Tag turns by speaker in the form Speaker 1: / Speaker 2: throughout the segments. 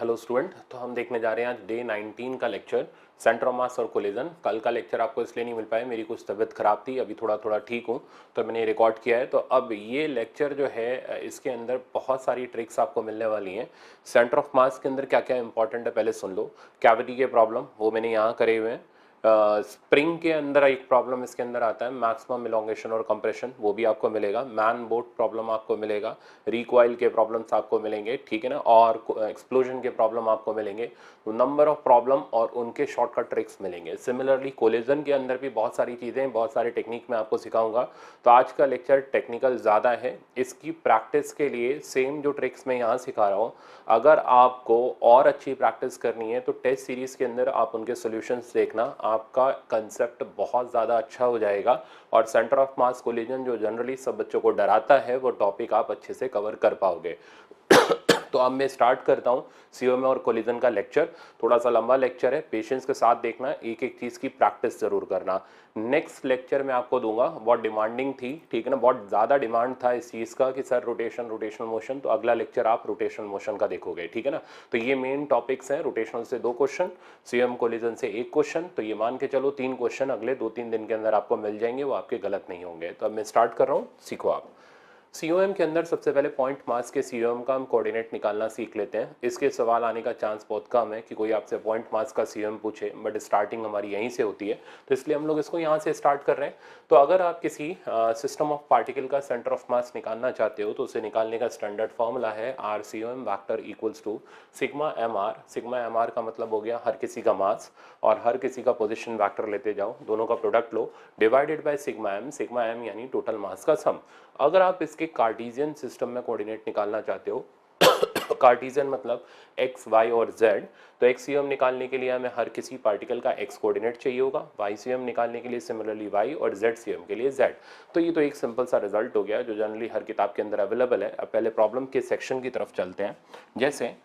Speaker 1: Hello student, तो हम देखने जा रहे हैं आज डे 19 का लेक्चर सेंटर ऑफ मास और कोलिजन। कल का लेक्चर आपको इसलिए नहीं मिल पाया, मेरी कुछ तबीयत खराब थी, अभी थोड़ा थोड़ा ठीक हूँ तो मैंने रिकॉर्ड किया है। तो अब ये लेक्चर जो है इसके अंदर बहुत सारी ट्रिक्स आपको मिलने वाली हैं। सेंटर ऑफ मास के अंदर क्या क्या इंपॉर्टेंट है पहले सुन लो। कैविटी के प्रॉब्लम वो मैंने यहाँ करे हुए हैं। स्प्रिंग के अंदर एक प्रॉब्लम इसके अंदर आता है, मैक्सिमम इलोंगेशन और कंप्रेशन, वो भी आपको मिलेगा। मैन बोट प्रॉब्लम आपको मिलेगा, रिकॉइल के प्रॉब्लम्स आपको मिलेंगे, ठीक है ना, और एक्सप्लोजन के प्रॉब्लम आपको मिलेंगे। तो नंबर ऑफ प्रॉब्लम और उनके शॉर्टकट ट्रिक्स मिलेंगे। सिमिलरली कोलिजन के अंदर भी बहुत सारी चीज़ें, बहुत सारे टेक्निक मैं आपको सिखाऊंगा। तो आज का लेक्चर टेक्निकल ज़्यादा है, इसकी प्रैक्टिस के लिए सेम जो ट्रिक्स मैं यहाँ सिखा रहा हूँ, अगर आपको और अच्छी प्रैक्टिस करनी है तो टेस्ट सीरीज़ के अंदर आप उनके सॉल्यूशंस देखना, आपका कंसेप्ट बहुत ज़्यादा अच्छा हो जाएगा। और सेंटर ऑफ मास कोलिजन जो जनरली सब बच्चों को डराता है, वो टॉपिक आप अच्छे से कवर कर पाओगे। तो अब मैं स्टार्ट करता हूँ सीओएम और कोलिजन का लेक्चर। थोड़ा सा लंबा लेक्चर है, पेशेंस के साथ देखना, एक एक चीज़ की प्रैक्टिस जरूर करना। नेक्स्ट लेक्चर मैं आपको दूंगा, बहुत डिमांडिंग थी, ठीक है ना, बहुत ज़्यादा डिमांड था इस चीज़ का कि सर रोटेशनल मोशन, तो अगला लेक्चर आप रोटेशनल मोशन का देखोगे, ठीक है ना। तो ये मेन टॉपिक्स हैं, रोटेशनल से 2 क्वेश्चन, सीओएम कोलिजन से 1 क्वेश्चन, तो ये मान के चलो 3 क्वेश्चन अगले 2-3 दिन के अंदर आपको मिल जाएंगे, वो आपके गलत नहीं होंगे। तो अब मैं स्टार्ट कर रहा हूँ, सीखो आप। सीओएम के अंदर सबसे पहले पॉइंट मास के सीओएम का हम कोऑर्डिनेट निकालना सीख लेते हैं। इसके सवाल आने का चांस बहुत कम है कि कोई आपसे पॉइंट मास का सीओएम पूछे, बट स्टार्टिंग हमारी यहीं से होती है, तो इसलिए हम लोग इसको यहाँ से स्टार्ट कर रहे हैं। तो अगर आप किसी सिस्टम ऑफ पार्टिकल का सेंटर ऑफ मास निकालना चाहते हो तो उसे निकालने का स्टैंडर्ड फॉर्मूला है R C O M vector equals to sigma M R. Sigma M R का मतलब हो गया हर किसी का मास, और हर किसी का पोजिशन वैक्टर लेते जाओ, दोनों का प्रोडक्ट लो, डिवाइडेड बाय सिग्मा एम यानी टोटल मास का सम। अगर आप इसके कार्टेशियन सिस्टम में कोऑर्डिनेट निकालना चाहते हो, कार्टेशियन मतलब एक्स वाई और जेड, तो एक्स सीएम निकालने के लिए हमें हर किसी पार्टिकल का एक्स कोऑर्डिनेट चाहिए होगा, वाई सीएम निकालने के लिए सिमिलरली वाई, और जेड सीएम के लिए जेड। तो ये तो एक सिंपल सा रिजल्ट हो गया जो जनरली हर किताब के अंदर अवेलेबल है। अब पहले प्रॉब्लम के सेक्शन की तरफ चलते हैं। जैसे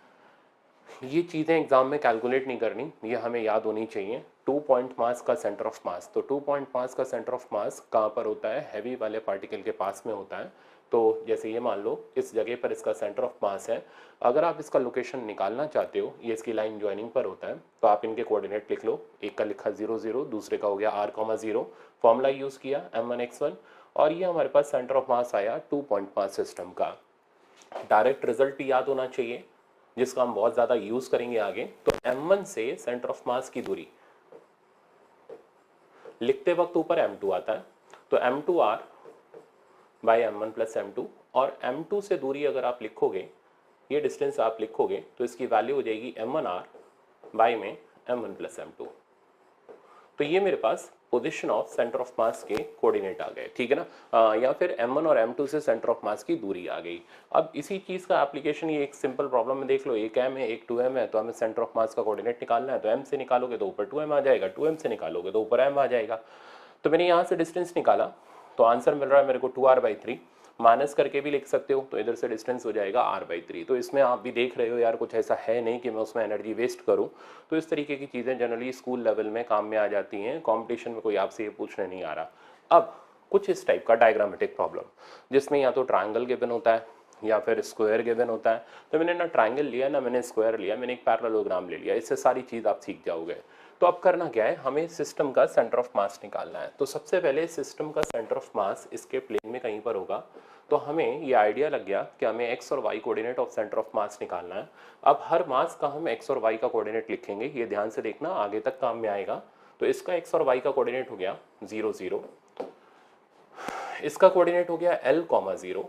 Speaker 1: ये चीज़ें एग्जाम में कैलकुलेट नहीं करनी, ये हमें याद होनी चाहिए। 2 पॉइंट मास का सेंटर ऑफ मास, तो 2 पॉइंट मास का सेंटर ऑफ मास कहाँ पर होता है, हैवी वाले पार्टिकल के पास में होता है। तो जैसे ये मान लो इस जगह पर इसका सेंटर ऑफ मास है, अगर आप इसका लोकेशन निकालना चाहते हो, ये इसकी लाइन ज्वाइनिंग पर होता है, तो आप इनके कोऑर्डिनेट लिख लो। एक का लिखा 0 0, दूसरे का हो गया r,0, फॉर्मूला यूज़ किया m1 x1, और ये हमारे पास सेंटर ऑफ मास आया 2 पॉइंट मास सिस्टम का। डायरेक्ट रिजल्ट भी याद होना चाहिए जिसका हम बहुत ज़्यादा यूज़ करेंगे आगे। तो m1 से सेंटर ऑफ मास की दूरी लिखते वक्त ऊपर m2 आता है, तो m2r by m1 plus m2, और m2 से दूरी अगर आप लिखोगे, ये डिस्टेंस आप लिखोगे, तो इसकी वैल्यू हो जाएगी m1r बाई में m1 प्लस m2। तो ये मेरे पास position of centre of mass के कोऑर्डिनेट आ गए, ठीक है ना, या फिर m1 और m2 से सेंटर ऑफ मास की दूरी आ गई। अब इसी चीज़ का एप्लीकेशन ये एक सिंपल प्रॉब्लम में देख लो, एक m है एक 2m है, तो हमें सेंटर ऑफ मास का कोऑर्डिनेट निकालना है, तो m से निकालोगे तो ऊपर 2m आ जाएगा, 2m से निकालोगे तो ऊपर m आ जाएगा। तो मैंने यहाँ से डिस्टेंस निकाला, तो आंसर मिल रहा है मेरे को 2r/3, माइनस करके भी लिख सकते हो, तो इधर से डिस्टेंस हो जाएगा r/3। तो इसमें आप भी देख रहे हो यार, कुछ ऐसा है नहीं कि मैं उसमें एनर्जी वेस्ट करूं। तो इस तरीके की चीज़ें जनरली स्कूल लेवल में काम में आ जाती हैं, कंपटीशन में कोई आपसे ये पूछने नहीं आ रहा। अब कुछ इस टाइप का डायग्रामेटिक प्रॉब्लम, जिसमें या तो ट्राइंगल गिवन होता है या फिर स्क्वायर गिवन होता है। तो मैंने ना ट्राइंगल लिया ना मैंने स्क्वायर लिया, मैंने एक पैरेललोग्राम ले लिया, इससे सारी चीज़ आप सीख जाओगे। तो अब करना क्या है, हमें सिस्टम का सेंटर ऑफ मास निकालना है। तो सबसे पहले सिस्टम का सेंटर ऑफ मास इसके प्लेन में कहीं पर होगा, तो हमें ये आइडिया लग गया कि हमें एक्स और Y coordinate of centre of mass निकालना है। अब हर मास का हम एक्स और वाई का कोऑर्डिनेट लिखेंगे, ये ध्यान से देखना आगे तक काम में आएगा। तो इसका एक्स और वाई का कोऑर्डिनेट हो गया 0 0, इसका कोऑर्डिनेट हो गया l,0,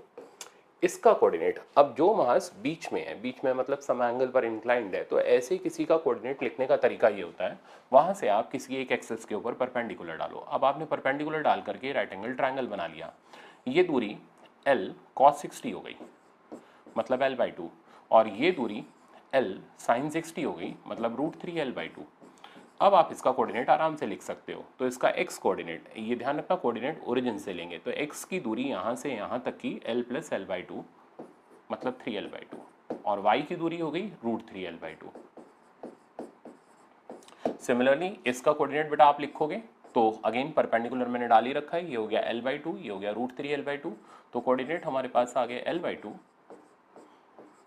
Speaker 1: इसका कोऑर्डिनेट, अब जो मास बीच में है, बीच में मतलब सम एंगल पर इंक्लाइंड है, तो ऐसे ही किसी का कोऑर्डिनेट लिखने का तरीका ये होता है, वहां से आप किसी एक एक्सिस के ऊपर परपेंडिकुलर डालो। अब आपने परपेंडिकुलर डाल करके राइट एंगल ट्रायंगल बना लिया, ये दूरी l cos 60 हो गई, मतलब l/2, और ये दूरी l sin 60 हो गई, मतलब √3l/2। अब आप इसका कोऑर्डिनेट आराम से लिख सकते हो। तो इसका x कोऑर्डिनेट, ये ध्यान रखना कोऑर्डिनेट ओरिजिन से लेंगे, तो x की दूरी यहाँ से यहाँ तक की l + l/2, मतलब 3l/2, और y की दूरी हो गई √3l/2। सिमिलरली इसका कोऑर्डिनेट बेटा आप लिखोगे तो अगेन परपेंडिकुलर मैंने डाल ही रखा है, ये हो गया l/2, ये हो गया √3l/2, तो कोऑर्डिनेट हमारे पास आ गया l/2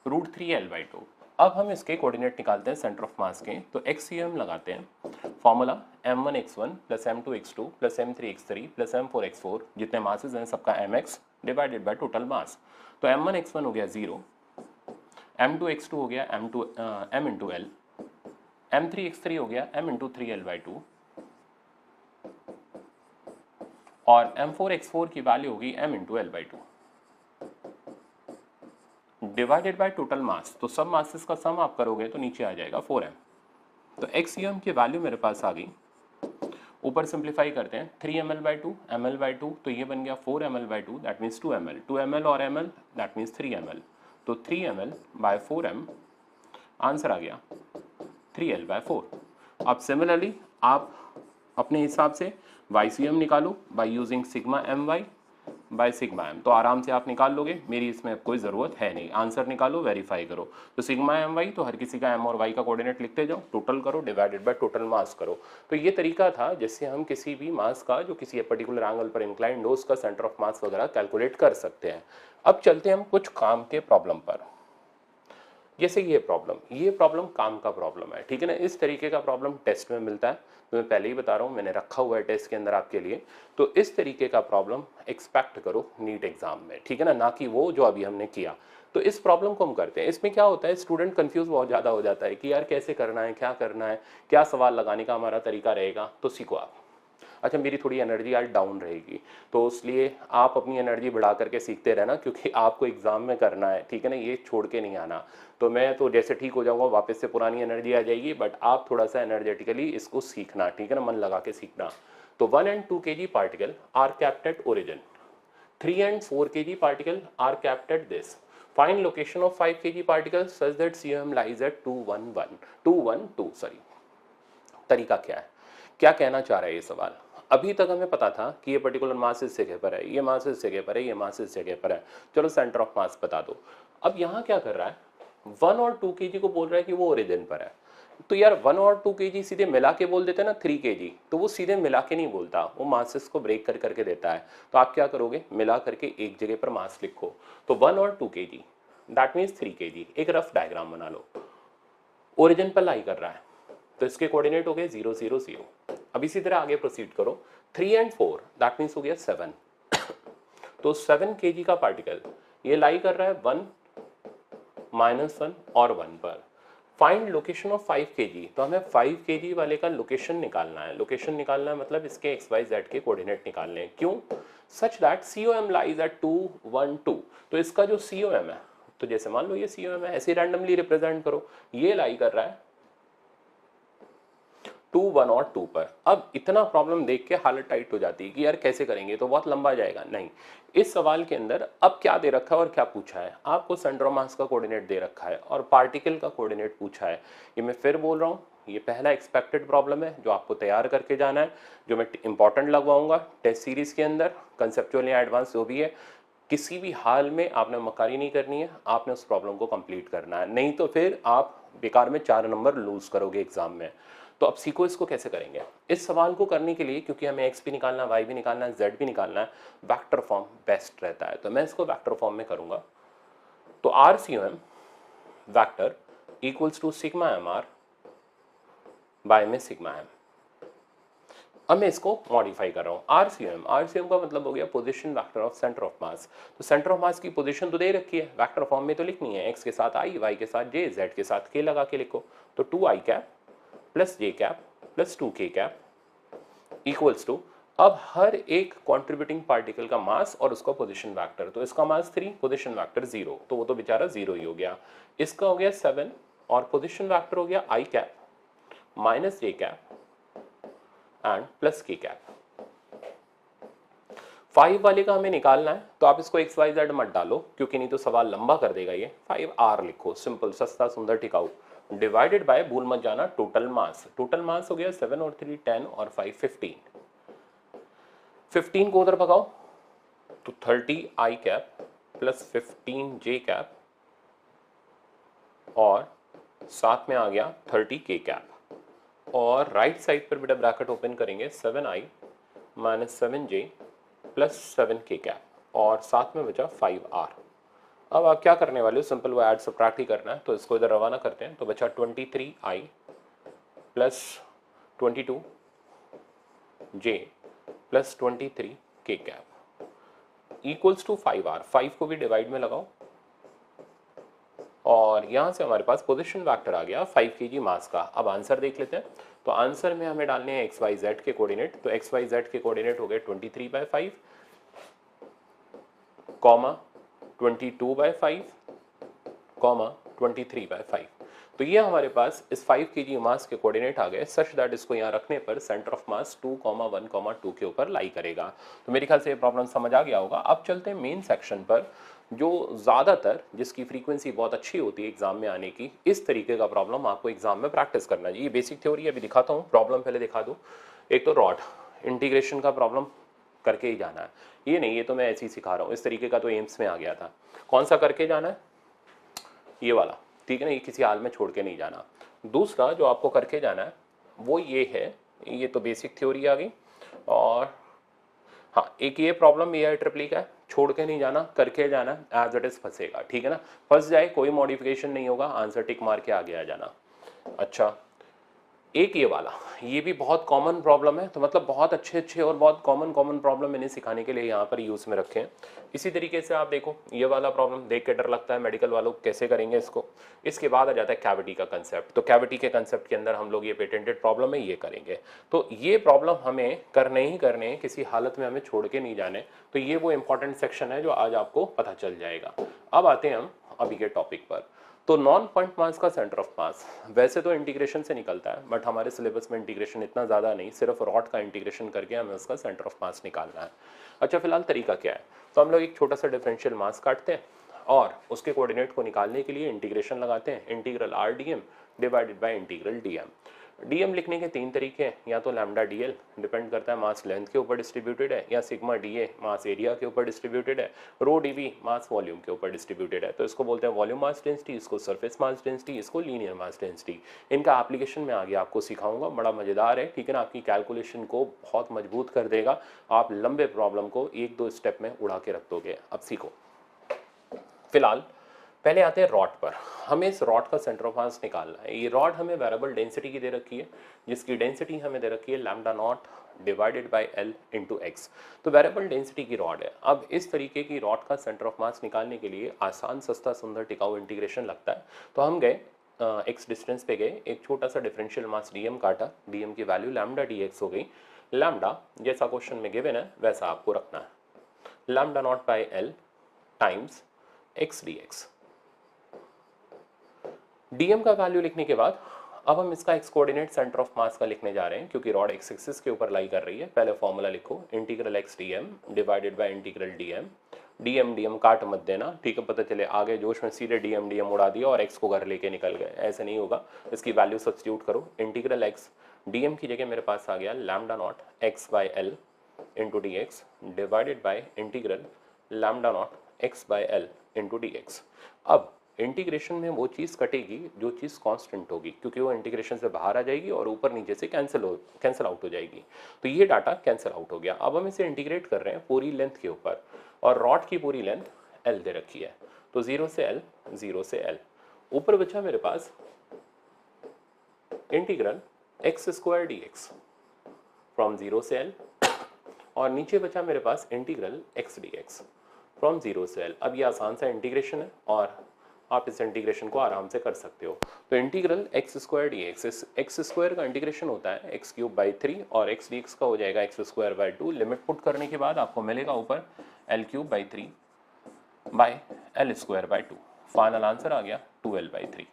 Speaker 1: √3l/2। अब हम इसके कोऑर्डिनेट निकालते हैं सेंटर ऑफ मास के। तो XCM लगाते हैं, formula m1x1 plus m2x2 plus m3x3 plus m4x4, जितने मासेस हैं सबका mx divided by total mass. तो m1x1 हो गया 0, m2x2 हो गया m इंटू एल, m3x3 हो गया m इंटू 3l/2 और m4x4 की वैल्यू होगी m into l/2 divided by total mass. तो सब मासेस का सम आप करोगे तो नीचे आ जाएगा 4m। तो XCM की वैल्यू मेरे पास आ गई, ऊपर सिंप्लीफाई करते हैं 3ml/2 ml/2, तो ये बन गया 4ml/2 that means 2ml, 2ml और ml दैट मीन्स 3ml, तो 3ml/4m आंसर आ गया 3l/4। अब सिमिलरली आप अपने हिसाब से YCM निकालो by using sigma my by sigma m, तो आराम से आप निकाल लोगे, मेरी इसमें कोई ज़रूरत है नहीं। आंसर निकालो, वेरीफाई करो। तो सिग्मा my, तो हर किसी का m और y का कोऑर्डिनेट लिखते जाओ, टोटल करो डिवाइडेड बाय टोटल मास करो। तो ये तरीका था जिससे हम किसी भी मास का जो किसी पर्टिकुलर एंगल पर इंक्लाइंड हो उसका सेंटर ऑफ मास वगैरह कैलकुलेट कर सकते हैं। अब चलते हैं हम कुछ काम के प्रॉब्लम पर। जैसे ये प्रॉब्लम काम का प्रॉब्लम है, ठीक है ना। इस तरीके का प्रॉब्लम टेस्ट में मिलता है, तो मैं पहले ही बता रहा हूँ, मैंने रखा हुआ है टेस्ट के अंदर आपके लिए। तो इस तरीके का प्रॉब्लम एक्सपेक्ट करो नीट एग्जाम में, ठीक है ना, ना कि वो जो अभी हमने किया। तो इस प्रॉब्लम को हम करते हैं। इसमें क्या होता है, स्टूडेंट कंफ्यूज बहुत ज़्यादा हो जाता है कि यार कैसे करना है, क्या करना है, क्या सवाल लगाने का हमारा तरीका रहेगा। तो सीखो आप। अच्छा, मेरी थोड़ी एनर्जी आज डाउन रहेगी, तो इसलिए आप अपनी एनर्जी बढ़ा करके सीखते रहना, क्योंकि आपको एग्जाम में करना है, ठीक है ना, ये छोड़ के नहीं आना। तो मैं तो जैसे ठीक हो जाऊंगा वापस से पुरानी एनर्जी आ जाएगी, बट आप थोड़ा सा एनर्जेटिकली इसको सीखना, ठीक है ना, मन लगा के सीखना। तो 1 and 2 kg particle are kept at origin, 3 and 4 kg particle are kept at this, find location of 5 kg particle such that CM lies at 212 sorry. तरीका क्या है, क्या कहना चाह रहा है ये सवाल। अभी तक हमें पता था कि ये पर्टिकुलर मास इस जगह पर है, ये मास इस जगह पर है, ये मास इस जगह पर है, चलो सेंटर ऑफ मास बता दो। अब यहाँ क्या कर रहा है, 1 और 2 kg को बोल रहा है कि वो ओरिजिन पर है। तो यार 1 और 2 kg सीधे मिला के बोल देते हैं ना 3 kg, तो वो सीधे मिला के नहीं बोलता, वो मासेस को ब्रेक कर करके देता है। तो आप क्या करोगे, मिला करके एक जगह पर मास लिखो। तो 1 और 2 kg दैट मीन्स 3 kg, एक रफ डायग्राम बना लो। ओरिजिन पर लाई कर रहा है, तो इसके कोऑर्डिनेट हो गए 0 0 0। अब इसी तरह आगे प्रोसीड करो, 3 and 4 दैट मीन्स हो गया 7। तो 7 kg का पार्टिकल ये लाई कर रहा है 1 -1 और 1 पर। फाइंड लोकेशन ऑफ 5 kg, तो हमें 5 kg वाले का लोकेशन निकालना है। लोकेशन निकालना है मतलब इसके XYZ के कोऑर्डिनेट निकालने हैं। क्यों, such that COM lies at 2 1 2। तो इसका जो COM है, तो जैसे मान लो ये COM है, ऐसे रैंडमली रिप्रेजेंट करो, ये लाई कर रहा है 2 1 और 2 पर। अब इतना प्रॉब्लम देख के हालत टाइट हो जाती है कि यार कैसे करेंगे, तो बहुत लंबा जाएगा। नहीं, इस सवाल के अंदर अब क्या दे रखा है और क्या पूछा है, आपको सेंटर ऑफ मास का कोऑर्डिनेट दे रखा है और पार्टिकल का कोऑर्डिनेट पूछा है। ये मैं फिर बोल रहा हूँ, ये पहला एक्सपेक्टेड प्रॉब्लम है जो आपको तैयार करके जाना है, जो मैं इंपॉर्टेंट लगवाऊंगा टेस्ट सीरीज के अंदर, कंसेप्चुअल या एडवांस जो भी है। किसी भी हाल में आपने मक्कारी नहीं करनी है, आपने उस प्रॉब्लम को कंप्लीट करना है, नहीं तो फिर आप बेकार में 4 नंबर लूज करोगे एग्जाम में। तो अब सीखो इसको कैसे करेंगे। इस सवाल को करने के लिए, क्योंकि हमें x भी निकालना है, y भी निकालना है, z भी निकालना है, वेक्टर फॉर्म बेस्ट रहता है, तो मैं इसको वेक्टर फॉर्म में करूंगा। तो RCM vector equals to sigma mr by में सिग्मा m। अब मैं इसको मॉडिफाई कर रहा हूँ। RCM का मतलब हो गया position vector of centre of मास। तो सेंटर ऑफ मास की पोजीशन तो दे रखी है, वेक्टर फॉर्म में तो लिखनी है, x के साथ i, y के साथ j, z के साथ k लगा के लिखो। तो 2i cap plus j cap plus 2k cap equals to, अब हर एक कॉन्ट्रीब्यूटिंग पार्टिकल का मास और उसका पोजीशन वेक्टर। तो इसका मास 3, पोजीशन वेक्टर 0, तो वो तो बेचारा 0 ही हो गया। इसका हो गया 7 और पोजीशन वेक्टर हो गया i cap minus j cap and plus k cap. 5 वाले का हमें निकालना है, तो आप इसको XYZ मत डालो क्योंकि नहीं तो सवाल लंबा कर देगा ये। 5R लिखो, सिंपल, सस्ता, सुंदर, टिकाऊ, डिवाइडेड बाय, भूल मत जाना, टोटल मास। टोटल मास हो गया 7 और 3 10 और 5 15। 15 को उधर भगाओ तो 30i cap plus 15j cap और साथ में आ गया 30k कैप। और राइट साइड पर बेटा ब्रैकेट ओपन करेंगे 7i minus 7j plus 7k cap और साथ में बचा 5R। अब आप क्या करने वाले हो, सिंपल वो ऐड सब्ट्रैक्ट ही करना है, तो इसको इधर रवाना करते हैं। तो बचा 23i plus 22j plus 23k cap equals to 5r। 5 को भी डिवाइड में लगाओ और यहां से हमारे पास पोजीशन वेक्टर आ गया 5 kg मास का। अब आंसर देख लेते हैं। तो आंसर में हमें डालने हैं एक्स वाई जेड के कोऑर्डिनेट। तो एक्स वाई जेड के कोऑर्डिनेट हो गए 23/5 कॉमा 22/5 कॉमा 23/5। तो ये हमारे पास इस 5 kg मास के कोऑर्डिनेट आ गए सच दैट इसको यहाँ रखने पर सेंटर ऑफ मास 2,1,2 के ऊपर लाई करेगा। तो मेरे ख्याल से ये प्रॉब्लम समझ आ गया होगा। अब चलते हैं मेन सेक्शन पर, जो ज़्यादातर जिसकी फ्रीक्वेंसी बहुत अच्छी होती है एग्जाम में आने की। इस तरीके का प्रॉब्लम आपको एग्जाम में प्रैक्टिस करना चाहिए। ये बेसिक थ्योरी अभी दिखाता हूँ, प्रॉब्लम पहले दिखा दूँ। एक तो रॉड इंटीग्रेशन का प्रॉब्लम करके ही जाना है, ये नहीं ये तो मैं ऐसे ही सिखा रहा हूँ। इस तरीके का तो एम्स में आ गया था। कौन सा करके जाना है, ये वाला, ठीक है ना, ये किसी हाल में छोड़ के नहीं जाना। दूसरा जो आपको करके जाना है वो ये है, ये तो बेसिक थ्योरी आ गई। और हाँ, एक ये प्रॉब्लम ये है ट्रिपली का, छोड़ के नहीं जाना, करके जाना, एज इट इज फंसेगा, ठीक है ना। फंस जाए कोई मॉडिफिकेशन नहीं होगा, आंसर टिक मार के आगे आ जाना। अच्छा, एक ये वाला, ये भी बहुत कॉमन प्रॉब्लम है। तो मतलब बहुत अच्छे और बहुत कॉमन प्रॉब्लम मैंने सिखाने के लिए यहाँ पर यूज़ में रखे हैं। इसी तरीके से आप देखो, ये वाला प्रॉब्लम देख के डर लगता है मेडिकल वालों कैसे करेंगे इसको। इसके बाद आ जाता है कैविटी का कंसेप्ट। तो कैविटी के कंसेप्ट के अंदर हम लोग ये पेटेंटेड प्रॉब्लम है ये करेंगे। तो ये प्रॉब्लम हमें करने ही करने, किसी हालत में हमें छोड़ के नहीं जाने। तो ये वो इंपॉर्टेंट सेक्शन है जो आज आपको पता चल जाएगा। अब आते हैं हम अभी के टॉपिक पर। तो नॉन पॉइंट मास का सेंटर ऑफ मास वैसे तो इंटीग्रेशन से निकलता है, बट हमारे सिलेबस में इंटीग्रेशन इतना ज़्यादा नहीं, सिर्फ रॉड का इंटीग्रेशन करके हमें उसका सेंटर ऑफ मास निकालना है। अच्छा, फिलहाल तरीका क्या है, तो हम लोग एक छोटा सा डिफरेंशियल मास काटते हैं और उसके कोऑर्डिनेट को निकालने के लिए इंटीग्रेशन लगाते हैं, integral R D M divided by integral D M. DM लिखने के तीन तरीके हैं, या तो लैम्डा डीएल डिपेंड करता है मास लेंथ के ऊपर डिस्ट्रीब्यूटेड है, या सिग्मा डीए मास एरिया के ऊपर डिस्ट्रीब्यूटेड है, रो डीवी मास वॉल्यूम के ऊपर डिस्ट्रीब्यूटेड है। तो इसको बोलते हैं वॉल्यूम मास डेंसिटी, इसको सरफेस मास डेंसिटी, इसको लीनियर मास डेंसिटी। इनका एप्लीकेशन में आगे आपको सिखाऊंगा, बड़ा मजेदार है, ठीक है ना। आपकी कैलकुलेशन को बहुत मजबूत कर देगा, आप लंबे प्रॉब्लम को एक दो स्टेप में उड़ा के रख दोगे। अब सीखो। फिलहाल पहले आते हैं रॉड पर। हमें इस रॉड का सेंटर ऑफ मास निकालना है। ये रॉड हमें वेरिएबल डेंसिटी की दे रखी है, जिसकी डेंसिटी हमें दे रखी है lambda naught divided by L into x. तो वेरिएबल डेंसिटी की रॉड है। अब इस तरीके की रॉड का सेंटर ऑफ मास निकालने के लिए आसान, सस्ता, सुंदर, टिकाऊ इंटीग्रेशन लगता है। तो हम गए एक्स डिस्टेंस पे गए, एक छोटा सा डिफरेंशियल मास डीएम काटा, डीएम की वैल्यू लैम्डा डी एक्स हो गई। लैम्डा जैसा क्वेश्चन में गिवन है वैसा आपको रखना है, lambda naught by L times x d x. DM का वैल्यू लिखने के बाद अब हम इसका x coordinate centre of mass का लिखने जा रहे हैं, क्योंकि रॉड एक्स एक्सिस के ऊपर लाई कर रही है। पहले फॉर्मूला लिखो, integral x DM divided by integral DM. DM DM काट मत देना, ठीक है, पता चले आगे जोश में सीधे डीएम डीएम उड़ा दिया और एक्स को घर लेके निकल गए, ऐसे नहीं होगा। इसकी वैल्यू सब्स्टिट्यूट करो, इंटीग्रल एक्स डीएम की जगह मेरे पास आ गया lambda naught x by L into D x divided by integral lambda naught x by L into D x. अब इंटीग्रेशन में वो चीज़ कटेगी जो चीज़ कांस्टेंट होगी, क्योंकि वो इंटीग्रेशन से बाहर आ जाएगी और ऊपर नीचे से कैंसिल आउट हो जाएगी। तो ये डाटा कैंसिल आउट हो गया। अब हम इसे इंटीग्रेट कर रहे हैं पूरी लेंथ के ऊपर, और रॉड की पूरी लेंथ एल दे रखी है। तो 0 से एल, 0 से एल। ऊपर बचा मेरे पास integral x square d x from 0 से एल, और नीचे बचा मेरे पास integral x d x from 0 से एल। अब ये आसान सा इंटीग्रेशन है और आप इस इंटीग्रेशन को आराम से कर सकते हो। तो integral x square d x, x square का इंटीग्रेशन होता है एक्स क्यूब बाई 3 और एक्स डी एक्स का हो जाएगा x square by 2। Limit put करने के बाद आपको मिलेगा ऊपर L cube by 3 by L square by 2। Final answer आ गया 2l/3।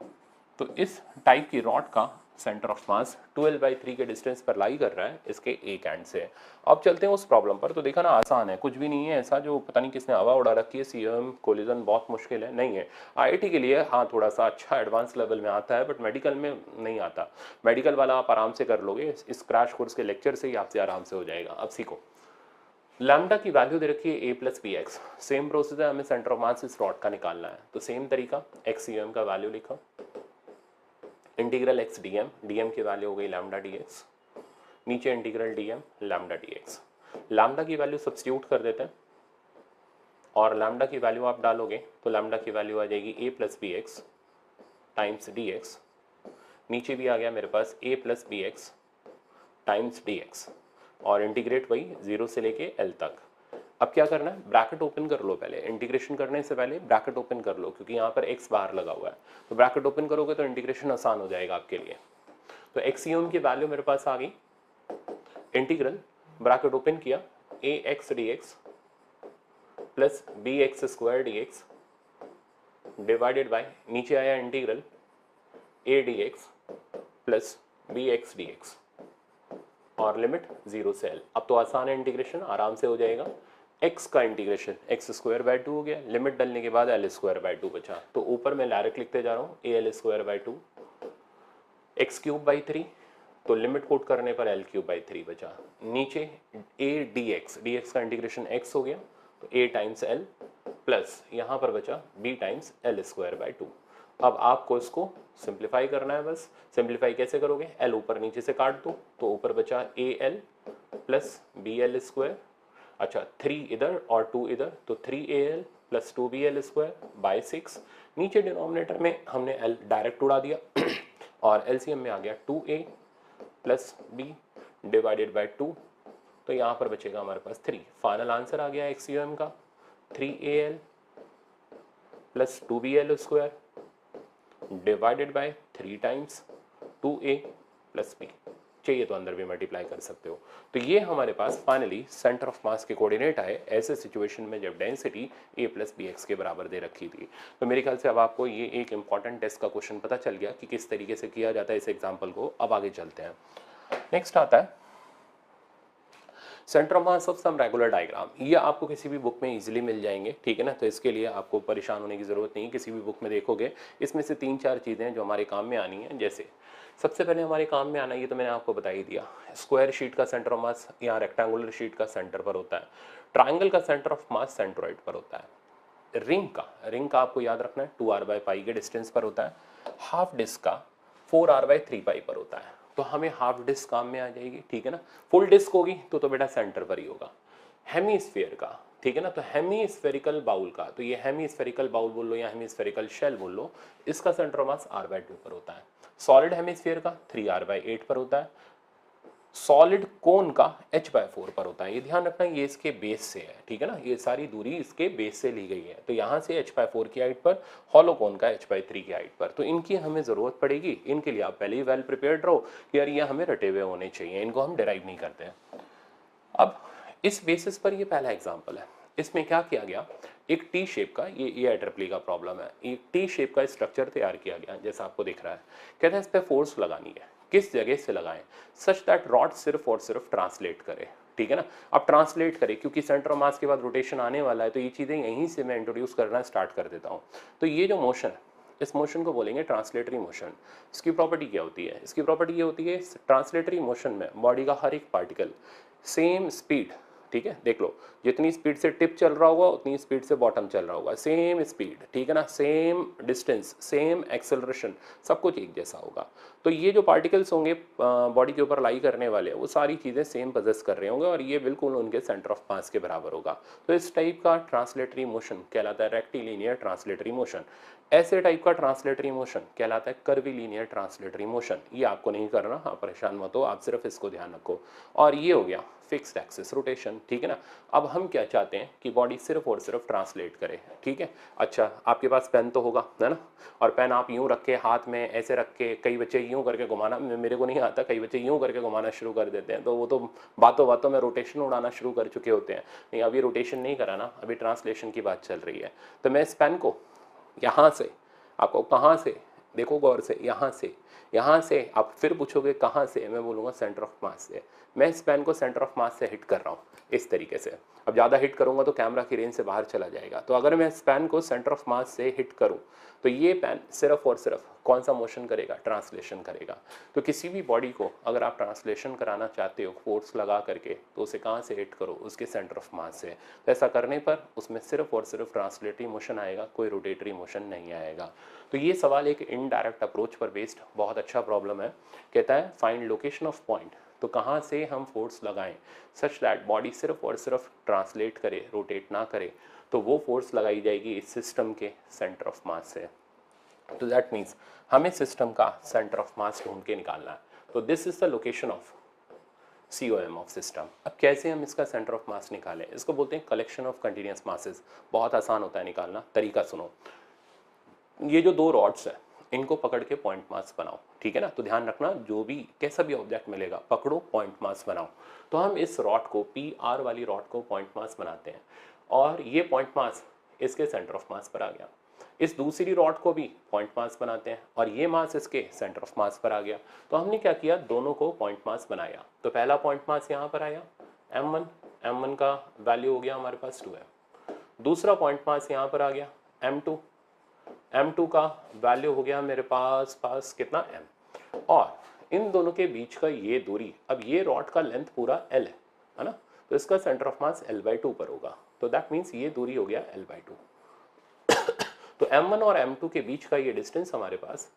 Speaker 1: तो इस टाइप की रॉड का सेंटर ऑफ मास 12/3 के डिस्टेंस पर लाई कर रहा है इसके एक एंड से। अब चलते हैं उस प्रॉब्लम पर। तो देखा ना, आसान है, कुछ भी नहीं है ऐसा जो पता नहीं किसने हवा उड़ा रखी है। सीएम कोलिजन बहुत मुश्किल है, नहीं है। आईआईटी के लिए हाँ थोड़ा सा अच्छा एडवांस लेवल में आता है, बट मेडिकल में नहीं आता। मेडिकल वाला आप आराम से कर लोगे, इस क्रैश कोर्स के लेक्चर से ही आपसे आराम से हो जाएगा। अब सीखो, लैम्डा की वैल्यू दे रखी है A plus P x. Same process है, हमें सेंटर ऑफ मास इस रॉड का निकालना है। तो सेम तरीका, एक्स यू एम का वैल्यू लिखा, इंटीग्रल एक्स डीएम, डीएम की वैल्यू हो गई लैम्डा डी एक्स, नीचे integral DM lambda D x. Lambda की वैल्यू सब्स्टिट्यूट कर देते हैं और लैम्डा की वैल्यू आप डालोगे तो लैम्डा की वैल्यू आ जाएगी a plus B X times D X, नीचे भी आ गया मेरे पास a plus B X times D x, और इंटीग्रेट वही 0 से लेके l तक। अब क्या करना है, ब्रैकेट ओपन कर लो, पहले इंटीग्रेशन करने से पहले ब्रैकेट ओपन कर लो, क्योंकि यहाँ पर x बाहर लगा हुआ है, तो ब्रैकेट ओपन करोगे तो इंटीग्रेशन आसान हो जाएगा आपके लिए। तो एक्सियम की वैल्यू मेरे पास आ गई, इंटीग्रल ब्रैकेट ओपन किया a x d x plus B x square d x divided by नीचे आया integral a d x plus B x d x और लिमिट 0 से l। अब तो आसान है, इंटीग्रेशन आराम से हो जाएगा। x का इंटीग्रेशन एक्स स्क्वायर बाई 2 हो गया, लिमिट डालने के बाद एल स्क्वायर बाई 2 बचा, तो ऊपर मैं डायरेक्ट लिखते जा रहा हूँ A L square by 2 x cube by 3, तो लिमिट कोट करने पर एल क्यूब बाई 3 बचा, नीचे ए डी एक्स का इंटीग्रेशन x हो गया तो a टाइम्स l प्लस यहाँ पर बचा b times L square by 2। अब आपको इसको सिंप्लीफाई करना है, बस सिंप्लीफाई कैसे करोगे, l ऊपर नीचे से काट दो तो ऊपर बचा a l plus B L square, अच्छा 3 इधर और 2 इधर तो 3al plus 2bl square by 6, नीचे डिनोमिनेटर में हमने l डायरेक्ट उड़ा दिया और एलसीएम में आ गया 2a plus b divided by 2, तो यहाँ पर बचेगा हमारे पास 3। फाइनल आंसर आ गया एक्सयूएम का 3al plus 2bl square divided by 3 times 2a plus b। चाहिए तो अंदर भी मल्टीप्लाई कर सकते हो। तो ये हमारे पास फाइनली सेंटर ऑफ मास के कोऑर्डिनेट आए ऐसे सिचुएशन में जब density a plus B X के बराबर दे रखी थी। तो मेरे ख्याल से अब आपको ये एक इंपॉर्टेंट टेस्ट का क्वेश्चन पता चल गया कि किस तरीके से किया जाता है इस एग्जाम्पल को। अब आगे चलते हैं, नेक्स्ट आता है centre of mass of some regular diagram. ये आपको किसी भी बुक में इजीली मिल जाएंगे, ठीक है ना, तो इसके लिए आपको परेशान होने की जरूरत नहीं, किसी भी बुक में देखोगे इसमें से 3-4 चीज़ें जो हमारे काम में आनी है। जैसे सबसे पहले हमारे काम में आना, ये तो मैंने आपको बता ही दिया, स्क्वायर शीट का सेंटर ऑफ मास या रेक्टेंगुलर शीट का सेंटर पर होता है, ट्राइंगल का सेंटर ऑफ मास सेंट्रोइड पर होता है, रिंग का आपको याद रखना है 2r/π के डिस्टेंस पर होता है, हाफ डिस्क का 4r/3π पर होता है। तो हमें हाफ डिस्क काम में आ जाएगी, ठीक है ना। फुल डिस्क होगी तो बेटा सेंटर पर ही होगा। हेमीस्फीयर का, ठीक है ना, तो हेमीस्फेरिकल बाउल का, तो ये हेमीस्फेरिकल बाउल बोल लो या हेमीस्फेरिकल शेल बोल लो, इसका सेंटर ऑफ मास r/2 पर होता है। सॉलिड हेमीस्फीयर का 3r/8 पर होता है, सॉलिड कोन का h/4 पर होता है। ये ध्यान रखना, ये इसके बेस से है, ठीक है ना, ये सारी दूरी इसके बेस से ली गई है, तो यहाँ से h/4 की हाइट पर, हॉलो कोन का h/3 की हाइट पर, तो इनकी हमें जरूरत पड़ेगी। इनके लिए आप पहले ही वेल प्रिपेयर्ड रहो कि यार ये हमें रटे हुए होने चाहिए, इनको हम डिराइव नहीं करते हैं। अब इस बेसिस पर ये पहला एग्जाम्पल है, इसमें क्या किया गया, एक टी शेप का, ये IEEE का प्रॉब्लम है, एक टी शेप का स्ट्रक्चर तैयार किया गया जैसा आपको दिख रहा है। कहते हैं इस पर फोर्स लगानी है, किस जगह से लगाएं, सच दैट रॉड सिर्फ और सिर्फ ट्रांसलेट करे, ठीक है ना। अब ट्रांसलेट करे क्योंकि सेंटर ऑफ मास के बाद रोटेशन आने वाला है, तो ये चीज़ें यहीं से मैं इंट्रोड्यूस करना स्टार्ट कर देता हूँ। तो ये जो मोशन है, इस मोशन को बोलेंगे ट्रांसलेटरी मोशन। इसकी प्रॉपर्टी क्या होती है, इसकी प्रॉपर्टी ये होती है ट्रांसलेटरी मोशन में बॉडी का हर एक पार्टिकल सेम स्पीड, ठीक है, देख लो, जितनी स्पीड से टिप चल रहा होगा उतनी स्पीड से बॉटम चल रहा होगा, सेम स्पीड, ठीक है ना, सेम डिस्टेंस, सेम एक्सेलरेशन, सब कुछ एक जैसा होगा। तो ये जो पार्टिकल्स होंगे बॉडी के ऊपर लाई करने वाले, वो सारी चीज़ें सेम पोजेस कर रहे होंगे और ये बिल्कुल उनके सेंटर ऑफ मास के बराबर होगा। तो इस टाइप का ट्रांसलेटरी मोशन कहलाता है रेक्टिलिनियर ट्रांसलेटरी मोशन। ऐसे टाइप का ट्रांसलेटरी मोशन कहलाता है कर्वीलिनियर ट्रांसलेटरी मोशन। ये आपको नहीं करना, आप परेशान मत हो, आप सिर्फ इसको ध्यान रखो। और ये हो गया फिक्स्ड एक्सिस रोटेशन, ठीक है ना। अब हम क्या चाहते हैं कि बॉडी सिर्फ और सिर्फ ट्रांसलेट करे, ठीक है। अच्छा, आपके पास पेन तो होगा, है ना, और पेन आप यूं रख के हाथ में ऐसे रख के, कई बच्चे यूं करके घुमाना, मेरे को नहीं आता, कई बच्चे यूं करके घुमाना शुरू कर देते हैं, तो वो तो बातों बातों में रोटेशन उड़ाना शुरू कर चुके होते हैं। नहीं, अभी रोटेशन नहीं कराना, अभी ट्रांसलेशन की बात चल रही है। तो मैं इस पेन को यहाँ से, आपको कहाँ से, देखो गौर से, यहाँ से आप फिर पूछोगे कहाँ से, मैं बोलूँगा सेंटर ऑफ मास से। मैं इस पेन को सेंटर ऑफ मास से हिट कर रहा हूँ इस तरीके से। अब ज़्यादा हिट करूँगा तो कैमरा की रेंज से बाहर चला जाएगा। तो अगर मैं इस पेन को सेंटर ऑफ मास से हिट करूँ तो ये पेन सिर्फ और सिर्फ कौन सा मोशन करेगा, ट्रांसलेशन करेगा। तो किसी भी बॉडी को अगर आप ट्रांसलेशन कराना चाहते हो फोर्स लगा करके, तो उसे कहाँ से हिट करो, उसके सेंटर ऑफ मास से। तो ऐसा करने पर उसमें सिर्फ और सिर्फ ट्रांसलेटरी मोशन आएगा, कोई रोटेटरी मोशन नहीं आएगा। तो ये सवाल एक इनडायरेक्ट अप्रोच पर बेस्ड बहुत अच्छा प्रॉब्लम है। कहता है फाइंड लोकेशन ऑफ पॉइंट, तो कहाँ से हम फोर्स लगाएं सच दैट बॉडी सिर्फ और सिर्फ ट्रांसलेट करे, रोटेट ना करे। तो वो फोर्स लगाई जाएगी इस सिस्टम के सेंटर ऑफ मास से। तो दैट मीन्स हमें सिस्टम का सेंटर ऑफ मास ढूंढ के निकालना है। तो this is the location of COM of system. अब कैसे हम इसका सेंटर ऑफ मास निकालें, इसको बोलते हैं कलेक्शन ऑफ कंटिन्यूस मासेस। बहुत आसान होता है निकालना, तरीका सुनो। ये जो दो रॉड्स हैं इनको पकड़ के पॉइंट मास बनाओ, ठीक है ना। तो ध्यान रखना, जो भी कैसा भी ऑब्जेक्ट मिलेगा पकड़ो, पॉइंट मास बनाओ। तो हम इस रॉड को PR वाली रॉड को पॉइंट मास बनाते हैं और ये पॉइंट मास इसके सेंटर ऑफ मास पर आ गया। इस दूसरी रॉड को भी पॉइंट मास बनाते हैं और ये मास इसके सेंटर ऑफ मास पर आ गया। तो हमने क्या किया, दोनों को पॉइंट मास बनाया। तो पहला पॉइंट मास यहाँ पर आया m1 का वैल्यू हो गया हमारे पास 2m। दूसरा पॉइंट मास यहाँ पर आ गया m2 का वैल्यू हो गया मेरे पास कितना m। और इन दोनों के बीच का ये दूरी, अब ये रॉड का लेंथ पूरा l है ना, तो इसका सेंटर ऑफ मास l/2 पर होगा। तो दैट मीन्स ये दूरी हो गया l/2। तो m1 और m2 के बीच का ये डिस्टेंस हमारे पास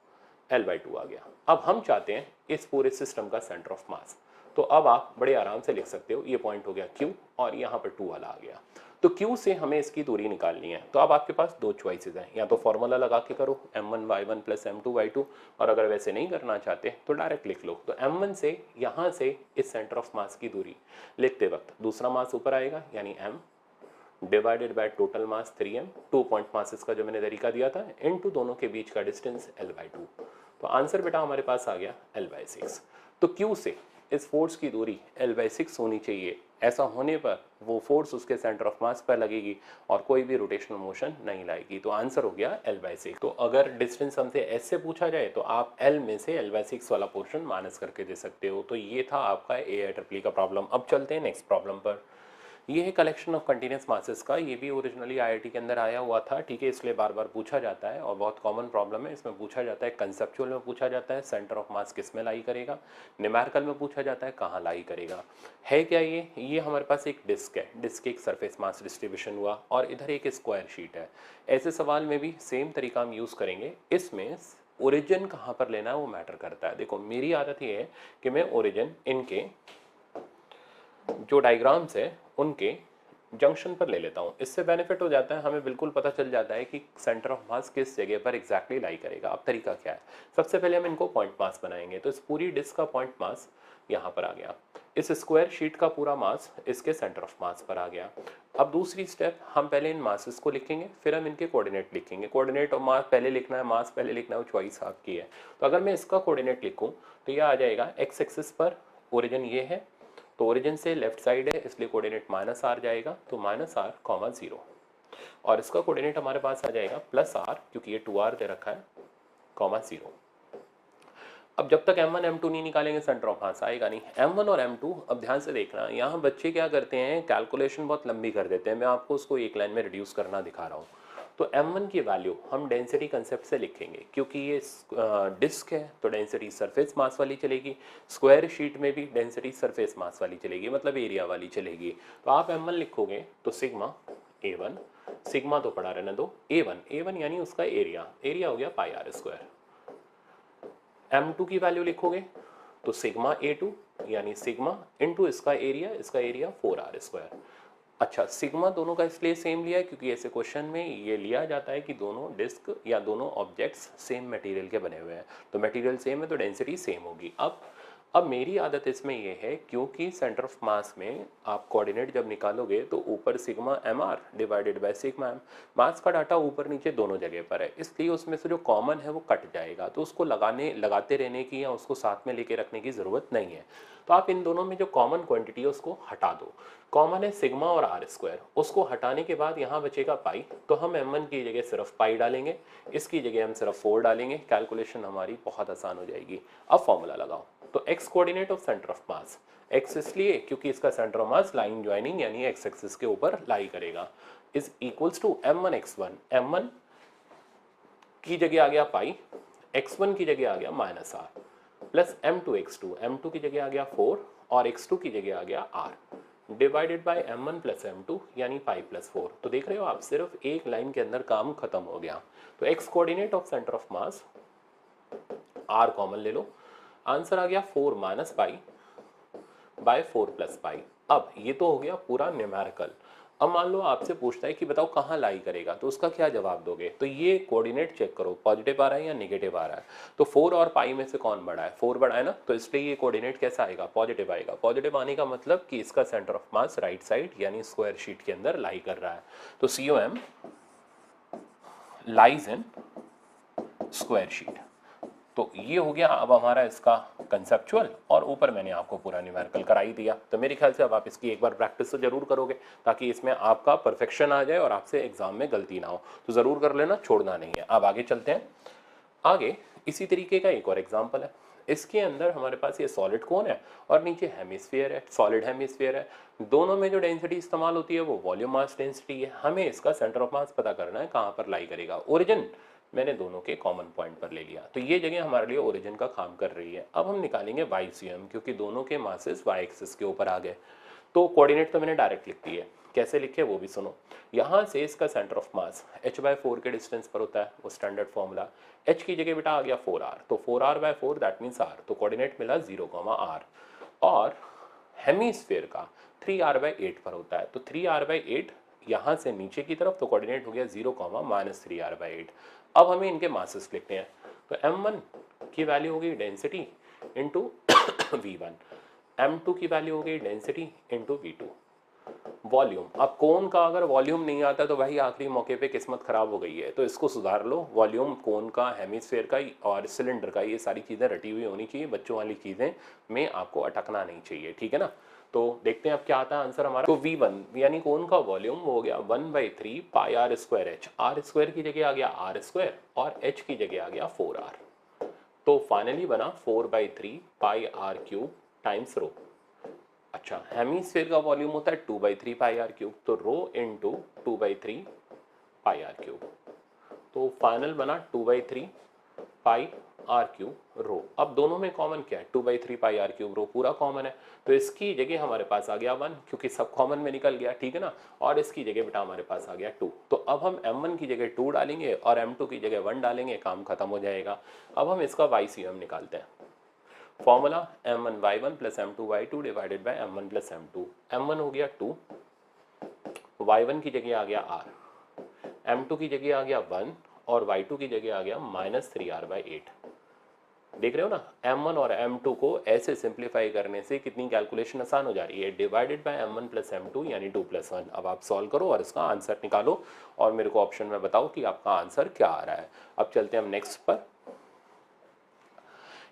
Speaker 1: l/2 आ गया। अब हम चाहते हैं इस पूरे सिस्टम का सेंटर ऑफ मास। तो अब आप बड़े आराम से लिख सकते हो, ये पॉइंट हो गया Q और यहाँ पर 2 वाला आ गया। तो Q से हमें इसकी दूरी निकालनी है। तो अब आपके पास दो चॉइसेस हैं, या तो फॉर्मूला लगा के करो m1y1 + m2y2, और अगर वैसे नहीं करना चाहते तो डायरेक्ट लिख लो। तो m1 से यहाँ से इस सेंटर ऑफ मास की दूरी लिखते वक्त दूसरा मास ऊपर आएगा, यानी m divided by total mass 3m, 2 point masses का जो मैंने तरीका दिया था, इनटू दोनों के बीच का डिस्टेंस l/2। तो आंसर बेटा हमारे पास आ गया l/6। तो Q से इस फोर्स की दूरी l/6 होनी चाहिए। ऐसा होने पर वो फोर्स उसके सेंटर ऑफ मास पर लगेगी और कोई भी रोटेशनल मोशन नहीं लाएगी। तो आंसर हो गया l/6। तो अगर डिस्टेंस हमसे s से पूछा जाए तो आप l में से l/6 वाला पोर्शन माइनस करके दे सकते हो। तो ये था आपका AIEEE का प्रॉब्लम। अब चलते हैं नेक्स्ट प्रॉब्लम पर। ये है कलेक्शन ऑफ कंटिन्यूस मासेस का। ये भी ओरिजिनली IIT के अंदर आया हुआ था, ठीक है, इसलिए बार बार पूछा जाता है और बहुत कॉमन प्रॉब्लम है। इसमें पूछा जाता है कंसेप्चुअल में पूछा जाता है सेंटर ऑफ मास किस में लाई करेगा, न्यूमेरिकल में पूछा जाता है कहाँ लाई करेगा। है क्या ये हमारे पास एक डिस्क है, डिस्क एक सरफेस मास डिस्ट्रीब्यूशन हुआ और इधर एक स्क्वायर शीट है। ऐसे सवाल में भी सेम तरीका हम यूज़ करेंगे। इसमें ओरिजिन कहाँ पर लेना है वो मैटर करता है। देखो मेरी आदत ये है कि मैं ओरिजिन इनके जो डायग्राम्स है उनके जंक्शन पर ले लेता हूँ। इससे बेनिफिट हो जाता है, हमें बिल्कुल पता चल जाता है कि सेंटर ऑफ मास किस जगह पर एग्जैक्टली लाई करेगा। अब तरीका क्या है, सबसे पहले हम इनको पॉइंट मास बनाएंगे। तो इस पूरी डिस्क का पॉइंट मास यहाँ पर आ गया, इस स्क्वायर शीट का पूरा मास इसके सेंटर ऑफ मास पर आ गया। अब दूसरी स्टेप, हम पहले इन मासेस को लिखेंगे, फिर हम इनके कोऑर्डिनेट लिखेंगे। कोऑर्डिनेट और मास पहले लिखना है, मास पहले लिखना है, वो चॉइस आपकी है। तो अगर मैं इसका कोऑर्डिनेट लिखूँ तो यह आ जाएगा एक्स एक्सिस पर ओरिजिन ये है, तो ओरिजिन से लेफ्ट साइड है इसलिए कोऑर्डिनेट -r जाएगा, तो -r, 0। और इसका कोऑर्डिनेट हमारे पास आ जाएगा +r, क्योंकि ये 2r दे रखा है, 0। अब जब तक m1 m2 नहीं निकालेंगे सेंटर ऑफ मास आएगा नहीं। m1 और m2, अब ध्यान से देखना, यहाँ बच्चे क्या करते हैं, कैलकुलेशन बहुत लंबी कर देते हैं। मैं आपको उसको एक लाइन में रिड्यूस करना दिखा रहा हूँ। तो m1 की वैल्यू हम डेंसिटी कंसेप्ट से लिखेंगे, क्योंकि ये डिस्क है तो डेंसिटी सरफेस मास वाली चलेगी, स्क्वायर शीट में भी डेंसिटी सरफेस मास वाली चलेगी, मतलब एरिया वाली चलेगी। तो आप m1 लिखोगे तो सिग्मा A1, सिग्मा तो पढ़ा रहने दो, A1 यानी उसका एरिया हो गया πr²। m2 की वैल्यू लिखोगे तो सिग्मा A2 यानी सिग्मा इनटू इसका एरिया 4r²। अच्छा, सिग्मा दोनों का इसलिए सेम लिया है क्योंकि ऐसे क्वेश्चन में ये लिया जाता है कि दोनों डिस्क या दोनों ऑब्जेक्ट्स सेम मटेरियल के बने हुए हैं, तो मटेरियल सेम है तो डेंसिटी सेम होगी। अब मेरी आदत इसमें ये है, क्योंकि सेंटर ऑफ मास में आप कोऑर्डिनेट जब निकालोगे तो ऊपर sigma mr divided by sigma m, मास का डाटा ऊपर नीचे दोनों जगह पर है, इसलिए उसमें से जो कॉमन है वो कट जाएगा। तो उसको लगाते रहने की या उसको साथ में लेके रखने की ज़रूरत नहीं है। तो आप इन दोनों में जो कॉमन क्वांटिटी है उसको हटा दो। कॉमन है सिग्मा और r², उसको हटाने के बाद यहाँ बचेगा पाई, तो हम m1 की जगह सिर्फ पाई डालेंगे, इसकी जगह हम सिर्फ 4 डालेंगे, कैलकुलेशन हमारी बहुत आसान हो जाएगी। अब फॉर्मूला लगाओ। तो x coordinate of centre of mass, x इसलिए क्योंकि इसका centre of mass line joining यानी x एक्सिस के ऊपर लाई करेगा, is equals to m1x1, m1 की जगह आ गया पाई, x1 की जगह आ गया -r, प्लस m2x2, m2 की जगह आ गया 4 और x2 की जगह आ गया r, divided by m1 plus m2 यानी पाई प्लस 4। तो देख रहे हो आप, सिर्फ एक लाइन के अंदर काम खत्म हो गया। तो x coordinate of centre of mass r common ले लो, आंसर आ गया 4 - पाई बाय 4 प्लस पाई। अब ये तो हो गया पूरा न्यूमेरिकल। अब मान लो आपसे पूछता है कि बताओ कहाँ लाई करेगा, तो उसका क्या जवाब दोगे? तो ये कोऑर्डिनेट चेक करो, पॉजिटिव आ रहा है या नेगेटिव आ रहा है। तो 4 और पाई में से कौन बड़ा है? 4 बड़ा है ना, तो इसलिए ये कोऑर्डिनेट कैसा आएगा? पॉजिटिव आएगा। पॉजिटिव आने का मतलब कि इसका centre of mass right side यानी स्क्वायर शीट के अंदर लाई कर रहा है। तो COM lies in square sheet. तो ये हो गया अब हमारा इसका कंसेप्चुअल, और ऊपर मैंने आपको पूरा न्यूमेरिकल करा ही दिया। तो मेरे ख्याल से अब आप इसकी एक बार प्रैक्टिस तो जरूर करोगे ताकि इसमें आपका परफेक्शन आ जाए और आपसे एग्जाम में गलती ना हो। तो ज़रूर कर लेना, छोड़ना नहीं है। अब आगे चलते हैं। आगे इसी तरीके का एक और एग्जाम्पल है। इसके अंदर हमारे पास ये सॉलिड कोन है और नीचे हेमिस्फीयर है, सॉलिड हेमिस्फीयर है। दोनों में जो डेंसिटी इस्तेमाल होती है वो वॉल्यूम मास डेंसिटी है। हमें इसका सेंटर ऑफ मास पता करना है कहाँ पर लाई करेगा। ओरिजिन मैंने दोनों के कॉमन पॉइंट पर ले लिया, तो ये जगह हमारे लिए ओरिजिन का काम कर रही है। अब हम निकालेंगे YCM क्योंकि दोनों के मासेस y एक्सिस के ऊपर आ गए। तो कोऑर्डिनेट तो मैंने डायरेक्ट लिख दी है, कैसे लिखे वो भी सुनो। यहाँ से इसका सेंटर ऑफ मास h/4 के डिस्टेंस पर होता है, वो स्टैंडर्ड फॉर्मूला। h की जगह बेटा आ गया 4r, तो 4r/4 दैट मीन्स r, तो कोऑर्डिनेट मिला 0, r। और हेमीस्फीयर का 3r/8 पर होता है, तो 3r/8 यहाँ से नीचे की तरफ, तो कोऑर्डिनेट हो गया 0, -3r/8। अब हमें इनके मासेस लिखते हैं। तो m1 की वैल्यू हो गई डेंसिटी इंटू V1, m2 की वैल्यू हो गई डेंसिटी इंटू V2। वॉल्यूम, अब कोन का अगर वॉल्यूम नहीं आता तो भाई आखिरी मौके पे किस्मत खराब हो गई है, तो इसको सुधार लो। वॉल्यूम कोन का, हेमिस्फीयर का और सिलेंडर का, ये सारी चीज़ें रटी हुई होनी चाहिए। बच्चों वाली चीज़ें में आपको अटकना नहीं चाहिए, ठीक है ना। तो देखते हैं अब क्या आता है आंसर हमारा। तो V1 यानी कोन का वॉल्यूम वो हो गया 1/3 pi r square h। R square की जगह आ गया r स्क्वायर और h की जगह आ गया 4r। तो फाइनली बना 4/3 पाई r क्यूब टाइम्स रो। अच्छा, हेमिस्फीयर का वॉल्यूम होता है 2/3 पाई r क्यूब, तो रो इंटू 2/3 पाई r क्यूब। तो फाइनल बना 2/3 पाई r क्यूब रो। अब दोनों में कॉमन क्या है? 2/3 पाई r क्यूब रो पूरा कॉमन है, तो इसकी जगह हमारे पास आ गया 1 क्योंकि सब कॉमन में निकल गया, ठीक है ना। और इसकी जगह बेटा हमारे पास आ गया 2। तो अब हम m1 की जगह 2 डालेंगे और m2 की जगह 1 डालेंगे, काम खत्म हो जाएगा। अब हम इसका YCM निकालते हैं। Formula m1y1 plus m2y2 divided by m1 plus m2। m1 हो गया 2, y1 की जगह आ गया r, m2 की जगह आ गया 1 और y2 की जगह आ गया -3r/8। देख रहे हो ना, m1 और m2 को ऐसे सिंप्लीफाई करने से कितनी कैलकुलेशन आसान हो जा रही है। Divided by m1 plus m2 यानी 2 + 1। अब आप सॉल्व करो और इसका आंसर निकालो और मेरे को ऑप्शन में बताओ कि आपका आंसर क्या आ रहा है। अब चलते हैं हम नेक्स्ट पर।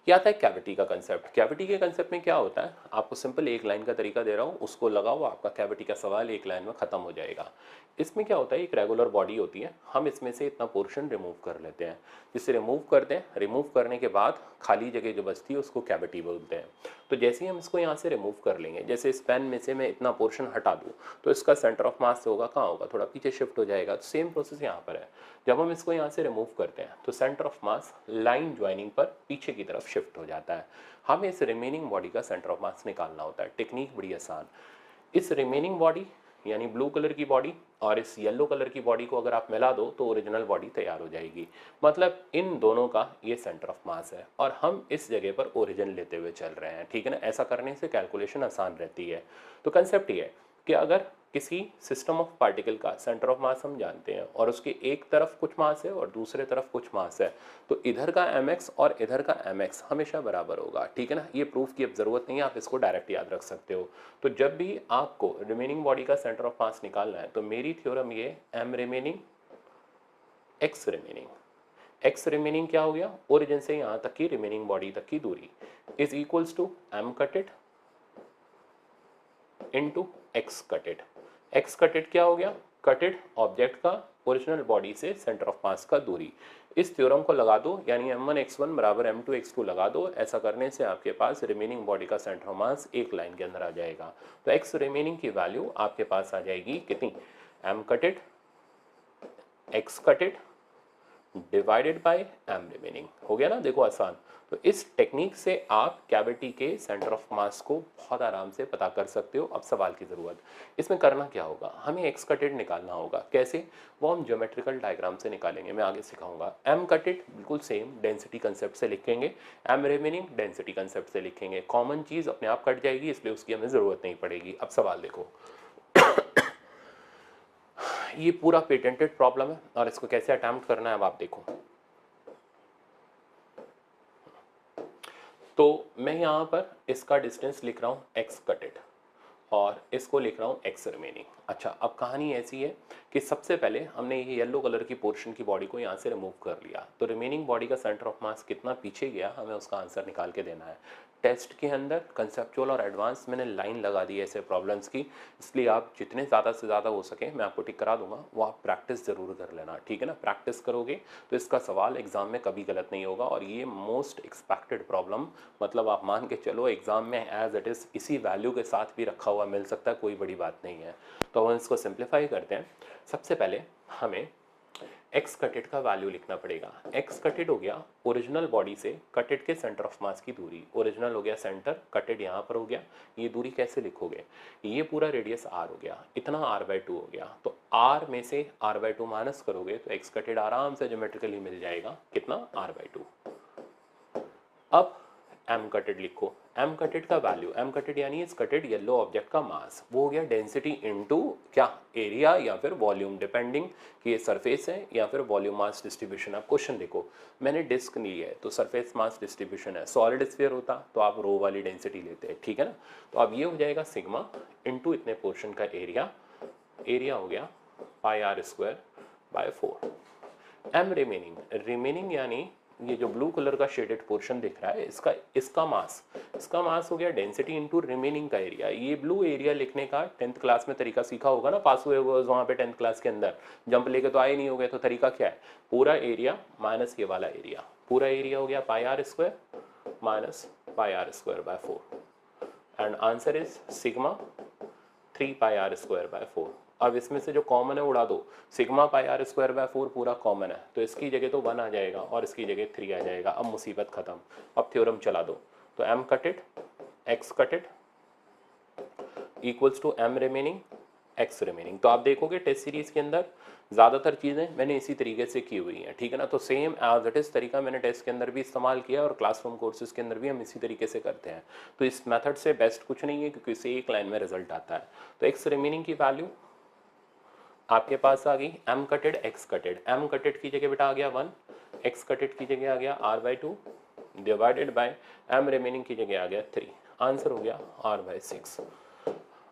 Speaker 1: ये आता है कैविटी का कंसेप्ट। कैविटी के कंसेप्ट में क्या होता है, आपको सिंपल एक लाइन का तरीका दे रहा हूँ, उसको लगाओ, आपका कैविटी का सवाल एक लाइन में खत्म हो जाएगा। इसमें क्या होता है, एक रेगुलर बॉडी होती है, हम इसमें से इतना पोर्शन रिमूव कर लेते हैं। जिससे रिमूव करते हैं, रिमूव करने के बाद खाली जगह जो बचती है उसको कैविटी बोलते हैं। तो जैसे ही हम इसको यहाँ से रिमूव कर लेंगे, जैसे इस पेन में से मैं इतना पोर्शन हटा दूँ तो इसका सेंटर ऑफ मास होगा कहाँ होगा, थोड़ा पीछे शिफ्ट हो जाएगा। तो सेम प्रोसेस यहाँ पर है। जब हम इसको यहाँ से रिमूव करते हैं तो centre of mass line joining पर पीछे की तरफ शिफ्ट हो जाता है। हमें इस रिमेनिंग बॉडी का सेंटर ऑफ मास निकालना होता है। टेक्निक बड़ी आसान। इस रिमेनिंग बॉडी यानी ब्लू कलर की बॉडी और इस येलो कलर की बॉडी को अगर आप मिला दो तो ओरिजिनल बॉडी तैयार हो जाएगी। मतलब इन दोनों का ये सेंटर ऑफ मास है और हम इस जगह पर ओरिजिन लेते हुए चल रहे हैं, ठीक है ना। ऐसा करने से कैलकुलेशन आसान रहती है। तो कंसेप्ट ये है कि अगर किसी सिस्टम ऑफ पार्टिकल का सेंटर ऑफ मास हम जानते हैं और उसके एक तरफ कुछ मास है और दूसरे तरफ कुछ मास है, तो इधर का mx और इधर का mx हमेशा बराबर होगा, ठीक है ना। ये प्रूफ की अब जरूरत नहीं है, आप इसको डायरेक्ट याद रख सकते हो। तो जब भी आपको रिमेनिंग बॉडी का सेंटर ऑफ मास निकालना है तो मेरी थ्योरम ये m remaining x remaining, x remaining क्या हो गया, ओरिजिन से यहाँ तक की रिमेनिंग बॉडी तक की दूरी is equals to m cutted into x cutted. x cutted क्या हो गया, कटेड ऑब्जेक्ट का ओरिजिनल बॉडी से सेंटर ऑफ मास का दूरी। इस थ्योरम को लगा दो, यानी m1x1 बराबर m2x2 लगा दो। ऐसा करने से आपके पास रिमेनिंग बॉडी का सेंटर ऑफ मास एक लाइन के अंदर आ जाएगा। तो x रिमेनिंग की वैल्यू आपके पास आ जाएगी कितनी, m कटेड x कटेड divided by m remaining. हो गया ना, देखो आसान। तो इस टेक्निक से आप कैविटी के सेंटर ऑफ मास को बहुत आराम से पता कर सकते हो। अब सवाल की ज़रूरत, इसमें करना क्या होगा, हमें एक्स कटेड निकालना होगा। कैसे, वो हम ज्योमेट्रिकल डायग्राम से निकालेंगे, मैं आगे सिखाऊंगा। एम कटेड बिल्कुल सेम डेंसिटी कंसेप्ट से लिखेंगे, एम रिमेनिंग डेंसिटी कंसेप्ट से लिखेंगे। कॉमन चीज़ अपने आप कट जाएगी, इसलिए उसकी हमें ज़रूरत नहीं पड़ेगी। अब सवाल देखो ये पूरा पेटेंटेड प्रॉब्लम है और इसको कैसे अटेम्प्ट करना है अब आप देखो। तो मैं यहाँ पर इसका डिस्टेंस लिख रहा हूँ x कटेड और इसको लिख रहा हूँ x रिमेनिंग। अच्छा, अब कहानी ऐसी है कि सबसे पहले हमने ये येलो कलर की पोर्शन की बॉडी को यहाँ से रिमूव कर लिया, तो रिमेनिंग बॉडी का सेंटर ऑफ मास कितना पीछे गया हमें उसका आंसर निकाल के देना है। टेस्ट के अंदर कंसेप्चुअल और एडवांस मैंने लाइन लगा दी है ऐसे प्रॉब्लम्स की, इसलिए आप जितने ज़्यादा से ज़्यादा हो सके मैं आपको टिक करा दूंगा, वो आप प्रैक्टिस ज़रूर कर लेना, ठीक है ना। प्रैक्टिस करोगे तो इसका सवाल एग्जाम में कभी गलत नहीं होगा। और ये मोस्ट एक्सपेक्टेड प्रॉब्लम, मतलब आप मान के चलो एग्जाम में एज इट इज़ इसी वैल्यू के साथ भी रखा हुआ मिल सकता है, कोई बड़ी बात नहीं है। तो हम इसको सिंप्लीफाई करते हैं। सबसे पहले हमें एक्स कटेड का वैल्यू लिखना पड़ेगा। एक्स कटेड हो गया ओरिजिनल बॉडी से कटेड के सेंटर ऑफ मास की दूरी, ओरिजिनल हो गया सेंटर, कटेड यहाँ पर हो गया। ये दूरी कैसे लिखोगे, ये पूरा रेडियस आर हो गया, इतना r/2 हो गया, तो r में से r/2 माइनस करोगे तो एक्स कटेड आराम से ज्योमेट्रिकली मिल जाएगा, कितना r/2। अब एम कटेड लिखो, एम कटेड का वैल्यू, एम कटेड यानी इस कटेड येलो ऑब्जेक्ट का मास, वो हो गया डेंसिटी इनटू क्या, एरिया या फिर वॉल्यूम, डिपेंडिंग कि ये सरफेस है या फिर वॉल्यूम मास डिस्ट्रीब्यूशन। अब क्वेश्चन देखो, मैंने डिस्क ली है तो सरफेस मास डिस्ट्रीब्यूशन है, सॉलिड स्फीयर होता तो आप रो वाली डेंसिटी लेते हैं, ठीक है ना। तो अब ये हो जाएगा सिग्मा इनटू इतने पोर्शन का एरिया, एरिया हो गया πr²/4। एम रिमेनिंग, रिमेनिंग यानी ये जो ब्लू कलर का शेडेड पोर्शन दिख रहा है इसका मास हो गया डेंसिटी इनटू रिमेनिंग का एरिया। ये ब्लू एरिया लिखने का 10th क्लास में तरीका सीखा होगा ना, पास हुए होगा वहाँ पे 10th क्लास के अंदर, जंप लेके तो आए नहीं हो गए, तो तरीका क्या है, पूरा एरिया माइनस ये वाला एरिया, पूरा एरिया हो गया πr² minus πr²/4 and answer is sigma 3πr²/4। अब इसमें से जो कॉमन है उड़ा दो, सिग्मा πr²/4 पूरा कॉमन है, तो इसकी जगह तो 1 आ जाएगा और इसकी जगह 3 आ जाएगा। अब मुसीबत खत्म, अब थ्योरम चला दो, तो M cutted X cutted equals to M remaining X remaining. तो आप देखोगे टेस्ट सीरीज के अंदर ज़्यादातर चीज़ें मैंने इसी तरीके से की हुई हैं, ठीक है ना। तो सेम एज इट इज़ तरीका मैंने टेस्ट के अंदर भी इस्तेमाल किया और क्लासरूम कोर्सेज के अंदर भी हम इसी तरीके से करते हैं। तो इस मेथड से बेस्ट कुछ नहीं है क्योंकि इससे एक लाइन में रिजल्ट आता है। तो एक्स रिमेनिंग की वैल्यू आपके पास आ गई, एम कटेड एक्स कटेड, एम कटेड की जगह बेटा आ गया 1, एक्स कटेड की जगह आ गया r/2 divided by M remaining की जगह आ गया 3, आंसर हो गया r/6।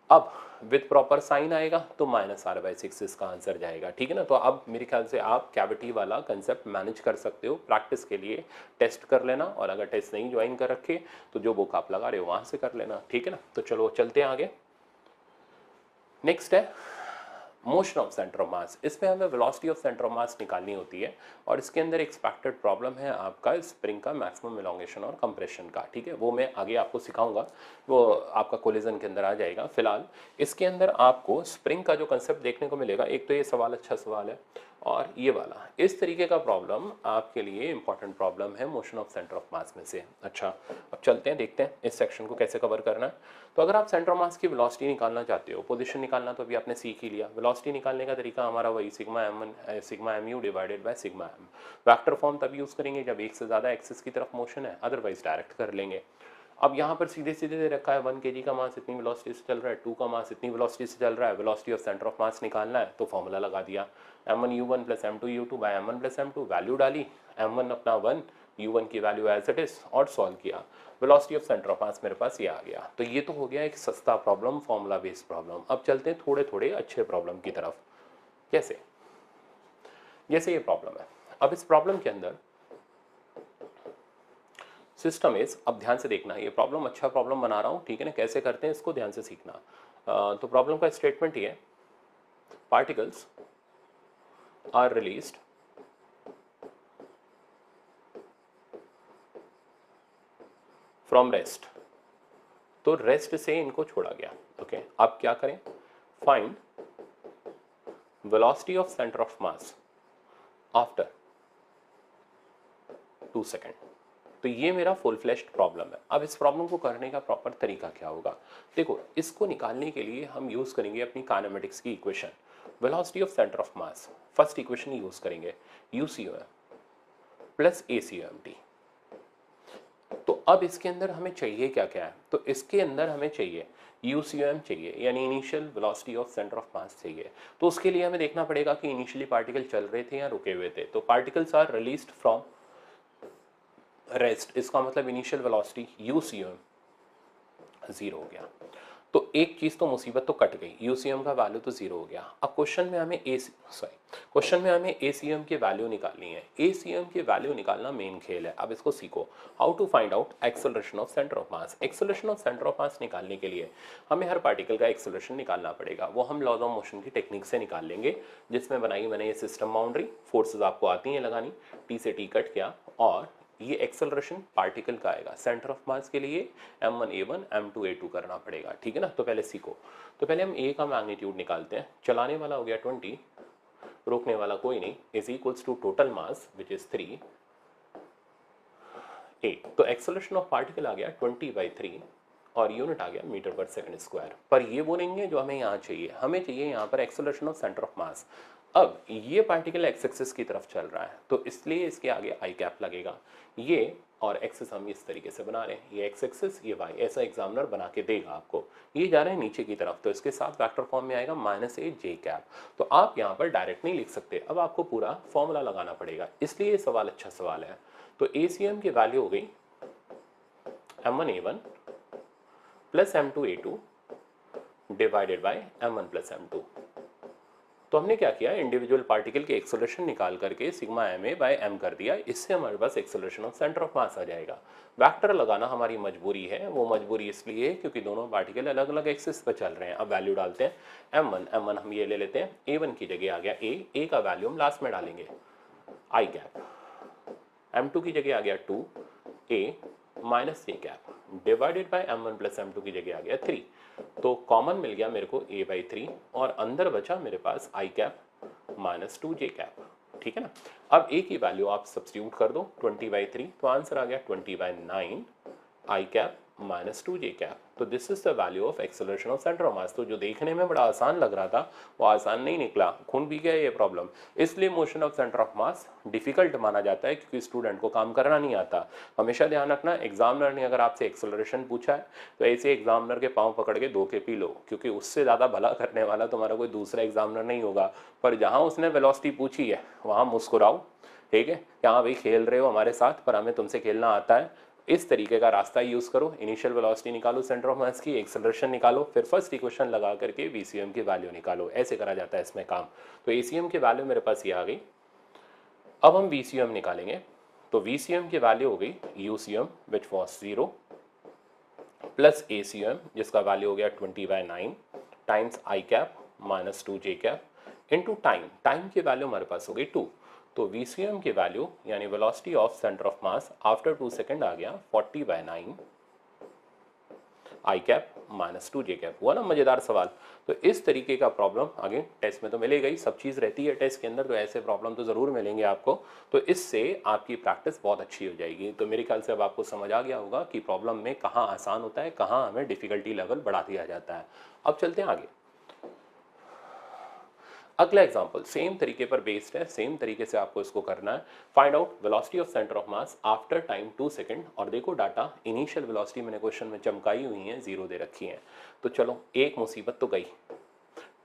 Speaker 1: अब विद प्रॉपर साइन आएगा तो -r/6 इसका आंसर जाएगा, ठीक है ना। तो अब मेरे ख्याल से आप कैविटी वाला कंसेप्ट मैनेज कर सकते हो। प्रैक्टिस के लिए टेस्ट कर लेना, और अगर टेस्ट नहीं ज्वाइन कर रखे तो जो बुक आप लगा रहे हो वहाँ से कर लेना, ठीक है ना। तो चलो चलते हैं आगे। नेक्स्ट है मोशन ऑफ सेंटर ऑफ मास। इसमें हमें वेलोसिटी ऑफ सेंटर ऑफ मास निकालनी होती है और इसके अंदर एक्सपेक्टेड प्रॉब्लम है आपका स्प्रिंग का मैक्सिमम एलोंगेशन और कंप्रेशन का, ठीक है। वो मैं आगे आपको सिखाऊंगा, वो आपका कोलिजन के अंदर आ जाएगा। फिलहाल इसके अंदर आपको स्प्रिंग का जो कंसेप्ट देखने को मिलेगा, एक तो ये सवाल अच्छा सवाल है और ये वाला, इस तरीके का प्रॉब्लम आपके लिए इंपॉर्टेंट प्रॉब्लम है मोशन ऑफ सेंटर ऑफ मास में से। अच्छा, अब चलते हैं देखते हैं इस सेक्शन को कैसे कवर करना है। तो अगर आप सेंटर ऑफ मास की वेलोसिटी निकालना चाहते हो, पोजीशन निकालना तो अभी आपने सीख ही लिया। वेलोसिटी निकालने का तरीका हमारा वही sigma mu divided by sigma m। Vector form तब यूज़ करेंगे जब एक से ज़्यादा एक्सिस की तरफ मोशन है, अदरवाइज डायरेक्ट कर लेंगे। अब यहाँ पर सीधे सीधे दे रखा है 1 kg का मास इतनी वेलोसिटी से चल रहा है, 2 का मास इतनी वेलोसिटी से चल रहा है, velocity of centre of mass निकालना है तो फॉर्मूला लगा दिया, m1u1 + m2u2 bye m1 + m2, value डाली, m1 अपना 1, u1 की वैल्यू एज इट इज और सॉल्व किया, वेलोसिटी ऑफ सेंटर ऑफ मास मेरे पास ये आ गया। तो ये तो हो गया एक सस्ता प्रॉब्लम, फॉर्मूला बेस्ड प्रॉब्लम। अब चलते हैं थोड़े थोड़े अच्छे प्रॉब्लम की तरफ। कैसे, जैसे ये प्रॉब्लम है, अब इस प्रॉब्लम के अंदर सिस्टम इज, अब ध्यान से देखना, ये प्रॉब्लम अच्छा प्रॉब्लम बना रहा हूँ, ठीक है ना, कैसे करते हैं इसको ध्यान से सीखना। तो प्रॉब्लम का स्टेटमेंट ये है, particles are released from rest, तो रेस्ट से इनको छोड़ा गया। ओके, अब क्या करें, find velocity of centre of mass after 2 second. तो ये मेरा फुल फ्लैश्ड प्रॉब्लम है। अब इस प्रॉब्लम को करने का प्रॉपर तरीका क्या होगा, देखो इसको निकालने के लिए हम यूज करेंगे अपनी काइनेमेटिक्स की equation, velocity of centre of mass. First equation use करेंगे UCOM प्लस ACOMT। तो अब इसके अंदर हमें चाहिए क्या क्या है, तो इसके अंदर हमें चाहिए यूसीएम चाहिए, यानी initial velocity of centre of मास चाहिए। तो उसके लिए हमें देखना पड़ेगा कि इनिशियली पार्टिकल चल रहे थे या रुके हुए थे। तो particles are released from rest, इसका मतलब इनिशियल वेलोसिटी यूसीएम 0 हो गया। तो एक चीज तो मुसीबत तो कट गई, यूसीएम का वैल्यू तो 0 हो गया। अब क्वेश्चन में हमें एसीएम की वैल्यू निकालनी है। एसीएम की वैल्यू निकालना मेन खेल है। अब इसको सीखो, how to find out acceleration of centre of mass. Acceleration of centre of mass निकालने के लिए हमें हर पार्टिकल का एक्सेलरेशन निकालना पड़ेगा। वो हम लॉज ऑफ मोशन की टेक्निक से निकाल लेंगे, जिसमें बनाई मैंने ये सिस्टम बाउंड्री, फोर्सेज आपको आती हैं लगानी, टी से टी कट किया, और ये एक्सेलरेशन पार्टिकल का आएगा। सेंटर ऑफ मास के लिए m1 a1 m2 a2 करना पड़ेगा, ठीक है ना। तो पहले सीखो, तो पहले हम a का मैग्नीट्यूड निकालते हैं। चलाने वाला हो गया 20, रोकने वाला कोई नहीं, is equals to total mass which is 3 8। तो एक्सेलरेशन ऑफ पार्टिकल आ गया 20/3 और यूनिट आ गया मीटर पर सेकंड स्क्वायर। पर ये वो नहीं है जो हमें यहाँ चाहिए, हमें चाहिए यहाँ पर एक्सेलरेशन ऑफ सेंटर ऑफ मास। अब ये पार्टिकल एक्स एक्सिस की तरफ चल रहा है, तो इसलिए इसके आगे आई कैप लगेगा। ये और एक्सिस हम इस तरीके से बना रहे हैं, ये एक्स एक्सिस ये वाई, ऐसा एग्जामिनर बना के देगा आपको। ये जा रहे हैं नीचे की तरफ, तो इसके साथ वेक्टर फॉर्म में आएगा -a j कैप। तो आप यहाँ पर डायरेक्ट नहीं लिख सकते, अब आपको पूरा फॉर्मूला लगाना पड़ेगा, इसलिए ये सवाल अच्छा सवाल है। तो ACM की वैल्यू हो गई m1 a1 plus m2 a2 divided by m1 plus m2। तो हमने क्या किया, इंडिविजुअल पार्टिकल के एक्सेलरेशन निकाल करके सिग्मा ma बाय m कर दिया। इससे हमारे पास acceleration of centre of mass आ जाएगा। वेक्टर लगाना हमारी मजबूरी है, वो मजबूरी इसलिए है क्योंकि दोनों पार्टिकल अलग अलग एक्सिस पर चल रहे हैं। अब वैल्यू डालते हैं m1 हम ये ले लेते हैं, a1 की जगह आ गया a का वैल्यू हम लास्ट में डालेंगे आई कैप, m2 की जगह आ गया 2a minus a cap divided by m1 plus m2 की जगह आ गया 3। तो कॉमन मिल गया मेरे को a/3 और अंदर बचा मेरे पास आई कैप माइनस 2j कैप, ठीक है ना। अब a की वैल्यू आप सब्स्टिट्यूट कर दो 20/3, तो आंसर आ गया 20/9 आई कैप माइनस 2j कैप। तो this is the value of acceleration of centre of मास। तो जो देखने में बड़ा आसान लग रहा था वो आसान नहीं निकला, खून पी गया ये प्रॉब्लम। इसलिए motion of centre of mass difficult माना जाता है क्योंकि स्टूडेंट को काम करना नहीं आता। हमेशा ध्यान रखना, एग्जामिनर ने अगर आपसे एक्सेलरेशन पूछा है तो ऐसे एग्जामिनर के पाँव पकड़ के धो के पी लो, क्योंकि उससे ज़्यादा भला करने वाला तुम्हारा कोई दूसरा एग्जामिनर नहीं होगा। पर जहाँ उसने वेलोसिटी पूछी है वहाँ मुस्कुराओ, ठीक है, कि हाँ भाई खेल रहे हो हमारे साथ पर हमें तुमसे खेलना आता है। इस तरीके का रास्ता यूज करो, इनिशियल वेलोसिटी निकालो सेंटर ऑफ मास की, एक्सेलरेशन निकालो, फिर फर्स्ट इक्वेशन लगा करके VCM की वैल्यू निकालो। ऐसे करा जाता है इसमें काम। तो ACM की वैल्यू मेरे पास ये आ गई। अब हम VCM निकालेंगे, तो VCM की वैल्यू हो गई UCM which was 0 plus ACM जिसका वैल्यू हो गया 20/9 times I cap minus 2j cap into time की वैल्यू हमारे पास हो गई 2। तो VCM की वैल्यू यानी velocity of centre of mass after 2 second आ गया 40/9 आई कैप माइनस 2j कैप। हुआ ना मजेदार सवाल। तो इस तरीके का प्रॉब्लम आगे टेस्ट में तो मिलेगा ही, सब चीज़ रहती है टेस्ट के अंदर, तो ऐसे प्रॉब्लम तो ज़रूर मिलेंगे आपको। तो इससे आपकी प्रैक्टिस बहुत अच्छी हो जाएगी। तो मेरे ख्याल से अब आपको समझ आ गया होगा कि प्रॉब्लम में कहाँ आसान होता है, कहाँ हमें डिफिकल्टी लेवल बढ़ा दिया जाता है। अब चलते हैं आगे। अगला एग्जांपल सेम तरीके पर बेस्ड है, सेम तरीके से आपको इसको करना है। Find out velocity of centre of mass after time 2 second. और देखो डाटा इनिशियल वेलोसिटी मैंने क्वेश्चन में चमकाई हुई है, 0 दे रखी है। तो चलो एक मुसीबत तो गई,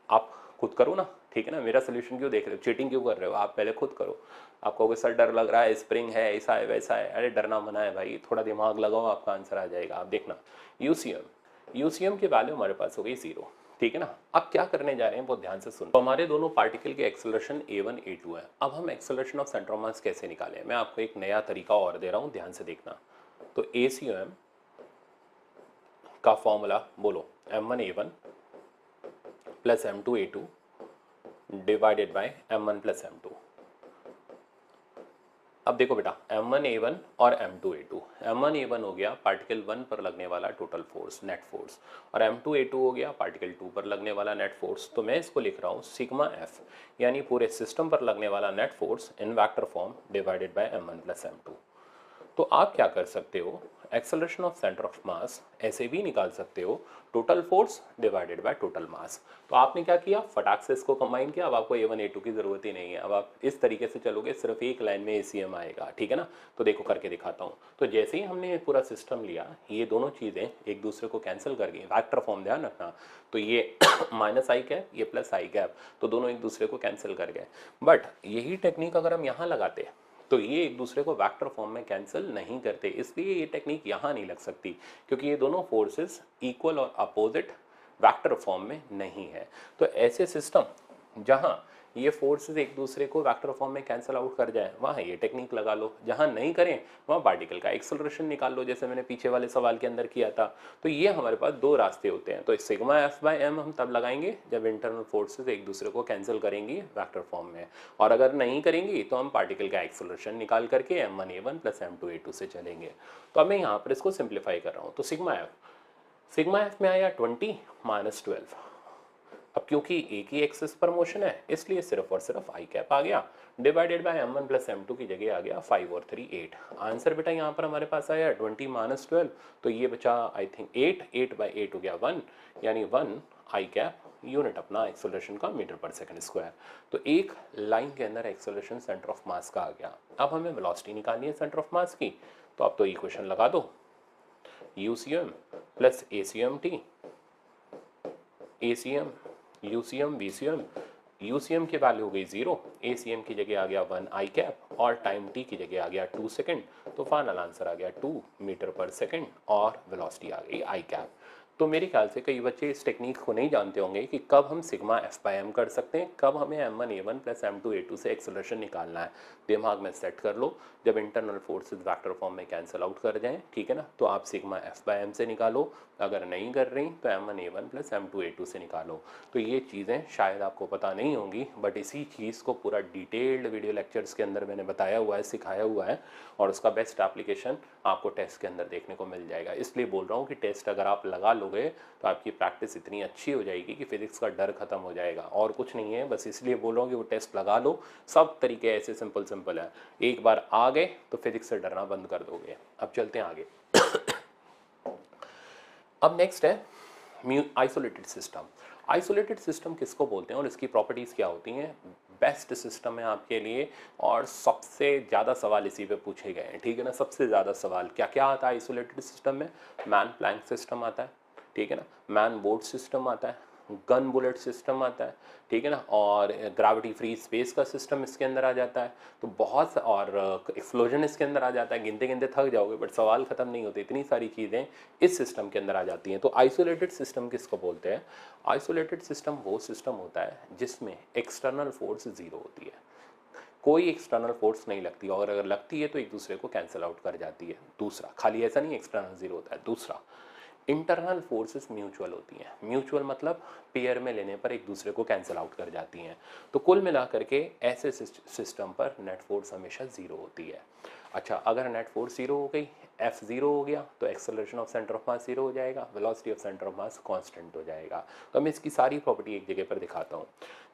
Speaker 1: आप खुद करो ना, ठीक है ना। मेरा सोल्यूशन क्यों देख रहे हो, चीटिंग क्यों कर रहे हो, आप पहले खुद करो। आप कहोगे सर डर लग रहा है, स्प्रिंग है, ऐसा है वैसा है। अरे डरना मना है भाई, थोड़ा दिमाग लगाओ, आपका आंसर आ जाएगा। आप देखना यूसीएम की वैल्यू हमारे पास हो गई 0, ठीक है ना। अब क्या करने जा रहे हैं बहुत ध्यान से सुनो। तो हमारे दोनों पार्टिकल के एक्सेलरेशन a1 a2 है। अब हम एक्सेलरेशन ऑफ सेंटर ऑफ मास कैसे निकालें, मैं आपको एक नया तरीका और दे रहा हूं, ध्यान से देखना। तो ACM का फॉर्मूला बोलो m1 a1 plus m2 a2 divided by m1 plus m2। अब देखो बेटा m1 a1 और m2 a2। m1 a1 हो गया पार्टिकल 1 पर लगने वाला टोटल फोर्स, नेट फोर्स, और m2 a2 हो गया पार्टिकल 2 पर लगने वाला नेट फोर्स। तो मैं इसको लिख रहा हूँ सिग्मा f यानी पूरे सिस्टम पर लगने वाला net force in vector form divided by m1 plus m2। तो आप क्या कर सकते हो, एक्सेलरेशन ऑफ सेंटर ऑफ मास ऐसे भी निकाल सकते हो, total force divided by total mass. तो आपने क्या किया, फटाक से इसको कंबाइन किया। अब आपको A1 A2 की जरूरत ही नहीं है। अब आप इस तरीके से चलोगे, सिर्फ एक लाइन में ACM आएगा, ठीक है ना। तो देखो करके दिखाता हूँ। तो जैसे ही हमने पूरा सिस्टम लिया, ये दोनों चीज़ें एक दूसरे को कैंसिल कर गई, वेक्टर फॉर्म ध्यान रखना। तो ये माइनस आई कैप, ये प्लस आई कैप, तो दोनों एक दूसरे को कैंसिल कर गए। बट यही टेक्निक अगर हम यहाँ लगाते तो ये एक दूसरे को वेक्टर फॉर्म में कैंसिल नहीं करते, इसलिए ये टेक्निक यहाँ नहीं लग सकती, क्योंकि ये दोनों फोर्सेस इक्वल और अपोजिट वेक्टर फॉर्म में नहीं है। तो ऐसे सिस्टम जहाँ ये फोर्सेस एक दूसरे को वेक्टर फॉर्म में कैंसिल आउट कर जाए, वहाँ ये टेक्निक लगा लो। जहाँ नहीं करें वहाँ पार्टिकल का एक्सेलरेशन निकाल लो, जैसे मैंने पीछे वाले सवाल के अंदर किया था। तो ये हमारे पास दो रास्ते होते हैं। तो सिग्मा एफ बाई एम हम तब लगाएंगे जब इंटरनल फोर्सेस एक दूसरे को कैंसिल करेंगी वेक्टर फॉर्म में, और अगर नहीं करेंगी तो हम पार्टिकल का एक्सेलरेशन निकाल करके M1A1 प्लस M2A2 से चलेंगे। तो अब मैं यहाँ पर इसको सिंप्लीफाई कर रहा हूँ। तो सिग्मा एफ में आया 20 माइनस 12। अब क्योंकि एक ही एक्सिस पर मोशन है, इसलिए सिर्फ और सिर्फ आई कैप आ गया, divided by M1 plus M2 की जगह आ गया 5 और 3 8। आंसर बेटा यहाँ पर हमारे पास आया 20 माइनस 12, तो ये बचा आई थिंक 8 बाई 8 हो गया 1, यानी 1 आई कैप, यूनिट अपना एक्सेलरेशन का मीटर पर सेकंड स्क्वायर। तो एक लाइन के अंदर एक्सेलरेशन सेंटर ऑफ मास का आ गया। अब हमें वेलोसिटी निकालनी है सेंटर ऑफ मास की, तो अब तो इक्वेशन लगा दो, UCM plus ACMT, ACM UCM VCM, UCM की वैल्यू हो गई 0, ACM की जगह आ गया 1 आई कैप, और टाइम t की जगह आ गया 2 सेकेंड। तो फाइनल आंसर आ गया 2 मीटर पर सेकेंड, और वेलोसिटी आ गई आई कैप। तो मेरे ख्याल से कई बच्चे इस टेक्निक को नहीं जानते होंगे कि कब हम सिग्मा एफ बाई एम कर सकते हैं, कब हमें M1A1 प्लस M2A2 से एक्सेलरेशन निकालना है। दिमाग में सेट कर लो, जब इंटरनल फोर्सेस वेक्टर फॉर्म में कैंसिल आउट कर जाएं, ठीक है ना, तो आप सिग्मा एफ बाई एम से निकालो। अगर नहीं कर रही तो M1A1 प्लस M2A2 से निकालो। तो ये चीज़ें शायद आपको पता नहीं होंगी, बट इसी चीज़ को पूरा डिटेल्ड वीडियो लेक्चर्स के अंदर मैंने बताया हुआ है, सिखाया हुआ है, और उसका बेस्ट एप्लीकेशन आपको टेस्ट के अंदर देखने को मिल जाएगा। इसलिए बोल रहा हूँ कि टेस्ट अगर आप लगा लोगे तो आपकी प्रैक्टिस इतनी अच्छी हो जाएगी कि फिजिक्स का डर खत्म हो जाएगा। और कुछ नहीं है, बस इसलिए बोल रहा हूँ कि वो टेस्ट लगा लो। सब तरीके ऐसे सिंपल है, एक बार आ गए तो फिजिक्स से डरना बंद कर दोगे। अब चलते हैं आगे। अब नेक्स्ट है आइसोलेटेड सिस्टम। आइसोलेटेड सिस्टम किसको बोलते हैं और इसकी प्रॉपर्टीज़ क्या होती हैं? बेस्ट सिस्टम है आपके लिए, और सबसे ज़्यादा सवाल इसी पे पूछे गए हैं, ठीक है ना। सबसे ज़्यादा सवाल क्या क्या आता है आइसोलेटेड सिस्टम में? मैन प्लैंक सिस्टम आता है, ठीक है ना, मैन बोट सिस्टम आता है, गन बुलेट सिस्टम आता है, ठीक है ना, और ग्रेविटी फ्री स्पेस का सिस्टम इसके अंदर आ जाता है। तो बहुत और एक्सप्लोजन इसके अंदर आ जाता है। गिनते गिनते थक जाओगे, बट सवाल खत्म नहीं होते, इतनी सारी चीज़ें इस सिस्टम के अंदर आ जाती हैं। तो आइसोलेटेड सिस्टम किसको बोलते हैं? आइसोलेटेड सिस्टम वो सिस्टम होता है जिसमें एक्सटर्नल फोर्स जीरो होती है, कोई एक्सटर्नल फोर्स नहीं लगती, और अगर लगती है तो एक दूसरे को कैंसिल आउट कर जाती है। दूसरा, खाली ऐसा नहीं एक्सटर्नल जीरो होता है। दूसरा, इंटरनल फोर्सेस म्यूचुअल होती हैं। म्यूचुअल मतलब पेयर में लेने पर एक दूसरे को कैंसिल आउट कर जाती हैं। तो कुल मिलाकर के ऐसे सिस्टम पर नेट फोर्स हमेशा जीरो होती है। अच्छा, अगर नेट फोर्स जीरो हो गई, एफ जीरो हो गया, तो acceleration of centre of mass zero हो जाएगा, velocity of centre of mass constant हो जाएगा। तो मैं इसकी सारी प्रॉपर्टी एक जगह पर दिखाता हूँ।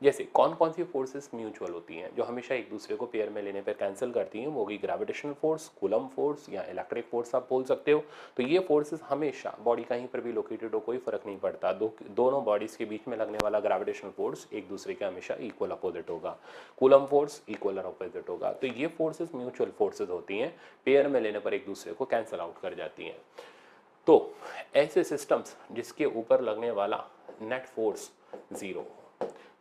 Speaker 1: जैसे कौन कौन सी फोर्सेस म्यूचुअल होती हैं जो हमेशा एक दूसरे को पेयर में लेने पर कैंसिल करती हैं? वो होगी ग्रेविटेशनल फोर्स, कूलम फोर्स, या इलेक्ट्रिक फोर्स आप बोल सकते हो। तो ये फोर्सेस हमेशा बॉडी कहीं पर भी लोकेटेड हो, कोई फर्क नहीं पड़ता, दोनों बॉडीज के बीच में लगने वाला ग्रेविटेशनल फोर्स एक दूसरे के हमेशा इक्वल अपोजिट होगा। कूलम फोर्स इक्वल और अपोजिट होगा। तो ये फोर्सेस म्यूचुअल फोर्सेस होती हैं, पेयर में लेने पर एक दूसरे को कैंसिल आउट कर जाती हैं। तो ऐसे सिस्टम्स जिसके ऊपर लगने वाला नेट फोर्स जीरो,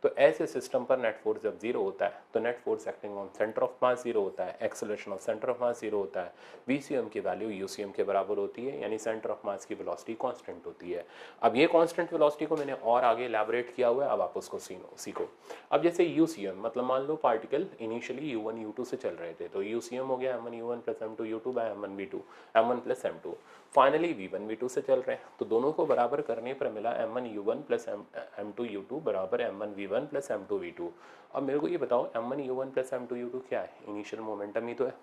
Speaker 1: तो ऐसे सिस्टम पर नेट फोर्स जब जीरो होता है तो net force acting on centre of mass zero होता है, acceleration of centre of mass zero होता है, VCM की वैल्यू UCM के बराबर होती है, यानी सेंटर ऑफ मास की वेलोसिटी कांस्टेंट होती है। अब ये कांस्टेंट वेलोसिटी को मैंने और आगे एलैबोरेट किया हुआ है, अब आप उसको सीखो। अब जैसे UCM मतलब मान लो पार्टिकल इनिशियली U1 U2 से चल रहे थे, तो UCM हो गया M1 U1 plus M2 U2 bye M1 V2, M1 plus M2। Finally V1 V2 से चल रहे हैं, तो दोनों को बराबर करने पर मिला M1 U1 plus M2 U2 बराबर M1 V1 plus M2 V2। अब मेरे को ये बताओ M1 U1 plus M2 U2 क्या है? इनिशियल मोमेंटम ही तो है।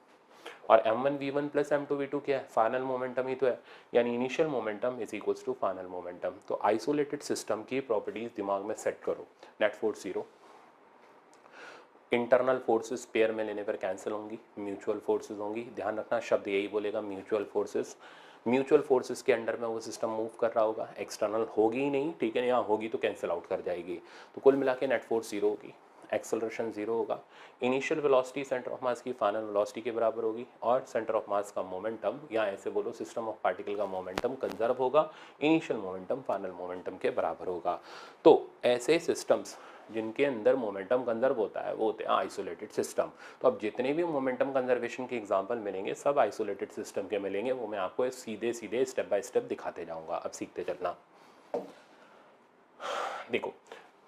Speaker 1: और M1 V1 plus M2 V2 क्या है? फाइनल मोमेंटम ही तो है। यानी initial momentum is equals to final momentum. तो आइसोलेटेड सिस्टम की प्रॉपर्टीज दिमाग में सेट करो। Net force zero, internal forces pair में लेने पर कैंसिल होंगी, म्यूचुअल फोर्सेस होंगी। ध्यान रखना शब्द यही बोलेगा, म्यूचुअल फोर्सेस। म्यूचुअल फोर्सेस के अंडर में वो सिस्टम मूव कर रहा होगा, एक्सटर्नल होगी ही नहीं, ठीक है, यहाँ होगी तो कैंसिल आउट कर जाएगी। तो कुल मिला के नेट फोर्स जीरो होगी, एक्सेलरेशन जीरो होगा, इनिशियल वेलोसिटी सेंटर ऑफ मास की फाइनल वेलोसिटी के बराबर होगी, और सेंटर ऑफ मास का मोमेंटम या ऐसे बोलो सिस्टम ऑफ पार्टिकल का मोमेंटम कंजर्व होगा, इनिशियल मोमेंटम फाइनल मोमेंटम के बराबर होगा। तो ऐसे सिस्टम्स जिनके अंदर मोमेंटम कंजर्व होता है वो होते हैं आइसोलेटेड सिस्टम। तो अब जितने भी मोमेंटम कंजर्वेशन के एग्जांपल मिलेंगे सब आइसोलेटेड सिस्टम के मिलेंगे, वो मैं आपको सीधे सीधे स्टेप बाय स्टेप दिखाते जाऊंगा। अब सीखते चलना। देखो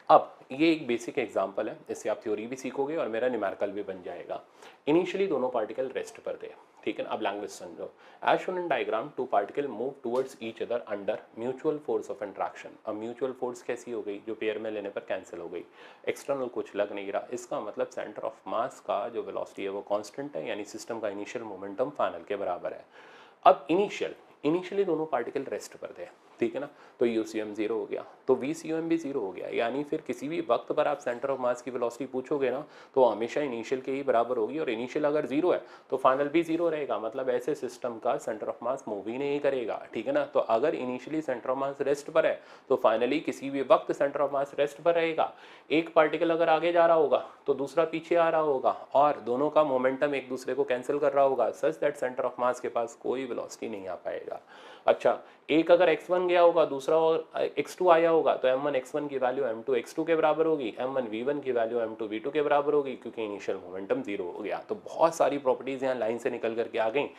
Speaker 1: अब ये एक बेसिक एग्जांपल है, इससे आप थ्योरी भी सीखोगे और मेरा न्यूमेरिकल भी बन जाएगा। इनिशियली दोनों पार्टिकल रेस्ट पर थे, ठीक है ना। अब लैंग्वेज समझो। As shown in diagram two particle move towards each other under mutual force of interaction. अब म्यूचुअल फोर्स कैसी हो गई, जो पेयर में लेने पर कैंसिल हो गई, एक्सटर्नल कुछ लग नहीं रहा, इसका मतलब सेंटर ऑफ मास का जो वेलोसिटी है वो कांस्टेंट है, यानी सिस्टम का इनिशियल मोमेंटम फाइनल के बराबर है। अब इनिशियली दोनों पार्टिकल रेस्ट पर थे, ठीक है ना, तो यूसीएम जीरो हो गया, तो वीसीएम भी जीरो हो गया। यानी फिर किसी भी वक्त पर आप सेंटर ऑफ मास की वेलोसिटी पूछोगे ना तो हमेशा इनिशियल के ही बराबर होगी, और इनिशियल अगर जीरो है तो फाइनल भी जीरो रहेगा, मतलब ऐसे सिस्टम का सेंटर ऑफ मास मूव ही नहीं करेगा, ठीक है ना। तो अगर initially centre of mass rest पर है तो फाइनली किसी भी वक्त सेंटर ऑफ मास रेस्ट पर रहेगा। एक पार्टिकल अगर आगे जा रहा होगा तो दूसरा पीछे आ रहा होगा, और दोनों का मोमेंटम एक दूसरे को कैंसिल कर रहा होगा, such that centre of mass के पास कोई वेलोसिटी नहीं आ पाएगा। अच्छा, एक अगर x1 गया होगा, दूसरा और x2 आया होगा, तो m1 x1 की वैल्यू m2 x2 के बराबर होगी, m1 v1 की वैल्यू m2 v2 के बराबर होगी, क्योंकि इनिशियल मोमेंटम जीरो हो गया। तो बहुत सारी प्रॉपर्टीज यहाँ लाइन से निकल करके आ गई।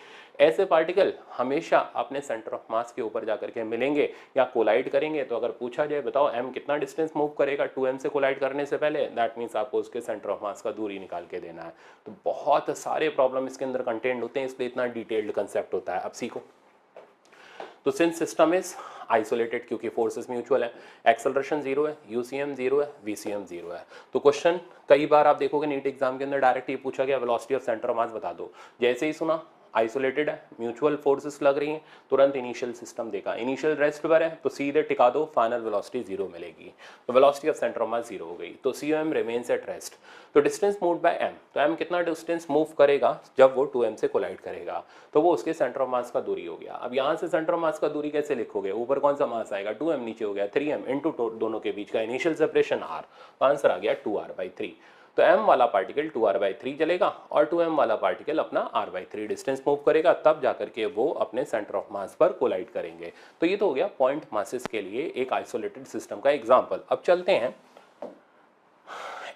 Speaker 1: ऐसे पार्टिकल हमेशा अपने सेंटर ऑफ मास के ऊपर जाकर के मिलेंगे या कोलाइड करेंगे। तो अगर पूछा जाए बताओ m कितना डिस्टेंस मूव करेगा 2m से कोलाइड करने से पहले, दैट मीन्स आपको उसके सेंटर ऑफ मास का दूरी निकाल के देना है। तो बहुत सारे प्रॉब्लम इसके अंदर कंटेंट होते हैं, इसलिए इतना डिटेल्ड कंसेप्ट होता है। अब सीखो। तो सिंस सिस्टम इज आइसोलेटेड, क्योंकि फोर्सेस म्यूचुअल है, एक्सेलरेशन जीरो है, यूसीएम जीरो है, वीसीएम जीरो है। तो क्वेश्चन कई बार आप देखोगे नीट एग्जाम के अंदर डायरेक्ट ये पूछा गया वेलोसिटी ऑफ सेंटर ऑफ मास बता दो। जैसे ही सुना आइसोलेटेड है, म्यूचुअल फोर्सेस लग रही हैं, तुरंत इनिशियल सिस्टम देखा, इनिशियल रेस्ट पर है तो सीधे टिका दो, फाइनल वेलोसिटी जीरो मिलेगी। तो velocity of centre of mass zero हो गई, तो CM रिमेन्स एट रेस्ट। तो डिस्टेंस मूव्ड बाय m, तो m कितना डिस्टेंस मूव करेगा जब वो 2m से कोलाइड करेगा, तो वो उसके सेंटर ऑफ मास का दूरी हो गया। अब यहाँ से सेंटर ऑफ मास का दूरी कैसे लिखोगे, ऊपर कौन सा मास आएगा 2m, नीचे हो गया 3m, इनटू दोनों के बीच का इनिशियल सेपरेशन r, तो आंसर आ गया 2r/3। तो m वाला पार्टिकल 2r/3 चलेगा और 2m वाला पार्टिकल अपना r/3 डिस्टेंस मूव करेगा, तब जाकर के वो अपने सेंटर ऑफ मास पर कोलाइड करेंगे। तो ये तो हो गया पॉइंट मासेस के लिए एक आइसोलेटेड सिस्टम का एग्जांपल। अब चलते हैं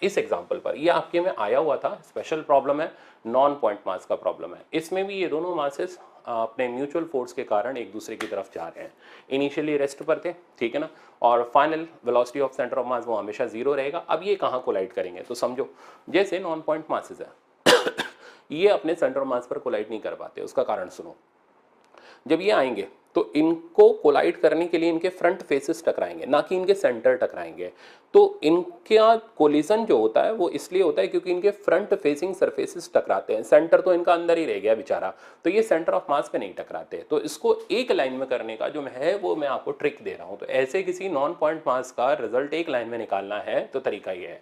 Speaker 1: इस एग्जांपल पर। ये आपके में आया हुआ था, स्पेशल प्रॉब्लम है, नॉन पॉइंट मास का प्रॉब्लम है। इसमें भी ये दोनों मासेस अपने म्यूचुअल फोर्स के कारण एक दूसरे की तरफ जा रहे हैं। इनिशियली रेस्ट पर थे, ठीक है ना, और final velocity of centre of मास वो हमेशा जीरो रहेगा। अब ये कहाँ कोलाइड करेंगे, तो समझो जैसे नॉन पॉइंट मासेस है ये अपने सेंटर ऑफ मास पर कोलाइड नहीं कर पाते। उसका कारण सुनो, जब ये आएंगे तो इनको कोलाइड करने के लिए इनके फ्रंट फेसेस टकराएंगे, ना कि इनके सेंटर टकराएंगे। तो इनका कोलिजन जो होता है वो इसलिए होता है क्योंकि इनके फ्रंट फेसिंग सरफेसेस टकराते हैं, सेंटर तो इनका अंदर ही रह गया बेचारा, तो ये सेंटर ऑफ मास पे नहीं टकराते। तो इसको एक लाइन में करने का जो है वो मैं आपको ट्रिक दे रहा हूं। तो ऐसे किसी नॉन पॉइंट मास का रिजल्ट एक लाइन में निकालना है तो तरीका ये है,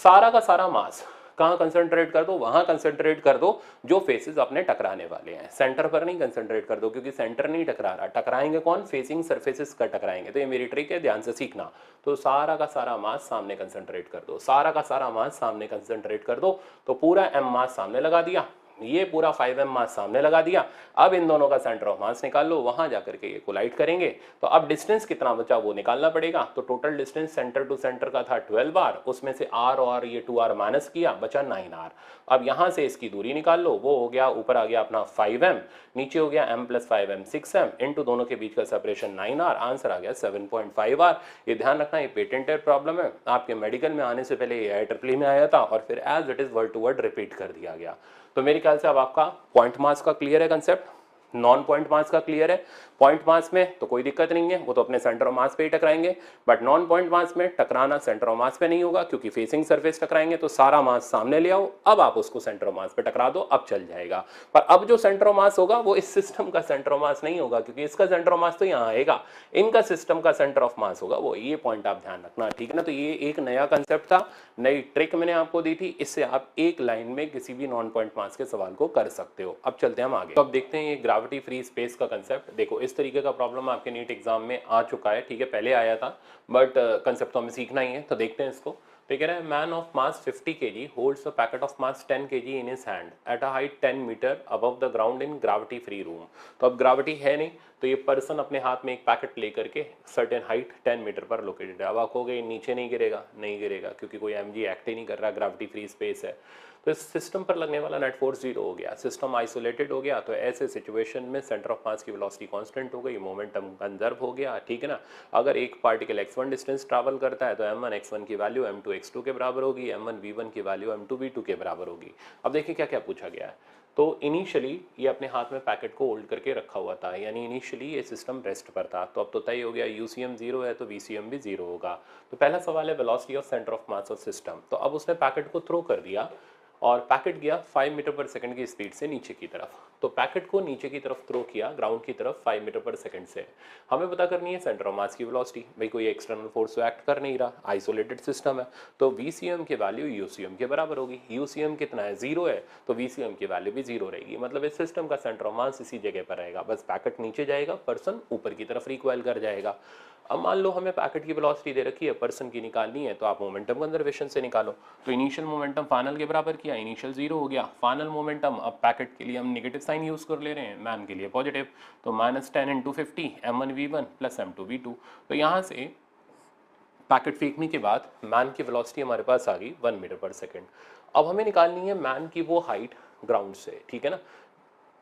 Speaker 1: सारा का सारा मास कहाँ कंसंट्रेट कर दो, वहां कंसंट्रेट कर दो जो फेसेस अपने टकराने वाले हैं। सेंटर पर नहीं कंसंट्रेट कर दो, क्योंकि सेंटर नहीं टकरा रहा, टकराएंगे कौन, फेसिंग सरफेसेस का टकराएंगे। तो ये मेरी ट्रिक है, ध्यान से सीखना। तो सारा का सारा मास सामने कंसंट्रेट कर दो, सारा का सारा मास सामने कंसंट्रेट कर दो, तो पूरा m मास सामने लगा दिया, ये पूरा 5m मास सामने लगा दिया। अब इन दोनों का सेंटर ऑफ मास निकाल लो, वहां जाकर के ये कोलाइड करेंगे। तो अब डिस्टेंस कितना बचा वो निकालना पड़ेगा। तो total distance centre to centre का था 12r, उसमें से r और ये 2r माइनस किया, बचा 9r। अब यहां से इसकी दूरी निकाल लो, वो हो गया, ऊपर आ गया अपना 5m, नीचे हो गया m + 5m 6m, इनटू दोनों के बीच का सेपरेशन 9r, आंसर आ गया 7.5r। ये ध्यान रखना, ये पेटेंटेड प्रॉब्लम है, आपके मेडिकल में आने से पहले ये IEEE में आया था और फिर as it is word to word repeat कर दिया गया। तो मेरे ख्याल से अब आपका पॉइंट मास का क्लियर है कंसेप्ट। नॉन पॉइंट मास का क्लियर है, पॉइंट मास में तो कोई दिक्कत नहीं है, वो तो अपने सेंटर ऑफ मास पे ही टकराएंगे, बट नॉन पॉइंट मास में टकराना सेंटर ऑफ मास पे नहीं होगा क्योंकि फेसिंग सरफेस टकराएंगे, तो सारा मास सामने ले आओ, अब आप उसको सेंटर ऑफ मास पे टकरा दो, अब चल जाएगा। पर अब जो सेंटर ऑफ मास होगा वो इस सिस्टम का सेंटर ऑफ मास नहीं होगा क्योंकि इसका सेंटर ऑफ मास तो यहाँ आएगा, इनका सिस्टम का सेंटर ऑफ मास होगा वो, ये पॉइंट आप ध्यान रखना, ठीक है ना। तो ये एक नया कंसेप्ट था, नई ट्रिक मैंने आपको दी थी, इससे आप एक लाइन में किसी भी नॉन पॉइंट मास के सवाल को कर सकते हो। अब चलते हैं हम आगे, तो अब देखते हैं ये ग्रेविटी फ्री स्पेस का कंसेप्ट। देखो इस तरीके का प्रॉब्लम आपके नीट एग्जाम में आ चुका है, ठीक है, पहले आया था, बट कंसेप्ट तो हमें सीखना ही है। तो देखते हैं इसको। तो कह रहा है man of mass 50 kg holds a packet of mass 10 kg in his hand at a height 10 metre above the ground in gravity free room. तो अब ग्रेविटी है नहीं, तो ये पर्सन अपने हाथ में एक पैकेट लेकर के सर्टेन हाइट 10 मीटर पर लोकेटेड है। अब आप कहोगे नीचे नहीं गिरेगा, नहीं गिरेगा क्योंकि कोई एमजी एक्ट ही नहीं कर रहा, ग्रेविटी फ्री स्पेस है। तो इस सिस्टम पर लगने वाला नेट फोर्स 0 हो गया, सिस्टम आइसोलेटेड हो गया, तो ऐसे सिचुएशन में सेंटर ऑफ मास की वेलोसिटी कांस्टेंट हो गई, मोमेंटम कंजर्व हो गया, ठीक है ना। अगर एक पार्टिकल x1 डिस्टेंस ट्रैवल करता है तो m1 x1 की वैल्यू m2 x2 के बराबर होगी, m1 v1 की वैल्यू m2 v2 के बराबर होगी। अब देखिए क्या क्या पूछा गया है। तो इनिशियली ये अपने हाथ में पैकेट को होल्ड करके रखा हुआ था, यानी इनिशियली ये सिस्टम रेस्ट पर था, तो अब तो तय हो गया यूसीएम 0 है तो वीसीएम भी 0 होगा। तो पहला सवाल है velocity of centre of mass of system. तो अब उसने पैकेट को थ्रो कर दिया और पैकेट गया 5 मीटर पर सेकंड की स्पीड से नीचे की तरफ। तो पैकेट को नीचे की तरफ थ्रो किया ग्राउंड की तरफ 5 मीटर पर सेकंड से। हमें पता करनी है सेंटर ऑफ मास की वेलोसिटी, भाई कोई एक्सटर्नल फोर्स तो एक्ट कर नहीं रहा, आइसोलेटेड सिस्टम है, तो वीसीएम की वैल्यू यूसीएम के बराबर होगी। यूसीएम कितना है, 0 है, तो वीसीएम की वैल्यू भी 0 रहेगी, मतलब इस सिस्टम का सेंटर ऑफ मास इसी जगह पर रहेगा, बस पैकेट नीचे जाएगा, पर्सन ऊपर की तरफ रिकॉइल कर जाएगा। अब मान लो हमें पैकेट की वेलोसिटी दे रखी है, पर्सन की निकालनी है, तो आप मोमेंटम कंजर्वेशन से निकालो। तो इनिशियल मोमेंटम फाइनल के बराबर किया, इनिशियल 0 हो गया, फाइनल मोमेंटम, अब पैकेट के लिए हम नेगेटिव साइन यूज कर ले रहे हैं, मैन के लिए पॉजिटिव, तो -10 × 50 m1v1 + m2v2। तो यहाँ से पैकेट फेंकने के बाद मैन की वेलोसिटी हमारे पास आ गई 1 मीटर पर सेकेंड। अब हमें निकालनी है मैन की वो हाइट ग्राउंड से, ठीक है ना,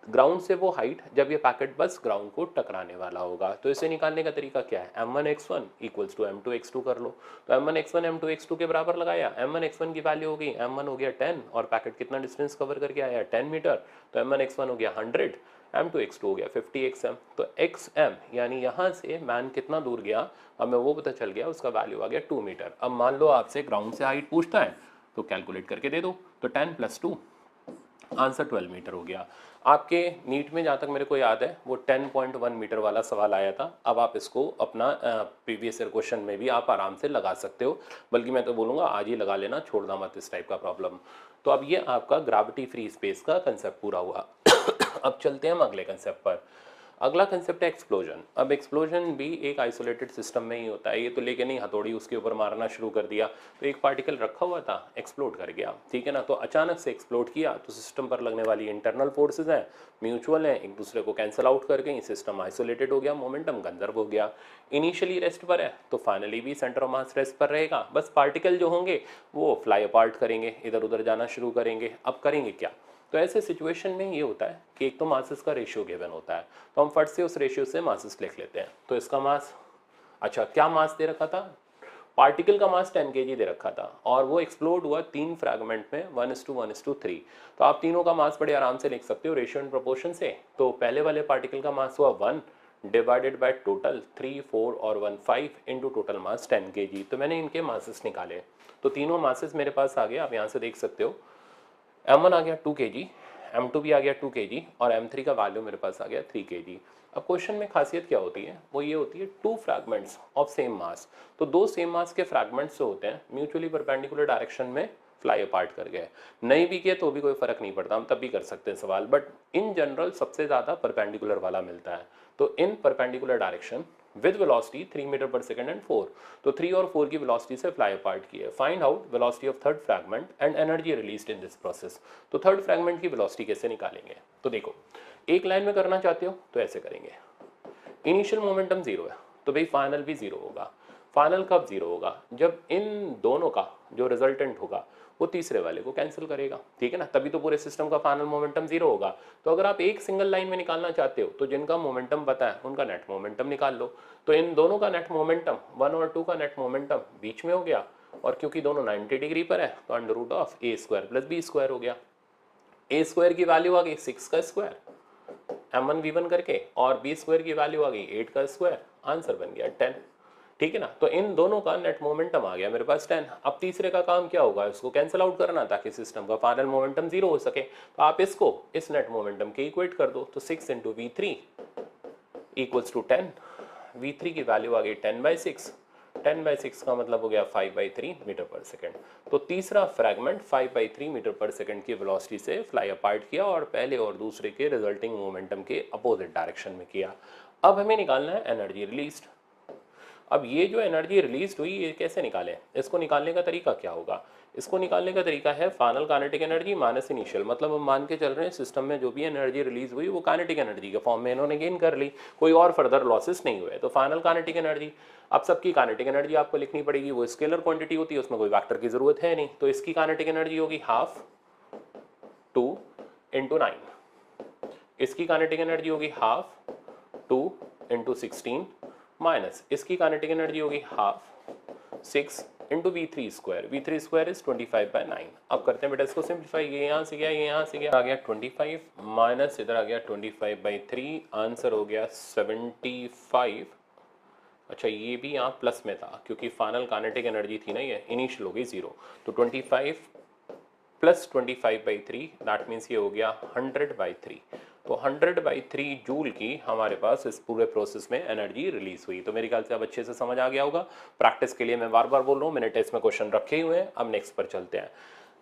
Speaker 1: ग्राउंड से वो हाइट जब ये पैकेट बस ग्राउंड को टकराने वाला होगा। तो इसे निकालने का तरीका क्या है, m1 x1 = m2 x2 कर लो। तो m1 x1 m2 x2 के बराबर लगाया, m1 x1 की वैल्यू हो गई, m1 हो गया 10 और पैकेट कितना डिस्टेंस कवर करके आया 10 मीटर, तो m1 x1 हो गया 100, m2 x2 हो गया 50 xm। तो xm यानी यहाँ से मैन कितना दूर गया हमें वो पता चल गया, उसका वैल्यू आ गया 2 मीटर। अब मान लो आपसे ग्राउंड से हाइट पूछता है तो कैलकुलेट करके दे दो, तो 10 + 2 आंसर 12 मीटर हो गया। आपके नीट में जहाँ तक मेरे को याद है वो 10.1 मीटर वाला सवाल आया था। अब आप इसको अपना प्रीवियस ईयर क्वेश्चन में भी आप आराम से लगा सकते हो, बल्कि मैं तो बोलूँगा आज ही लगा लेना, छोड़ना मत इस टाइप का प्रॉब्लम। तो अब ये आपका ग्रेविटी फ्री स्पेस का कंसेप्ट पूरा हुआ। अब चलते हैं हम अगले कंसेप्ट पर। अगला कंसेप्ट है एक्सप्लोजन। अब एक्सप्लोजन भी एक आइसोलेटेड सिस्टम में ही होता है, ये तो लेके नहीं हथौड़ी उसके ऊपर मारना शुरू कर दिया, तो एक पार्टिकल रखा हुआ था एक्सप्लोड कर गया, ठीक है ना। तो अचानक से एक्सप्लोड किया तो सिस्टम पर लगने वाली इंटरनल फोर्सेज हैं, म्यूचुअल हैं, एक दूसरे को कैंसिल आउट कर गई, सिस्टम आइसोलेटेड हो गया, मोमेंटम कंजर्व हो गया। इनिशियली रेस्ट पर है तो फाइनली भी सेंटर ऑफ मास रेस्ट पर रहेगा, बस पार्टिकल जो होंगे वो फ्लाई अपार्ट करेंगे, इधर उधर जाना शुरू करेंगे। अब करेंगे क्या, तो ऐसे सिचुएशन में ये होता है कि एक तो मासेस का रेशियो गिवन होता है, तो हम फट से उस रेशियो से मासेस लिख लेते हैं। तो इसका मास, अच्छा क्या मास दे रखा था, पार्टिकल का मास 10 kg दे रखा था और वो एक्सप्लोड हुआ 3 फ्रैगमेंट में 1:1:3। तो आप तीनों का मास बड़े आराम से लिख सकते हो रेशियो एंड प्रोपोर्शन से। तो पहले वाले पार्टिकल का मास हुआ 1 डिवाइडेड बाय टोटल 3, 4 और 1 5 इंटू टोटल मास 10 kg। तो मैंने इनके मासेस निकाले, तो तीनों मासेस मेरे पास आ गए, आप यहाँ से देख सकते हो। m1 आ गया 2 kg, m2 भी आ गया 2 kg और m3 का वैल्यू मेरे पास आ गया 3 kg। अब क्वेश्चन में खासियत क्या होती है, वो ये होती है 2 फ्रैगमेंट्स ऑफ सेम मास। तो 2 सेम मास के फ्रैगमेंट्स जो होते हैं म्यूचुअली परपेंडिकुलर डायरेक्शन में फ्लाई अपार्ट कर गए, नहीं भी किए तो भी कोई फर्क नहीं पड़ता, हम तब भी कर सकते हैं सवाल, बट इन जनरल सबसे ज़्यादा परपेंडिकुलर वाला मिलता है। तो in perpendicular direction with velocity 3 metre पर सेकंड एंड 4, तो 3 और 4 की वेलोसिटी से फ्लाई अपार्ट किए। Find out velocity of third fragment and energy released in this process. तो थर्ड फ्रैगमेंट की वेलोसिटी कैसे निकालेंगे, तो देखो एक लाइन में करना चाहते हो तो ऐसे करेंगे, इनिशियल मोमेंटम 0 है तो भाई फाइनल भी 0 होगा। फाइनल कब 0 होगा, जब इन दोनों का जो रिजल्टेंट होगा वो तीसरे वाले को कैंसिल करेगा, ठीक है ना, तभी तो पूरे सिस्टम का फाइनल मोमेंटम 0 होगा। तो अगर आप एक सिंगल लाइन में निकालना चाहते हो तो जिनका मोमेंटम पता है उनका नेट मोमेंटम निकाल लो। तो इन दोनों का नेट मोमेंटम 1 और 2 का नेट मोमेंटम बीच में हो गया, और क्योंकि दोनों 90 डिग्री पर है तो √(a² + b² हो गया। a² की वैल्यू आ गई 6 का स्क्वायर m1 v1 करके, और b स्क्वायर की वैल्यू आ गई 8 का स्क्वायर, आंसर बन गया 10। ठीक है ना, तो इन दोनों का नेट मोमेंटम आ गया मेरे पास 10। अब तीसरे का काम क्या होगा, इसको कैंसिल आउट करना ताकि सिस्टम का फाइनल मोमेंटम 0 हो सके। तो आप इसको इस नेट मोमेंटम के इक्वेट कर दो, तो 6 into v3 equals to 10। v3 की वैल्यू आ गई 10/6, 10/6 का मतलब हो गया 5/3 मीटर पर सेकेंड। तो तीसरा फ्रैगमेंट 5/3 मीटर पर सेकेंड की वेलोसिटी से फ्लाई अपार्ट किया और पहले और दूसरे के रिजल्टिंग मोमेंटम के अपोजिट डायरेक्शन में किया। अब हमें निकालना है एनर्जी रिलीज्ड। अब ये जो एनर्जी रिलीज हुई ये कैसे निकालें, इसको निकालने का तरीका क्या होगा, इसको निकालने का तरीका है final kinetic energy minus initial. मतलब हम मान के चल रहे हैं सिस्टम में जो भी एनर्जी रिलीज हुई वो काइनेटिक एनर्जी के फॉर्म में इन्होंने गेन कर ली, कोई और फर्दर लॉसेस नहीं हुए। तो फाइनल काइनेटिक एनर्जी, अब सबकी काइनेटिक एनर्जी आपको लिखनी पड़ेगी, वो स्केलर क्वांटिटी होती है, उसमें कोई वैक्टर की जरूरत है नहीं। तो इसकी काइनेटिक एनर्जी होगी हाफ 2 × 9, इसकी काइनेटिक एनर्जी होगी हाफ 2 × 16 माइनस इसकी काइनेटिक एनर्जी होगी half 6 into v3 square, v3 square is 25/9। अब करते हैं बेटा इसको सिंप्लीफाई, ये यहाँ से गया, ये यहाँ से गया, आ गया 25 माइनस इधर आ गया 25/3, आंसर हो गया 75। अच्छा ये भी यहाँ प्लस में था क्योंकि फाइनल काइनेटिक एनर्जी थी ना, ये इनिशियल हो गई 0, तो 25 प्लस 25/3 दैट मीन्स ये हो गया 100/3। तो 100/3 जूल की हमारे पास इस पूरे प्रोसेस में एनर्जी रिलीज हुई। तो मेरे ख्याल से अब अच्छे से समझ आ गया होगा। प्रैक्टिस के लिए मैं बार बार बोल रहा हूँ, मैंने टेस्ट में क्वेश्चन रखे हुए हैं। अब नेक्स्ट पर चलते हैं।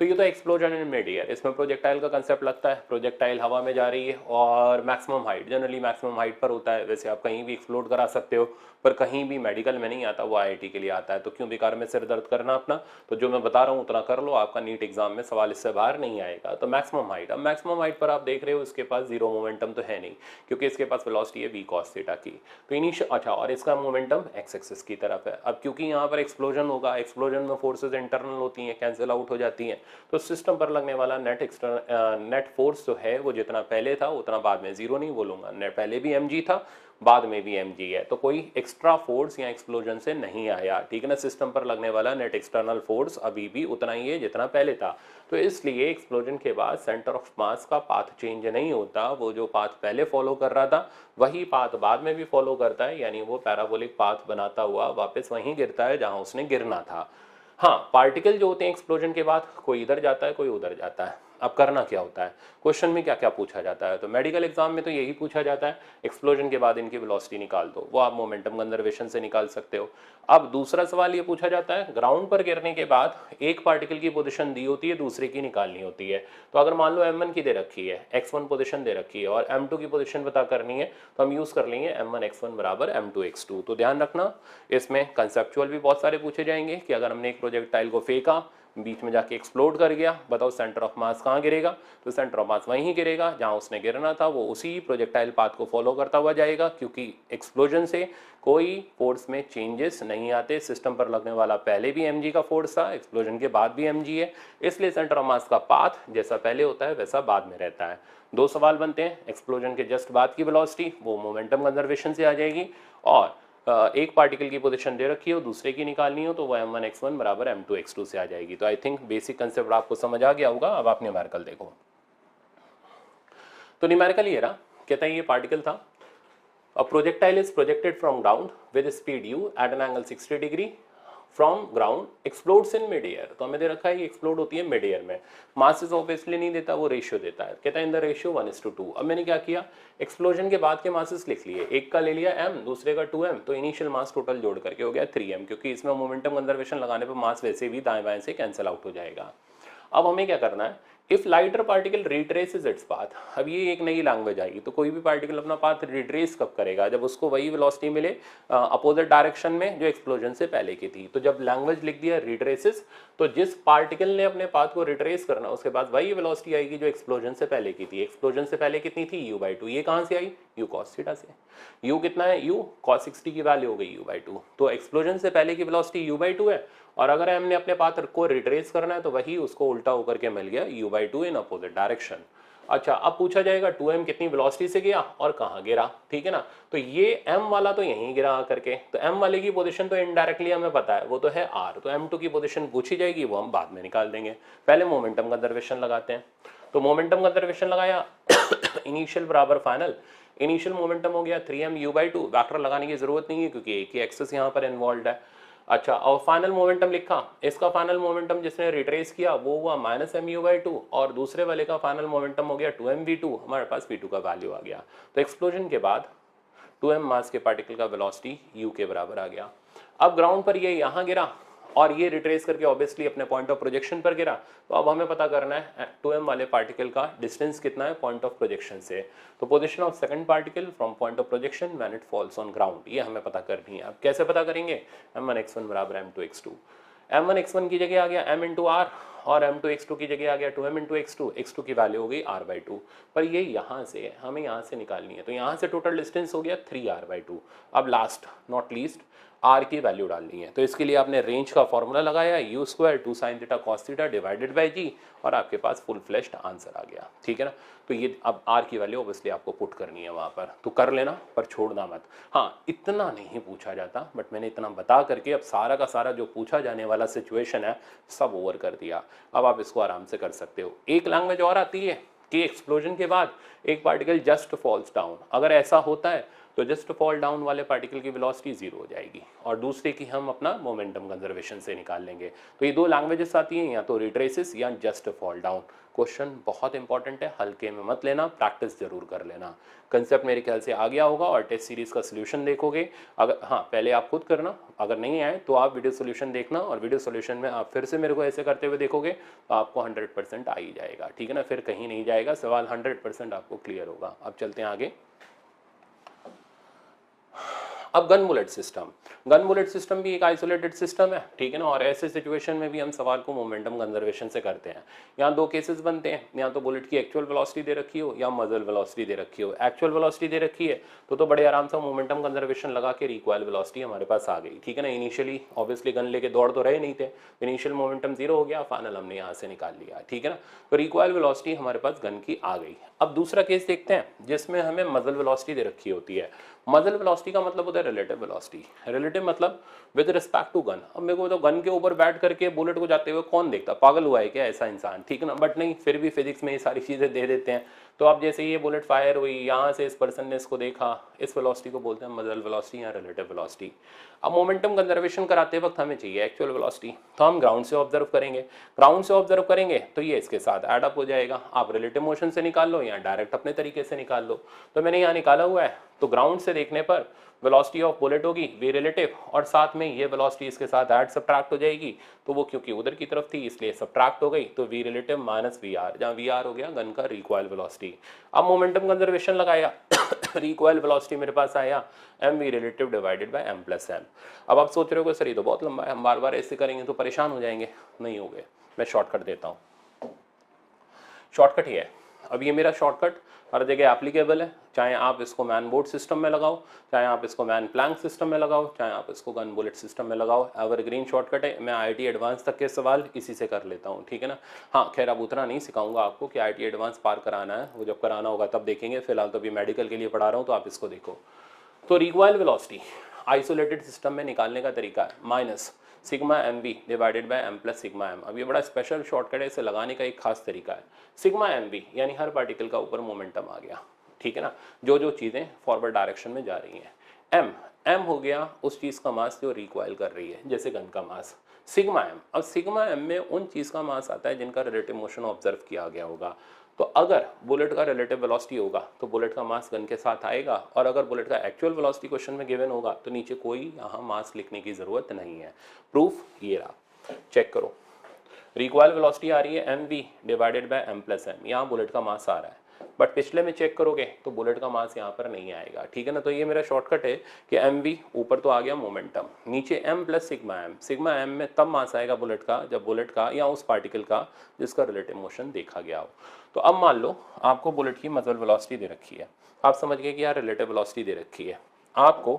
Speaker 1: तो ये तो एक्सप्लोजन इन मिड एयर, इसमें प्रोजेक्टाइल का कंसेप्ट लगता है। प्रोजेक्टाइल हवा में जा रही है और maximum height, generally maximum height पर होता है। वैसे आप कहीं भी एक्सप्लोड करा सकते हो, पर कहीं भी मेडिकल में नहीं आता, वो आईआईटी के लिए आता है। तो क्यों बेकार में सिर दर्द करना अपना, तो जो मैं बता रहा हूँ उतना कर लो, आपका नीट एग्जाम में सवाल इससे बाहर नहीं आएगा। तो मैक्सिमम हाइट, अब मैक्सिमम हाइट पर आप देख रहे हो इसके पास जीरो मोमेंटम तो है नहीं, क्योंकि इसके पास वेलोसिटी है v cos थीटा की। तो इनिशियल, अच्छा, और इसका मोमेंटम एक्स एक्सिस की तरफ है। अब क्योंकि यहाँ पर एक्सप्लोजन होगा, एक्सप्लोजन में फोर्सेज इंटरनल होती हैं, कैंसिल आउट हो जाती हैं, तो सिस्टम पर लगने वाला नेट फोर्स जो है वो जितना पहले था उतना बाद में, जीरो नहीं बोलूंगा, नेट पहले भी mg था, बाद में भी mg है, तो कोई एक्स्ट्रा फोर्स या एक्सप्लोजन से नहीं आया। ठीक है ना, सिस्टम पर लगने वाला नेट एक्सटर्नल फोर्स अभी भी उतना ही है जितना पहले था। तो इसलिए एक्सप्लोजन के बाद सेंटर ऑफ मास का पाथ चेंज नहीं होता, वो जो पाथ पहले फॉलो कर रहा था वही पाथ बाद में भी फॉलो करता है, यानी वो पैराबोलिक पाथ बनाता हुआ वापस वहीं गिरता है जहां उसने गिरना था। हाँ, पार्टिकल जो होते हैं एक्सप्लोजन के बाद कोई इधर जाता है कोई उधर जाता है। अब करना क्या होता है, क्वेश्चन में क्या क्या पूछा जाता है, तो मेडिकल एग्जाम में तो यही पूछा जाता है, एक्सप्लोजन के बाद इनकी वेलोसिटी निकाल दो, वो आप मोमेंटम कंजर्वेशन से निकाल सकते हो। अब दूसरा सवाल ये पूछा जाता है, ग्राउंड पर गिरने के बाद एक पार्टिकल की पोजीशन दी होती है, दूसरे की निकालनी होती है। तो अगर मान लो m1 की दे रखी है, x1 पोजीशन दे रखी है और m2 की पोजीशन पता करनी है, तो हम यूज कर लेंगे m1 x1 बराबर m2 x2। तो ध्यान रखना इसमें कंसेप्चुअल भी बहुत सारे पूछे जाएंगे कि अगर हमने एक प्रोजेक्टाइल को फेंका, बीच में जाके एक्सप्लोड कर गया, बताओ सेंटर ऑफ मास कहाँ गिरेगा, तो सेंटर ऑफ मास वहीं गिरेगा जहां उसने गिरना था, वो उसी प्रोजेक्टाइल पाथ को फॉलो करता हुआ जाएगा, क्योंकि एक्सप्लोजन से कोई फोर्स में चेंजेस नहीं आते। सिस्टम पर लगने वाला पहले भी mg का फोर्स था, एक्सप्लोजन के बाद भी mg है, इसलिए सेंटर ऑफ मास का पाथ जैसा पहले होता है वैसा बाद में रहता है। दो सवाल बनते हैं, एक्सप्लोजन के जस्ट बाद की वेलोसिटी वो मोमेंटम कंजर्वेशन से आ जाएगी, और एक पार्टिकल की पोजीशन दे रखी हो दूसरे की निकालनी हो तो वो m1 x1 बराबर m2 x2 से आ जाएगी। तो आई थिंक बेसिक कंसेप्ट आपको समझ आ गया होगा। अब आप न्यूमेरिकल देखो, तो न्यूमेरिकल ये रहा, कहता है ये पार्टिकल था, a projectile is projected from ground with speed u at an angle 60 degree from ground, explodes in mid air. तो हमें दे रखा है ये एक्सप्लोड होती है मिड एयर में, मासेस ऑब्वियसली नहीं देता, वो रेशियो देता है, कहता है इन द रेशियो 1:2। अब मैंने क्या किया, एक्सप्लोजन के बाद के मासेस लिख लिए, एक का ले लिया m, दूसरे का 2m, तो इनिशियल मास टोटल जोड़ करके हो गया 3m, क्योंकि इसमें मोमेंटम कंजर्वेशन लगाने पर मास वैसे भी दाएं बाएं से कैंसिल आउट हो जाएगा। अब हमें क्या करना है, if lighter particle retraces its path, अब ये एक नई लैंग्वेज आएगी, तो कोई भी पार्टिकल अपना पाथ रिट्रेस कब करेगा, जब उसको वही वेलोसिटी मिले अपोजिट डायरेक्शन में जो एक्सप्लोजन से पहले की थी। तो जब लैंग्वेज लिख दिया रिट्रेसेस, तो जिस पार्टिकल ने अपने पाथ को रिट्रेस करना उसके बाद वही वेलोसिटी आएगी जो एक्सप्लोजन से पहले की थी। एक्सप्लोजन से पहले कितनी थी, u/2, ये कहां से आई, u cos थीटा से। u कितना है, u cos 60 की वैल्यू हो गई u/2, तो एक्सप्लोजन से पहले की वेलोसिटी u/2 है, और अगर हमने अपने पाथ को रिट्रेस करना है तो वही उसको उल्टा होकर के मिल गया u/2 इन अपोजिट डायरेक्शन। अच्छा, अब पूछा जाएगा 2m कितनी वेलोसिटी से गया और कहाँ गिरा, ठीक है ना, तो ये m वाला तो यहीं गिरा करके, तो m वाले की पोजीशन तो इनडायरेक्टली हमें पता है, वो तो है r, तो m2 की पोजीशन पूछी जाएगी, वो हम बाद में निकाल देंगे। पहले मोमेंटम कंजर्वेशन लगाते हैं, तो मोमेंटम कंजर्वेशन लगाया इनिशियल बराबर फाइनल, इनिशियल मोमेंटम हो गया 3m/u/2, वेक्टर लगाने की जरूरत नहीं है क्योंकि एक ही एक्सिस यहाँ पर इन्वॉल्व है। अच्छा, और फाइनल मोमेंटम लिखा, इसका फाइनल मोमेंटम जिसने रिट्रेस किया वो हुआ -mu/2 और दूसरे वाले का फाइनल मोमेंटम हो गया 2mv2, हमारे पास v2 का वैल्यू आ गया। तो एक्सप्लोजन के बाद 2m मास के पार्टिकल का वेलोसिटी u के बराबर आ गया। अब ग्राउंड पर ये यहाँ गिरा और ये रिट्रेस करके ऑब्वियसली अपने पॉइंट ऑफ प्रोजेक्शन पर गिरा, तो अब हमें पता करना है 2m वाले पार्टिकल का डिस्टेंस कितना है पॉइंट ऑफ प्रोजेक्शन से। तो position of second particle from point of projection when it falls on ground, ये हमें पता करनी है। अब कैसे पता करेंगे, m1x1 बराबर m2x2, m1x1 की जगह आ गया m इंटू आर और m2x2 की जगह आ गया 2m इंटू x2, x2 की वैल्यू हो गई r/2, पर ये यहाँ से हमें यहाँ से निकालनी है, तो यहाँ से टोटल डिस्टेंस हो गया 3r/2। अब लास्ट नॉट लीस्ट r की वैल्यू डालनी है, तो इसके लिए आपने रेंज का फॉर्मूला लगाया u² 2 sin theta cos theta divided by g और आपके पास फुल फ्लेश्ड आंसर आ गया, ठीक है ना। तो ये अब r की वैल्यू ऑब्वियसली आपको पुट करनी है वहाँ पर, तो कर लेना पर छोड़ना मत। हाँ, इतना नहीं पूछा जाता बट मैंने इतना बता करके अब सारा का सारा जो पूछा जाने वाला सिचुएशन है सब ओवर कर दिया। अब आप इसको आराम से कर सकते हो। एक लैंग्वेज और आती है कि एक्सप्लोजन के बाद एक पार्टिकल जस्ट फॉल्स डाउन, अगर ऐसा होता है तो जस्ट फॉल डाउन वाले पार्टिकल की वेलोसिटी 0 हो जाएगी और दूसरे की हम अपना मोमेंटम कंजर्वेशन से निकाल लेंगे। तो ये दो लैंग्वेजेस आती हैं, या तो रिट्रेसिस या जस्ट फॉल डाउन। क्वेश्चन बहुत इंपॉर्टेंट है, हल्के में मत लेना, प्रैक्टिस जरूर कर लेना। कंसेप्ट मेरे ख्याल से आ गया होगा और टेस्ट सीरीज का सोल्यूशन देखोगे। अगर हाँ, पहले आप खुद करना, अगर नहीं आए तो आप वीडियो सोल्यूशन देखना और वीडियो सोल्यूशन में आप फिर से मेरे को ऐसे करते हुए देखोगे तो आपको 100% आ ही जाएगा, ठीक है ना। फिर कहीं नहीं जाएगा सवाल, 100% आपको क्लियर होगा। अब चलते हैं आगे। अब gun bullet system, gun bullet system भी एक आइसोलेटेड सिस्टम है, ठीक है ना, और ऐसे सिचुएशन में भी हम सवाल को मोमेंटम कंजर्वेशन से करते हैं। यहाँ दो केसेस बनते हैं, या तो बुलेट की एक्चुअल वेलोसिटी दे रखी हो या मजल वेलोसिटी दे रखी हो। एक्चुअल वेलोसिटी दे रखी है तो बड़े आराम से मोमेंटम कंजर्वेशन लगा के रिक्वायल वेलोसिटी हमारे पास आ गई, ठीक है ना। इनिशियली ऑब्वियसली गन लेके दौड़ तो रहे नहीं थे, इनिशियल मोमेंटम 0 हो गया, फाइनल हमने यहाँ से निकाल लिया, ठीक है ना। तो रिक्वायल वेलोसिटी हमारे पास गन की आ गई। अब दूसरा केस देखते हैं जिसमें हमें मजल वेलोसिटी दे रखी होती है। मजल वेलोसिटी का मतलब होता है रिलेटिव वेलोसिटी। रिलेटिव मतलब विद रिस्पेक्ट टू गन। अब मेरे को तो गन के ऊपर बैठ करके बुलेट को जाते हुए कौन देखता, पागल हुआ है क्या ऐसा इंसान, ठीक है ना। बट नहीं, फिर भी फिजिक्स में ये सारी चीज़ें दे देते हैं। तो अब जैसे ये बुलेट फायर हुई, यहाँ से इस पर्सन ने इसको देखा, इस वेलोसिटी को बोलते हैं मजल वेलोसिटी या रिलेटिव वेलोसिटी। अब मोमेंटम कंजर्वेशन कराते वक्त हमें चाहिए एक्चुअल वेलोसिटी, तो हम ग्राउंड से ऑब्जर्व करेंगे। ग्राउंड से ऑब्जर्व करेंगे तो ये इसके साथ एड अप हो जाएगा। आप रिलेटिव मोशन से निकाल लो या डायरेक्ट अपने तरीके से निकाल लो। तो मैंने यहाँ निकाला हुआ है, तो ग्राउंड से देखने पर वेलोसिटी ऑफ बुलेट होगी वी रिलेटिव, और साथ में ये वेलोसिटी इसके साथ ऐड सब्ट्रैक्ट हो जाएगी, तो वो क्योंकि उधर की तरफ थी इसलिए सब्ट्रैक्ट हो गई, तो V relative minus V R, जहाँ वी आर हो गया गन का रिकॉइल वेलोसिटी। अब मोमेंटम कंजर्वेशन लगाया रिकॉइल वेलोसिटी मेरे पास आया M V relative divided by M plus M. अब आप सोच रहे हो कि सर ये तो बहुत लंबा है, हम बार बार ऐसे करेंगे तो परेशान हो जाएंगे। नहीं हो गए, मैं शॉर्टकट देता हूँ। शॉर्टकट ये है, अब ये मेरा शॉर्टकट हर जगह एप्लीकेबल है, चाहे आप इसको मैन बोर्ड सिस्टम में लगाओ, चाहे आप इसको मैन प्लैंक सिस्टम में लगाओ, चाहे आप इसको गन बुलेट सिस्टम में लगाओ। एवरग्रीन शॉर्टकट है, मैं आईआईटी एडवांस तक के सवाल इसी से कर लेता हूँ, ठीक है ना। हाँ खैर, अब उतना नहीं सिखाऊंगा आपको कि आईआईटी एडवांस पार कराना है, वो जब कराना होगा तब देखेंगे। फिलहाल तो अभी मेडिकल के लिए पढ़ा रहा हूँ, तो आप इसको देखो। तो रिकॉइल वेलोसिटी आइसोलेटेड सिस्टम में निकालने का तरीका है minus sigma M V divided by M plus sigma M. अब ये बड़ा स्पेशल शॉर्टकट है, इसे लगाने का एक खास तरीका है। सिग्मा एम वी यानी हर पार्टिकल का ऊपर मोमेंटम आ गया, ठीक है ना, जो जो चीज़ें फॉरवर्ड डायरेक्शन में जा रही हैं। एम, एम हो गया उस चीज़ का मास जो रिकॉइल कर रही है, जैसे गन का मास। सिग्मा एम, अब सिग्मा एम में उन चीज़ का मास आता है जिनका रिलेटिव मोशन ऑब्जर्व किया गया होगा। तो अगर बुलेट का रिलेटिव वेलोसिटी होगा तो बुलेट का मास गन के साथ आएगा, और अगर बुलेट का एक्चुअल वेलोसिटी क्वेश्चन में गिवन होगा तो नीचे कोई यहाँ मास लिखने की ज़रूरत नहीं है। प्रूफ ये रहा, चेक करो। रिकॉइल वेलोसिटी आ रही है M V divided by M plus M, यहाँ बुलेट का मास आ रहा है, बट पिछले में चेक करोगे तो बुलेट का मास यहाँ पर नहीं आएगा, ठीक है ना। तो ये मेरा शॉर्टकट है कि एम वी ऊपर तो आ गया मोमेंटम, नीचे M plus sigma M. Sigma M में तब मास आएगा बुलेट का जब बुलेट का या उस पार्टिकल का जिसका रिलेटिव मोशन देखा गया हो। तो अब मान लो आपको बुलेट की मजल वेलोसिटी दे रखी है, आप समझ गए कि यार रिलेटिव वेलोसिटी दे रखी है, आपको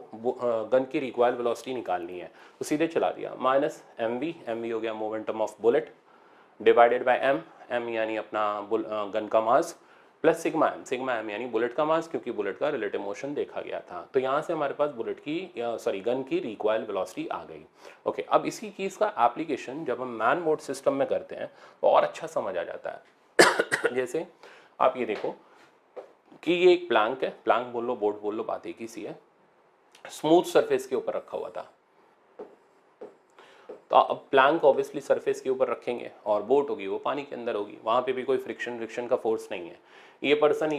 Speaker 1: गन की रिकॉइल वेलोसिटी निकालनी है, तो सीधे चला दिया माइनस एम वी हो गया momentum of bullet divided by M, M यानी अपना गन का मास, प्लस सिग्मा एम यानी बुलेट का मास, क्योंकि बुलेट का रिलेटिव मोशन देखा गया था। तो यहाँ से हमारे पास बुलेट की गन की रिकॉइल वेलोसिटी आ गई। ओके, अब इसी चीज़ का एप्लीकेशन जब हम मैन बोर्ड सिस्टम में करते हैं तो और अच्छा समझ आ जाता है। जैसे आप ये देखो कि ये एक प्लैंक है, प्लैंक बोल लो, बोट बोल लो, बात एक ही सी है, स्मूथ सरफेस के ऊपर रखा हुआ था। तो अब प्लैंक ऑब्वियसली सरफेस के ऊपर रखेंगे और बोट होगी वो पानी के अंदर होगी, वहां पे भी कोई फ्रिक्शन का फोर्स नहीं है। ये पर्सन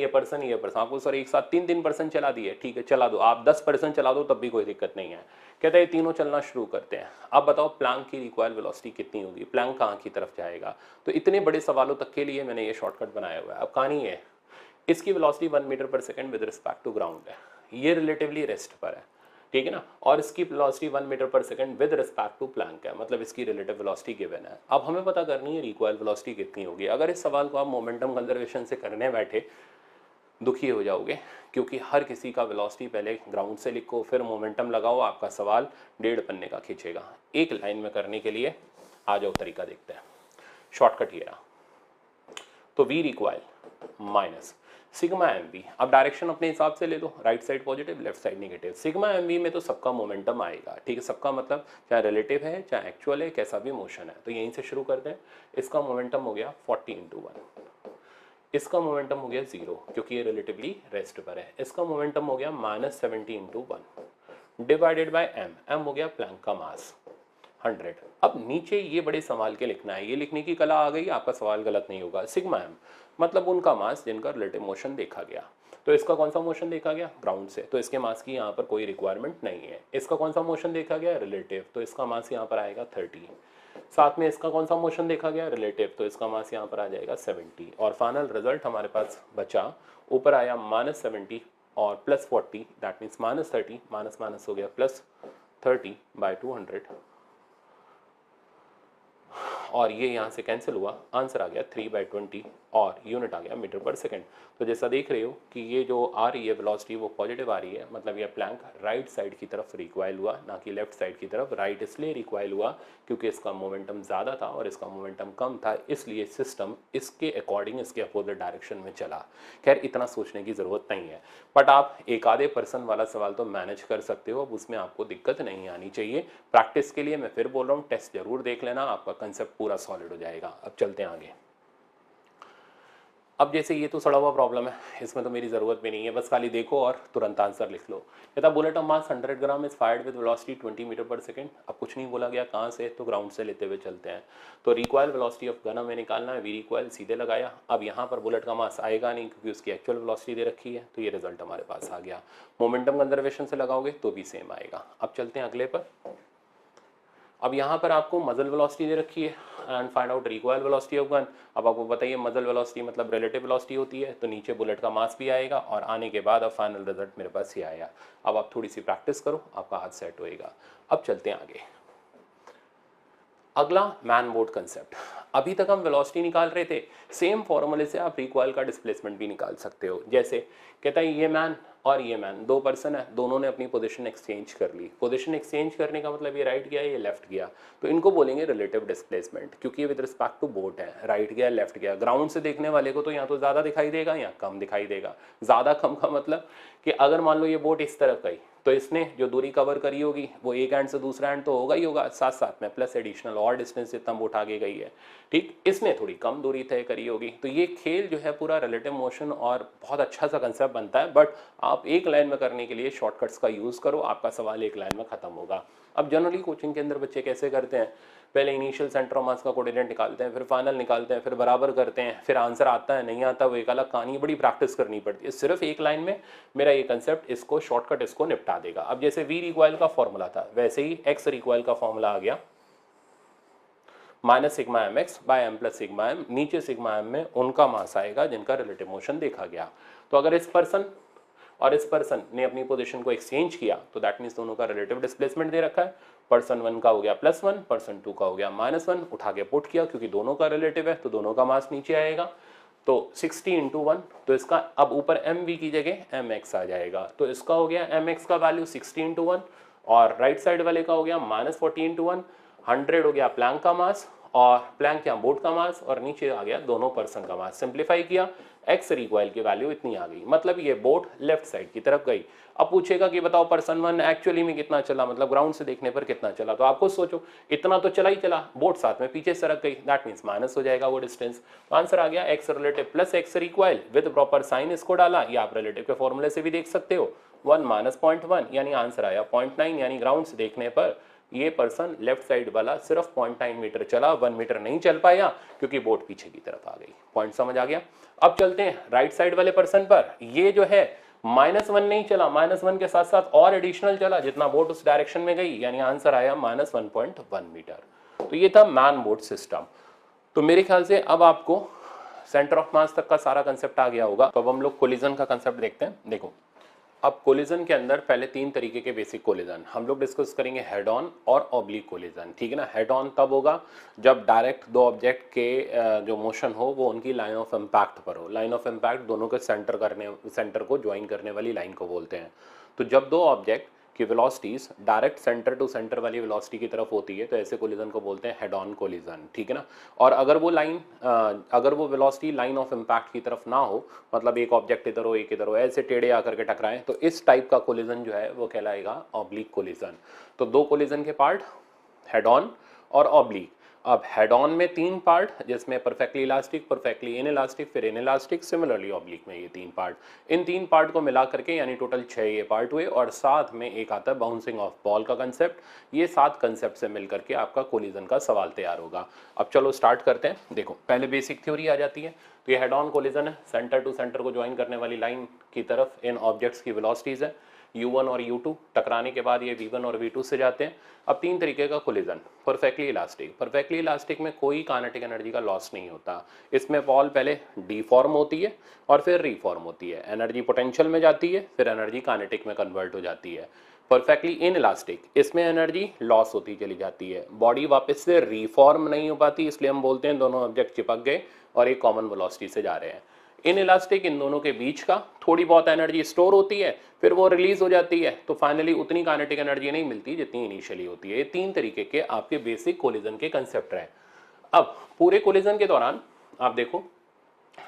Speaker 1: आपको सर एक साथ 3 पर्सन चला दिए, ठीक है चला दो, आप 10% चला दो तब भी कोई दिक्कत नहीं है। कहते हैं तीनों चलना शुरू करते हैं। अब बताओ प्लैंक की रिक्वायर्ड वेलोसिटी कितनी होगी, प्लैंक कहाँ की तरफ जाएगा। तो इतने बड़े सवालों तक के लिए मैंने ये शॉर्टकट बनाया हुआ है। अब कहानी है, इसकी वेलोसिटी 1 मीटर पर second with respect to ground है, ये रिलेटिवली रेस्ट पर है, ठीक है ना, और इसकी वेलोसिटी 1 मीटर पर second with respect to plank है, मतलब इसकी रिलेटिव वेलोसिटी गिवन है। अब हमें पता करनी है रिक्वायर्ड वेलोसिटी कितनी होगी। अगर इस सवाल को आप मोमेंटम कंजर्वेशन से करने बैठे दुखी हो जाओगे, क्योंकि हर किसी का वेलोसिटी पहले ग्राउंड से लिखो फिर मोमेंटम लगाओ, आपका सवाल 1.5 पन्ने का खींचेगा। एक लाइन में करने के लिए आ जाओ तरीका देखते हैं। शॉर्टकट ये रहा, तो we require minus sigma M V. अब डायरेक्शन अपने हिसाब से ले लो, right side positive left side negative. Sigma M V में तो सबका मोमेंटम आएगा, ठीक है, सबका मतलब चाहे रिलेटिव है चाहे एक्चुअल है, कैसा भी मोशन है। तो यहीं से शुरू करते हैं। इसका मोमेंटम हो गया 40/1, इसका मोमेंटम हो गया 0 क्योंकि ये रिलेटिवली रेस्ट पर है। इसका मोमेंटम हो गया -70/1 डिवाइडेड बाय एम हो गया प्लैंक का मास 100। अब नीचे ये बड़े सवाल के लिखना है, ये लिखने की कला आ गई, आपका सवाल गलत नहीं होगा। सिग्मा एम मतलब उनका मास जिनका रिलेटिव मोशन देखा गया। तो इसका कौन सा मोशन देखा गया, ग्राउंड से, तो इसके मास की यहाँ पर कोई रिक्वायरमेंट नहीं है। इसका कौन सा मोशन देखा गया, रिलेटिव, तो इसका मास यहाँ पर आएगा 30। साथ में इसका कौन सा मोशन देखा गया, रिलेटिव, तो इसका मास यहाँ पर आ जाएगा 70। और फाइनल रिजल्ट हमारे पास बचा, ऊपर आया -70 और +40, दैट मीन्स -30, माइनस माइनस हो गया +30/200, और ये यहाँ से कैंसिल हुआ, आंसर आ गया 3/20 और यूनिट आ गया मीटर पर सेकंड। तो जैसा देख रहे हो कि ये जो आ रही है वेलोसिटी वो पॉजिटिव आ रही है, मतलब ये प्लैंक राइट साइड की तरफ रिक्वाइल हुआ, ना कि लेफ्ट साइड की तरफ। राइट इसलिए रिक्वाइल हुआ क्योंकि इसका मोमेंटम ज़्यादा था और इसका मोमेंटम कम था, इसलिए सिस्टम इसके अकॉर्डिंग इसके अपोजिट डायरेक्शन में चला। खैर इतना सोचने की ज़रूरत नहीं है, बट आप एक आधे पर्सन वाला सवाल तो मैनेज कर सकते हो, अब उसमें आपको दिक्कत नहीं आनी चाहिए। प्रैक्टिस के लिए मैं फिर बोल रहा हूँ, टेस्ट जरूर देख लेना, आपका कंसेप्ट पूरा सॉलिड हो जाएगा। अब चलते हैं आगे। अब जैसे ये तो सड़ा हुआ प्रॉब्लम है, इसमें तो मेरी ज़रूरत भी नहीं है, बस खाली देखो और तुरंत आंसर लिख लो। कहता bullet of mass 100 gram is fired with velocity 20 metre पर सेकंड। अब कुछ नहीं बोला गया कहाँ से, तो ग्राउंड से लेते हुए चलते हैं। तो रिक्वायर्ड वेलोसिटी ऑफ गन हमें निकालना है, वी रिक्वायर सीधे लगाया। अब यहाँ पर बुलेट का मास आएगा नहीं क्योंकि उसकी एक्चुअल वेलोसिटी दे रखी है, तो ये रिजल्ट हमारे पास आ गया। मोमेंटम कंजर्वेशन से लगाओगे तो भी सेम आएगा। अब चलते हैं अगले पर। अब यहाँ पर आपको मजल वेलोसिटी दे रखी है and find out required velocity of gun. अब आपको बताइए मजल वेलोसिटी मतलब रिलेटिव वेलोसिटी होती है, तो नीचे बुलेट का मास भी आएगा और आने के बाद अब फाइनल रिजल्ट मेरे पास ये आया। अब आप थोड़ी सी प्रैक्टिस करो, आपका हाथ सेट होएगा। अब चलते हैं आगे। अगला मैन बोट कंसेप्ट। अभी तक हम वेलोसिटी निकाल रहे थे, सेम फॉर्मूले से आप रिकॉइल का डिस्प्लेसमेंट भी निकाल सकते हो। जैसे कहता है ये मैन और ये मैन, दो पर्सन है, दोनों ने अपनी पोजीशन एक्सचेंज कर ली। पोजीशन एक्सचेंज करने का मतलब ये राइट गया ये लेफ्ट गया, तो इनको बोलेंगे रिलेटिव डिस्प्लेसमेंट, क्योंकि ये विद रिस्पेक्ट टू बोट है, राइट गया लेफ्ट गया। ग्राउंड से देखने वाले को तो यहाँ तो ज़्यादा दिखाई देगा या कम दिखाई देगा। ज़्यादा कम का मतलब कि अगर मान लो ये बोट इस तरफ गई तो इसने जो दूरी कवर करी होगी वो एक एंड से दूसरा एंड तो होगा ही होगा, साथ साथ में प्लस एडिशनल और डिस्टेंस जितना बोट आगे गई है, ठीक, इसने थोड़ी कम दूरी तय करी होगी। तो ये खेल जो है पूरा रिलेटिव मोशन और बहुत अच्छा सा कंसेप्ट बनता है, बट आप एक लाइन में करने के लिए शॉर्टकट्स का यूज़ करो, आपका सवाल एक लाइन में ख़त्म होगा। अब जनरली कोचिंग के अंदर बच्चे कैसे करते हैं, पहले इनिशियल सेंटर ऑफ मास का कोऑर्डिनेट निकालते हैं, फिर फाइनल निकालते हैं, फिर बराबर करते हैं, फिर आंसर आता है नहीं आता, वो एक अलग कहानी, बड़ी प्रैक्टिस करनी पड़ती है। सिर्फ एक लाइन में मेरा ये कंसेप्ट इसको शॉर्टकट इसको निपटा देगा। अब जैसे वी रिक्वाइल का फॉर्मूला था वैसे ही एक्स रिक्वाइल का फॉर्मूला आ गया, minus sigma M X by M plus sigma M. नीचे सिग्मा एम में उनका मास आएगा जिनका रिलेटिव मोशन देखा गया। तो अगर इस पर्सन और इस पर्सन ने अपनी पोजीशन को एक्सचेंज किया तो दैट मीन्स दोनों का रिलेटिव डिस्प्लेसमेंट दे रखा है। पर्सन 1 का हो गया +1, पर्सन 2 का हो गया -1, उठा के पुट किया क्योंकि दोनों का रिलेटिव है तो दोनों का मास नीचे आएगा। तो 60 × 1, तो इसका अब ऊपर एम वी की जगह एम एक्स आ जाएगा, तो इसका हो गया एम एक्स का वैल्यू 60 × 1 और राइट साइड वाले का हो गया -40 × 1। 100 हो गया प्लैंक का मास और प्लैंक या बोट का मास और नीचे आ गया दोनों पर्सन का मास। सिंप्लीफाई किया, एक्स रिकॉइल की वैल्यू इतनी आ गई, मतलब ये बोट लेफ्ट साइड की तरफ गई। अब पूछेगा कि बताओ पर्सन 1 एक्चुअली में कितना चला, मतलब ग्राउंड से देखने पर कितना चला, तो आपको सोचो इतना तो चला ही चला, बोट साथ में पीछे सरक गई, दैट मीन्स माइनस हो जाएगा वो डिस्टेंस। तो आंसर आ गया X relative plus X recoil with proper sign इसको डाला, या आप रिलेटिव के फॉर्मूले से भी देख सकते हो, 1 माइनस 0.1 यानी आंसर आया 0.9, यानी ग्राउंड से देखने पर ये पर्सन लेफ्ट साइड वाला सिर्फ 0.9 मीटर चला, 1 मीटर नहीं चल पाया क्योंकि बोट पीछे की तरफ आ गई। पॉइंट समझ आ गया। अब चलते हैं राइट साइड वाले पर्सन पर, ये जो है -1 नहीं चला, -1 के साथ साथ और एडिशनल चला जितना बोट उस डायरेक्शन में गई, यानी आंसर आया -1.1 मीटर। तो ये था मैन बोट सिस्टम। तो मेरे ख्याल से अब आपको सेंटर ऑफ मास तक का सारा कंसेप्ट आ गया होगा। तो अब हम लोग कोलिजन का कंसेप्ट देखते हैं। देखो अब कोलिजन के अंदर पहले 3 तरीके के बेसिक कोलिजन हम लोग डिस्कस करेंगे, हेड ऑन और ऑब्लिक कोलिजन, ठीक है ना। हेड ऑन तब होगा जब डायरेक्ट दो ऑब्जेक्ट के जो मोशन हो वो उनकी लाइन ऑफ इम्पैक्ट पर हो। लाइन ऑफ इम्पैक्ट दोनों के सेंटर को ज्वाइन करने वाली लाइन को बोलते हैं। तो जब दो ऑब्जेक्ट की velocities direct centre to centre वाली वेलोसिटी की तरफ होती है तो ऐसे कोलिजन को बोलते हैं हेड ऑन कोलिजन, ठीक है ना। और अगर वो वेलोसिटी लाइन ऑफ इम्पैक्ट की तरफ ना हो, मतलब एक ऑब्जेक्ट इधर हो एक इधर हो, ऐसे टेढ़े आकर के टकराएं, तो इस टाइप का कोलिजन जो है वो कहलाएगा ऑब्लिक कोलिजन। तो 2 कोलिजन के पार्ट, हेड ऑन और ऑब्लिक। अब हेड ऑन में 3 पार्ट, जिसमें परफेक्टली इलास्टिक, परफेक्टली इनइलास्टिक, फिर इनइलास्टिक, सिमिलरली ऑब्लिक में ये 3 पार्ट। इन 3 पार्ट को मिला करके यानी टोटल 6 ये पार्ट हुए, और साथ में एक आता है बाउंसिंग ऑफ बॉल का कंसेप्ट। ये 7 कंसेप्ट से मिलकर के आपका कोलिजन का सवाल तैयार होगा। अब चलो स्टार्ट करते हैं। देखो पहले बेसिक थ्योरी आ जाती है। तो ये हेड ऑन कोलिजन है, सेंटर टू सेंटर को ज्वाइन करने वाली लाइन की तरफ इन ऑब्जेक्ट्स की वेलोसिटीज है u1 और u2, टकराने के बाद ये v1 और v2 से जाते हैं। अब 3 तरीके का collision, perfectly elastic. Perfectly elastic में कोई काइनेटिक एनर्जी का लॉस नहीं होता। इसमें बॉल पहले डीफॉर्म होती है और फिर रीफॉर्म होती है, एनर्जी पोटेंशियल में जाती है, फिर एनर्जी काइनेटिक में कन्वर्ट हो जाती है। परफेक्टली इन इलास्टिक, इसमें एनर्जी लॉस होती चली जाती है, बॉडी वापस से रीफॉर्म नहीं हो पाती, इसलिए हम बोलते हैं दोनों ऑब्जेक्ट चिपक गए और एक कॉमन वेलोसिटी से जा रहे हैं। इन इलास्टिक, इन दोनों के बीच का थोड़ी बहुत एनर्जी स्टोर होती है, फिर वो रिलीज हो जाती है, तो फाइनली उतनी काइनेटिक एनर्जी नहीं मिलती जितनी इनिशियली होती है। ये 3 तरीके के आपके बेसिक कोलिजन के कंसेप्ट रहे। अब पूरे कोलिजन के दौरान आप देखो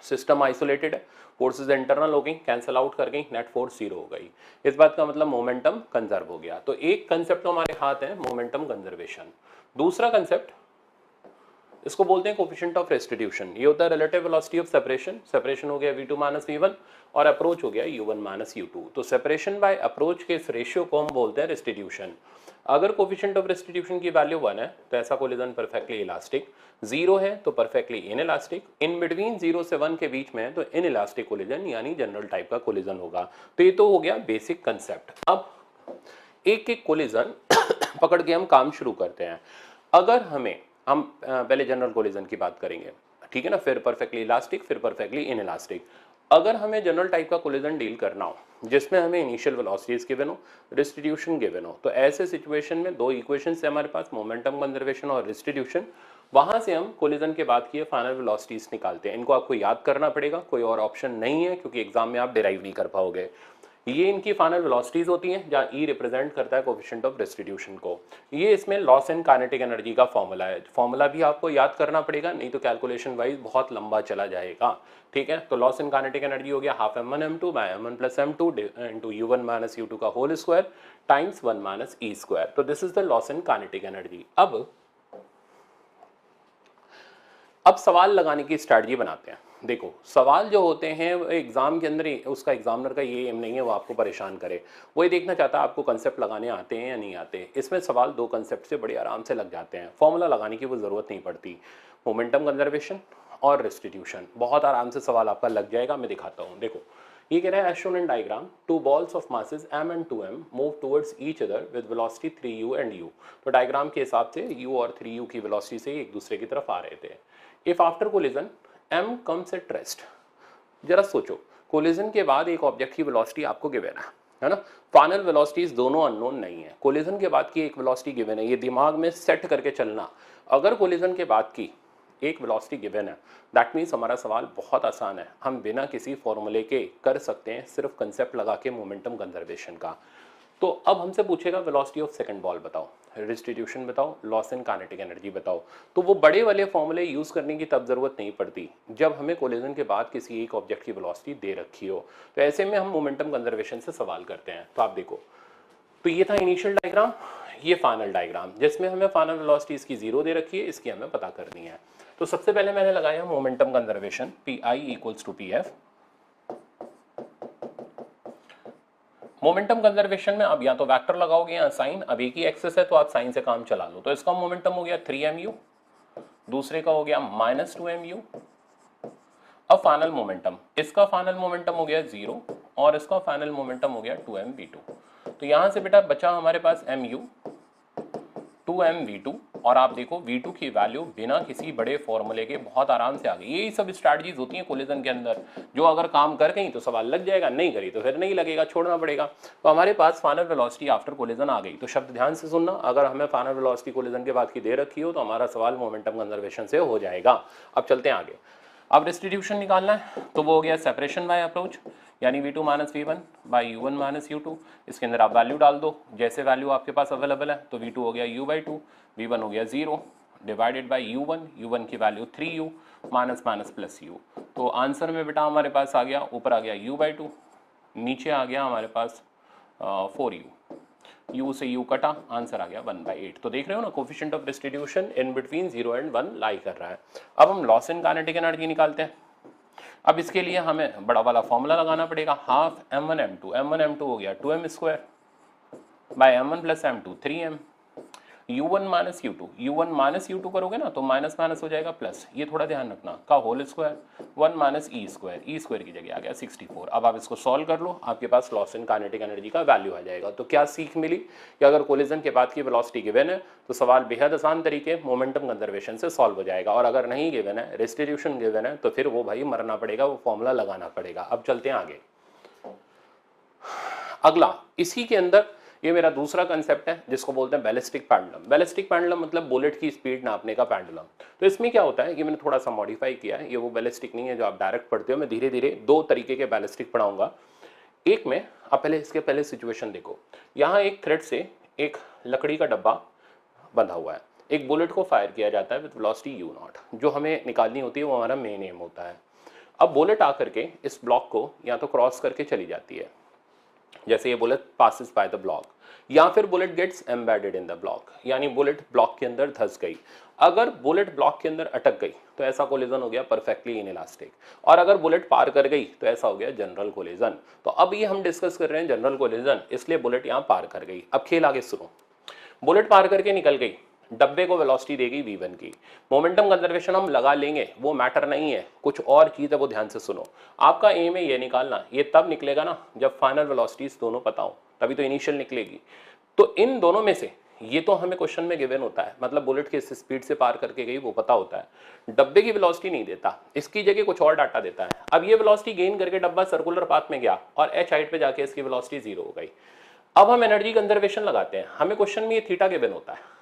Speaker 1: सिस्टम आइसोलेटेड है, फोर्सेस इंटरनल हो गई, कैंसल आउट कर गई, नेट फोर्स 0 हो गई। इस बात का मतलब मोमेंटम कंजर्व हो गया। तो एक कंसेप्ट तो हमारे हाथ है मोमेंटम कंजर्वेशन। दूसरा कंसेप्ट इसको बोलते हैं कोफिशिएंट ऑफ रेस्टिट्यूशन। ये होता है relative velocity of separation. Separation हो गया v2 माइनस v1 और अप्रोच हो गया u1 माइनस u2। तो सेपरेशन बाय अप्रोच के इस रेशियो को हम बोलते हैं रेस्टिट्यूशन। अगर कोफिशिएंट ऑफ रेस्टिट्यूशन की वैल्यू 1 है तो ऐसा कोलिजन परफेक्टली इलास्टिक, 0 है तो परफेक्टली इनइलास्टिक, इन बिटवीन 0 से 1 के बीच में है तो इनइलास्टिक कोलिजन यानी जनरल टाइप का कोलिजन होगा। तो ये तो हो गया बेसिक कंसेप्ट। अब एक एक कोलिजन पकड़ के हम काम शुरू करते हैं। अगर हम पहले जनरल कोलिजन की बात करेंगे, ठीक है ना, फिर परफेक्टली इलास्टिक, फिर परफेक्टली इनइलास्टिक। अगर हमें जनरल टाइप का कोलिजन डील करना हो जिसमें हमें इनिशियल वेलोसिटीज गिवन हो, डिस्ट्रीब्यूशन गिवन हो, तो ऐसे सिचुएशन में 2 इक्वेशंस है हमारे पास, मोमेंटम कंजर्वेशन और डिस्ट्रीब्यूशन। वहां से हम कोलिजन के बाद की फाइनल वेलोसिटीज निकालते हैं। इनको आपको याद करना पड़ेगा, कोई और ऑप्शन नहीं है, क्योंकि एग्जाम में आप डिराइव नहीं कर पाओगे। ये इनकी फाइनल वेलोसिटीज होती हैं, जहाँ ई रिप्रेजेंट करता है कोफिशिएंट ऑफ डिस्ट्रीब्यूशन को। ये इसमें लॉस इन काइनेटिक एनर्जी का फॉर्मूला है। फॉर्मूला भी आपको याद करना पड़ेगा, नहीं तो कैलकुलेशन वाइज बहुत लंबा चला जाएगा, ठीक है। तो लॉस इन काइनेटिक एनर्जी हो गया half m1 m2 by m1 plus m2 into u1 minus u2 का whole square times 1 minus E square. तो this is the loss in kinetic energy. अब सवाल लगाने की स्ट्रैटेजी बनाते हैं। देखो सवाल जो होते हैं एग्जाम के अंदर, उसका एग्जामिनर का ये एम नहीं है वो आपको परेशान करे, वो ये देखना चाहता है आपको कंसेप्ट लगाने आते हैं या नहीं आते। इसमें सवाल 2 कंसेप्ट से बड़े आराम से लग जाते हैं, फॉर्मूला लगाने की वो जरूरत नहीं पड़ती। मोमेंटम कंजर्वेशन और रेस्टिट्यूशन, बहुत आराम से सवाल आपका लग जाएगा। मैं दिखाता हूँ। देखो ये कह रहा है as shown in diagram 2 balls of masses m and 2m move towards each other with velocity 3u and u। तो डायग्राम के हिसाब से u और 3u की वेलोसिटी से एक दूसरे की तरफ आ रहे थे। If after collision m comes at rest, जरा सोचो कोलिजन के बाद एक ऑब्जेक्ट की वेलोसिटी आपको गिवन है ना, फाइनल वेलोसिटीज दोनों अननोन नहीं है, कोलिजन के बाद की एक वेलोसिटी गिवन है। ये दिमाग में सेट करके चलना, अगर कोलिजन के बाद की एक वेलोसिटी गिवन है दैट मीन्स हमारा सवाल बहुत आसान है, हम बिना किसी फॉर्मूले के कर सकते हैं, सिर्फ कंसेप्ट लगा के मोमेंटम कंजर्वेशन का। तो अब हमसे पूछेगा वेलोसिटी ऑफ सेकंड बॉल बताओ। रिस्टिट्यूशन बताओ, लॉस इन काइनेटिक एनर्जी बताओ। तो वो बड़े वाले फॉर्मूले यूज़ करने की तब ज़रूरत नहीं पड़ती जब हमें कोलिजन के बाद किसी एक ऑब्जेक्ट की वेलोसिटी दे रखी हो। तो ऐसे में हम मोमेंटम कंजर्वेशन से सवाल करते हैं। तो आप देखो, तो ये था इनिशियल डायग्राम, ये फाइनल डायग्राम जिसमें हमें फाइनल वेलोसिटी इसकी 0 दे रखी है, इसकी हमें पता करनी है। तो सबसे पहले मैंने लगाया momentum conservation, P I equals to P F. Momentum conservation में अब या तो वेक्टर लगाओगे या साइन, अब एक ही एक्सेस है तो आप साइन से काम चला लो। तो इसका मोमेंटम हो गया 3mu, दूसरे का हो गया -2mu। अब फाइनल मोमेंटम, इसका फाइनल मोमेंटम हो गया 0 और इसका फाइनल मोमेंटम हो गया 2mv2। तो यहां से बेटा बचा हमारे पास mu 2mv2, और आप देखो v2 की वैल्यू बिना किसी बड़े फॉर्मूले के बहुत आराम से आ गई। यही सब स्ट्रैटेजीज होती हैं कोलिजन के अंदर, जो अगर काम कर गई तो सवाल लग जाएगा, नहीं करी तो फिर नहीं लगेगा, छोड़ना पड़ेगा। तो हमारे पास फाइनल वेलोसिटी आफ्टर कोलिजन आ गई। तो शब्द ध्यान से सुनना, अगर हमें फाइनल वेलोसिटी कोलिजन के बाद की दे रखी हो तो हमारा सवाल मोमेंटम कंजर्वेशन से हो जाएगा। अब चलते हैं आगे। अब डिस्ट्रीब्यूशन निकालना है, तो वो हो गया सेपरेशन बाय अप्रोच, यानी v2 minus v1 by u1 minus u2। इसके अंदर आप वैल्यू डाल दो, जैसे वैल्यू आपके पास अवेलेबल है। तो v2 हो गया u/2, v1 हो गया 0 डिवाइडेड बाई u1 की value 3u minus minus plus u। तो आंसर में बेटा हमारे पास आ गया, ऊपर आ गया u/2, नीचे आ गया हमारे पास 4u, u से u कटा, आंसर आ गया 1/8। तो देख रहे हो ना, coefficient of distribution in between 0 and 1 लाई कर रहा है। अब हम लॉस इन काइनेटिक एनर्जी निकालते हैं। अब इसके लिए हमें बड़ा वाला फॉर्मूला लगाना पड़ेगा, हाफ m1m2, m1m2 हो गया 2m² bye m1 plus m2 3m, u1 minus u2 करोगे ना तो माइनस माइनस हो जाएगा प्लस, ये थोड़ा ध्यान रखना, का whole square 1 minus E square की जगह आ गया 64। अब आप इसको सॉल्व कर लो, आपके पास लॉस इन काइनेटिक एनर्जी का वैल्यू आ जाएगा। तो क्या सीख मिली कि अगर कोलिजन के बाद की वेलोसिटी गिवन है तो सवाल बेहद आसान तरीके मोमेंटम कंजर्वेशन से सॉल्व हो जाएगा, और अगर नहीं गिवन है, रिस्टिट्यूशन गिवन है, तो फिर वो भाई मरना पड़ेगा, वो फॉर्मूला लगाना पड़ेगा। अब चलते हैं आगे। अगला इसी के अंदर ये मेरा दूसरा कंसेप्ट है जिसको बोलते हैं बैलिस्टिक पेंडुलम। बैलिस्टिक पेंडुलम मतलब बुलेट की स्पीड नापने का पेंडुलम। तो इसमें क्या होता है कि मैंने थोड़ा सा मॉडिफाई किया है, ये वो बैलिस्टिक नहीं है जो आप डायरेक्ट पढ़ते हो, मैं धीरे धीरे दो तरीके के बैलिस्टिक पढ़ाऊंगा। एक में आप इसके पहले सिचुएशन देखो, यहाँ एक थ्रेड से एक लकड़ी का डब्बा बंधा हुआ है, एक बुलेट को फायर किया जाता है विद वेलोसिटी u0, जो हमें निकालनी होती है, वो हमारा मेन एम होता है। अब बुलेट आकर के इस ब्लॉक को या तो क्रॉस करके चली जाती है, जैसे ये bullet passes by the block, या फिर bullet gets embedded in the block, यानी बुलेट ब्लॉक के अंदर धंस गई। अगर बुलेट ब्लॉक के अंदर अटक गई तो ऐसा कोलिजन हो गया परफेक्टली इनइलास्टिक, और अगर बुलेट पार कर गई तो ऐसा हो गया जनरल कोलिजन। तो अब ये हम डिस्कस कर रहे हैं जनरल कोलिजन, इसलिए बुलेट यहाँ पार कर गई। अब खेल आगे सुनो, बुलेट पार करके निकल गई, डब्बे को वेलोसिटी देगी v1 की। मोमेंटम कंजर्वेशन हम लगा लेंगे, वो मैटर नहीं है, कुछ और चीज है, वो ध्यान से सुनो। आपका एम है ये निकालना, ये तब निकलेगा ना जब फाइनल वेलोसिटीज दोनों पता हो, तभी तो इनिशियल निकलेगी। तो इन दोनों में से ये तो हमें क्वेश्चन में गिवन होता है, मतलब बुलेट किस स्पीड से पार करके गई वो पता होता है। डब्बे की वेलोसिटी नहीं देता, इसकी जगह कुछ और डाटा देता है। अब ये वेलोसिटी गेन करके डब्बा सर्कुलर पाथ में गया और h हाइट पे जाके इसकी वेलोसिटी 0 हो गई। अब हम एनर्जी कंजर्वेशन लगाते हैं, हमें क्वेश्चन में ये थीटा गिवन होता है,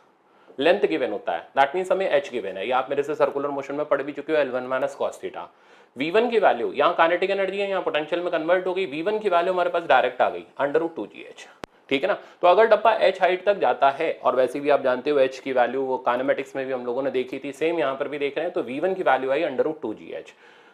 Speaker 1: लेंथ गिवन होता है, दैट मींस हमें h गिवन है। ये आप मेरे से सर्कुलर मोशन में पढ़ भी चुके हो, L1 minus cos theta. v1 की वैल्यू यहाँ काइनेटिक एनर्जी है, यहाँ पोटेंशियल में कन्वर्ट हो गई, v1 की वैल्यू हमारे पास डायरेक्ट आ गई √2gh, ठीक है ना। तो अगर डब्बा h हाइट तक जाता है, और वैसे भी आप जानते हो h की वैल्यू वो काइनेमेटिक्स में भी हम लोगों ने देखी थी, सेम यहाँ पर भी देख रहे हैं, तो v1 की वैल्यू आई √2gh।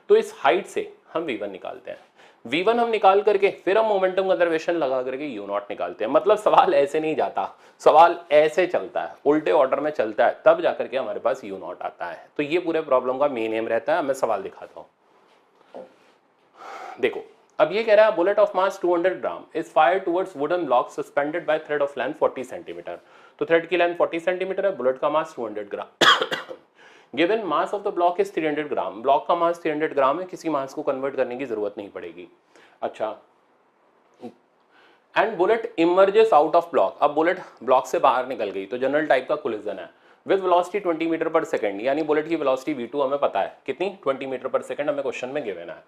Speaker 1: तो इस हाइट से हम v1 निकालते हैं, v1 हम निकाल करके फिर हम मोमेंटम कंजर्वेशन लगा करके u0 निकालते हैं। मतलब सवाल ऐसे नहीं जाता, सवाल ऐसे चलता है, उल्टे ऑर्डर में चलता है, तब जाकर के हमारे पास u0 आता है। तो ये पूरे प्रॉब्लम का मेन एम रहता है। मैं सवाल दिखाता हूं, देखो। अब ये कह रहा है bullet of mass 200 gram is fired towards wooden block suspended by thread of length 40 centimetre. तो थ्रेड की लेंथ 40 सेंटीमीटर है, बुलेट का mass 200 gram. Given mass of the block is 300 gram, block का मास 300 ग्राम है, किसी मास को कन्वर्ट करने की जरूरत नहीं पड़ेगी। अच्छा, and bullet emerges out of block, अब बुलेट ब्लॉक से बाहर निकल गई, तो जनरल टाइप का कोलिजन है विद वेलोसिटी 20 मीटर पर सेकंड, यानी बुलेट की वेलोसिटी v2 हमें पता है कितनी, 20 मीटर पर सेकंड हमें क्वेश्चन में गिवन है।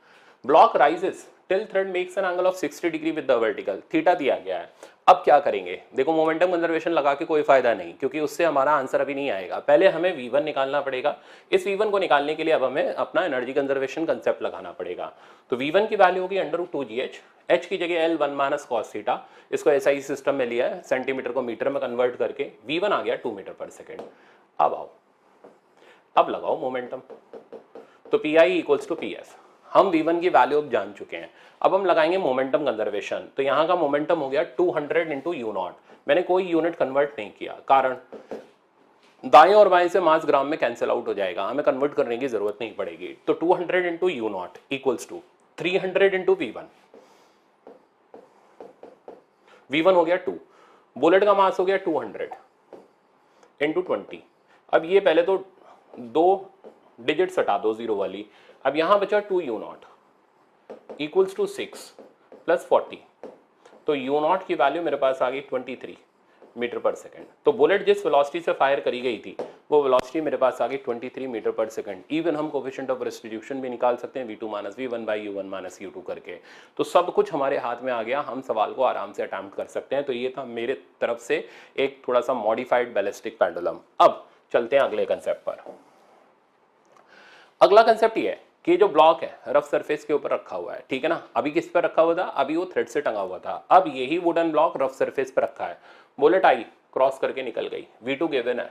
Speaker 1: Block rises till thread makes an angle of 60 degree with the vertical, theta दिया गया है। अब क्या करेंगे, देखो मोमेंटम कंजर्वेशन लगा के कोई फायदा नहीं, क्योंकि उससे हमारा आंसर अभी नहीं आएगा। पहले हमें V1 निकालना पड़ेगा। इस V1 को निकालने के लिए अब हमें अपना एनर्जी कंजर्वेशन कंसेप्ट लगाना पड़ेगा। तो V1 की वैल्यू होगी √2gh, h की जगह L1 माइनस cos थीटा, इसको SI सिस्टम में लिया है, सेंटीमीटर को मीटर में कन्वर्ट करके V1 आ गया 2 मीटर पर सेकेंड। अब आओ, अब लगाओ मोमेंटम, तो PI इक्वल्स टू PS। हम V1 की वैल्यू अब जान चुके हैं, अब हम लगाएंगे मोमेंटम कंजर्वेशन। तो यहाँ का मोमेंटम हो गया 200 इंटू U0। मैंने कोई यूनिट कन्वर्ट नहीं किया, कारण दाएं और बाएं से मास ग्राम में कैंसिल आउट हो जाएगा, हमें कन्वर्ट करने की जरूरत नहीं पड़ेगी। तो 200 into U0 equals to 300 into V1। V1 हो गया 2, बुलेट का मास हो गया 200 इंटू 20। अब ये पहले तो 2 डिजिट हटा दो जीरो वाली, अब यहां बचा 2U0 इक्वल्स टू 6 प्लस 40। तो U0 की वैल्यू मेरे पास आ गई 23 मीटर पर सेकंड। तो बुलेट जिस वेलोसिटी से फायर करी गई थी वो वेलोसिटी मेरे पास आ गई 23 मीटर पर सेकंड। इवन हम कोफिशिएंट ऑफ रेस्टिट्यूशन भी निकाल सकते हैं V2 minus V1 by U1 minus U2 करके। तो सब कुछ हमारे हाथ में आ गया, हम सवाल को आराम से अटेम्प्ट कर सकते हैं। तो ये था मेरे तरफ से एक थोड़ा सा मॉडिफाइड बैलिस्टिक पेंडुलम। अब चलते हैं अगले कंसेप्ट पर। अगला कंसेप्ट ये है कि जो ब्लॉक है रफ सरफेस के ऊपर रखा हुआ है, ठीक है ना। अभी किस पर रखा हुआ था, अभी वो थ्रेड से टंगा हुआ था। अब यही वुडन ब्लॉक रफ सरफेस पर रखा है, बुलेट आई क्रॉस करके निकल गई, V2 गिवन है,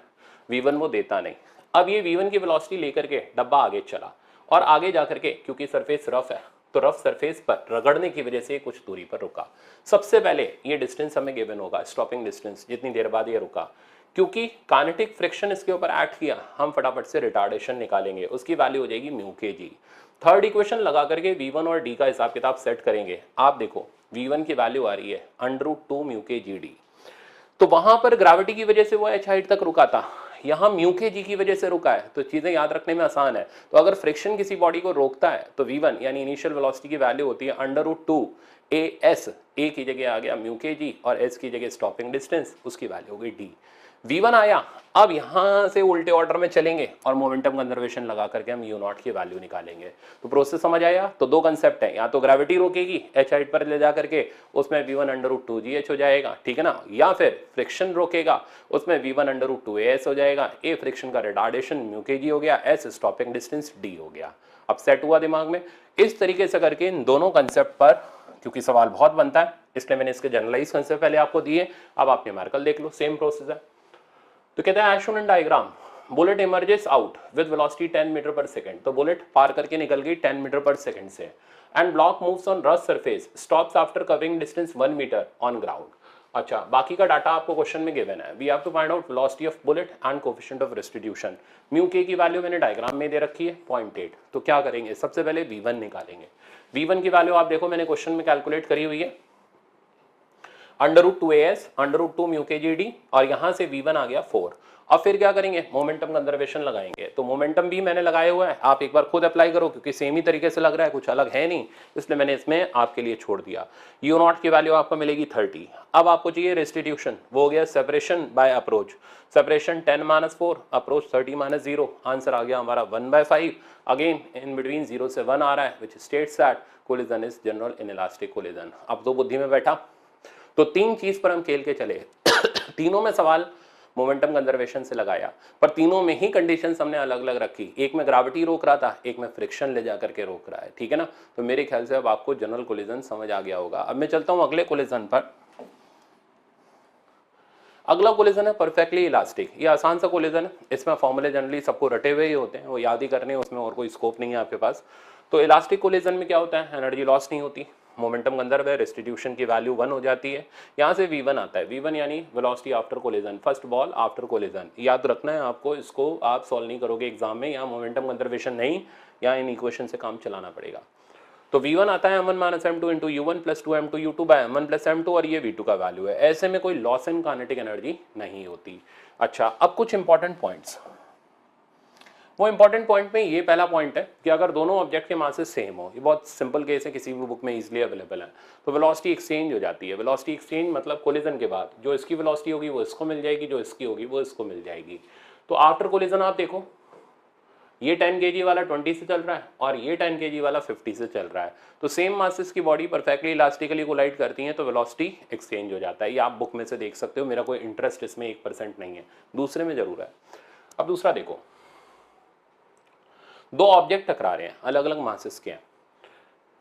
Speaker 1: V1 वो देता नहीं। अब ये V1 की वेलोसिटी लेकर के डब्बा आगे चला, और आगे जाकर के क्योंकि सरफेस रफ है तो रफ सरफेस पर रगड़ने की वजह से कुछ दूरी पर रुका। सबसे पहले ये डिस्टेंस हमें गिवन होगा, स्टॉपिंग डिस्टेंस, जितनी देर बाद ये रुका। क्योंकि काइनेटिक फ्रिक्शन इसके ऊपर एक्ट किया, हम फटाफट से रिटार्डेशन निकालेंगे, उसकी वैल्यू हो जाएगी म्यू के जी। थर्ड इक्वेशन लगा करके V1 और D का हिसाब किताब सेट करेंगे। आप देखो V1 की वैल्यू आ रही है √2 म्यू के जी डी। तो वहां पर ग्रेविटी की वजह से वो h हाइट तक रुका था, यहाँ म्यू के जी की वजह से रुका है। तो चीजें याद रखने में आसान है। तो अगर फ्रिक्शन किसी बॉडी को रोकता है तो V1 यानी इनिशियल वेलोसिटी की वैल्यू होती है √2 AS, A की जगह आ गया म्यू के जी और S की जगह स्टॉपिंग डिस्टेंस, उसकी वैल्यू होगी D। V1 आया, अब यहां से उल्टे ऑर्डर में चलेंगे और मोमेंटम कंजर्वेशन लगा करके हम U0 की वैल्यू निकालेंगे। तो प्रोसेस समझ आया। तो दो कंसेप्ट है, या तो ग्रेविटी रोकेगी h हाइट पर ले जा करके, उसमें V1 √2gh हो जाएगा, ठीक है ना, या फिर फ्रिक्शन रोकेगा, उसमें V1 √2as हो जाएगा। A फ्रिक्शन का रिटार्डेशन म्यू के जी हो गया, S स्टॉपिंग डिस्टेंस D हो गया। अब सेट हुआ दिमाग में। इस तरीके से करके इन दोनों कंसेप्ट पर, क्योंकि सवाल बहुत बनता है इसलिए मैंने इसके जनरलाइज कंसेप्ट पहले आपको दिए। अब आप न्यूमेरिकल देख लो, सेम प्रोसेस है। तो कहते हैं as shown in diagram, bullet emerges out with velocity 10 metre पर सेकंड। तो बुलेट पार करके निकल गई 10 मीटर पर सेकंड से, and block moves on rough surface, stops after covering distance 1 metre on ground. अच्छा, बाकी का डाटा आपको क्वेश्चन में गिवन है। We have to find out velocity of bullet and coefficient of restitution. Mu के की वैल्यू मैंने डायग्राम में दे रखी है 0.8। तो क्या करेंगे, सबसे पहले V1 निकालेंगे। V1 की वैल्यू आप देखो मैंने क्वेश्चन में कैलकुलेट करी हुई है √2as √2 म्यू के जी डी, और यहां से V1 आ गया 4। अब फिर क्या करेंगे, मोमेंटम कंजर्वेशन लगाएंगे। तो मोमेंटम भी मैंने लगाया हुआ है, आप एक बार खुद अप्लाई करो, क्योंकि सेम ही तरीके से लग रहा है, कुछ अलग है नहीं, इसलिए मैंने इसमें आपके लिए छोड़ दिया। U0 की वैल्यू आपको मिलेगी 30। अब आपको चाहिए रेस्टिट्यूशन, वो हो गया separation by approach. Separation 10-4, approach 30-0, answer आ गया हमारा 1/5। अगेन इन बिटवीन 0 से 1 आ रहा है, which states that collision is general inelastic collision. अब तो बुद्धि में बैठा। तो तीन चीज पर हम खेल के चले तीनों में सवाल मोमेंटम कंजर्वेशन से लगाया, पर तीनों में ही कंडीशंस हमने अलग अलग रखी। एक में ग्रेविटी रोक रहा था, एक में फ्रिक्शन ले जा करके रोक रहा है, ठीक है ना। तो मेरे ख्याल से अब आपको जनरल कोलिजन समझ आ गया होगा। अब मैं चलता हूं अगले कोलिजन पर। अगला कोलिजन है परफेक्टली इलास्टिक। ये आसान सा कोलिजन है, इसमें फॉर्मूले जनरली सबको रटे हुए ही होते हैं, वो याद ही करने, उसमें और कोई स्कोप नहीं है आपके पास। तो इलास्टिक कोलिजन में क्या होता है, एनर्जी लॉस नहीं होती, मोमेंटम कंजर्व है, रेस्टिट्यूशन की वैल्यू 1 हो जाती है। यहाँ से V1 आता है, V1 यानी velocity after collision, first ball after collision. याद रखना है आपको, इसको आप सॉल्व नहीं करोगे एग्जाम में, यहाँ मोमेंटम कंजर्वेशन नहीं, यहाँ इन इक्वेशन से काम चलाना पड़ेगा। तो V1 आता है m1 - m2 into U1 + 2m2 U2 bye m1 + m2, और ये V2 का वैल्यू है। ऐसे में कोई लॉस इन काइनेटिक एनर्जी नहीं होती। अच्छा, अब कुछ इंपॉर्टेंट पॉइंट्स। वो इंपॉर्टेंट पॉइंट में ये पहला पॉइंट है कि अगर दोनों ऑब्जेक्ट के मासेस सेम हो, ये बहुत सिंपल केस है, किसी भी बुक में इजीली अवेलेबल है, तो वेलोसिटी एक्सचेंज हो जाती है। वेलोसिटी एक्सचेंज मतलब कोलिजन के बाद जो इसकी वेलोसिटी होगी वो इसको मिल जाएगी, जो इसकी होगी वो इसको मिल जाएगी। तो आफ्टर कोलिजन आप देखो, ये 10 kg वाला 20 से चल रहा है और ये 10 kg वाला 50 से चल रहा है, तो सेम मासेस की बॉडी परफेक्टली इलास्टिकली कोलाइड करती हैं तो वेलोसिटी एक्सचेंज हो जाता है। ये आप बुक में से देख सकते हो, मेरा कोई इंटरेस्ट इसमें 1% नहीं है, दूसरे में जरूर है। अब दूसरा देखो, दो ऑब्जेक्ट टकरा रहे हैं, अलग अलग मासेस के हैं,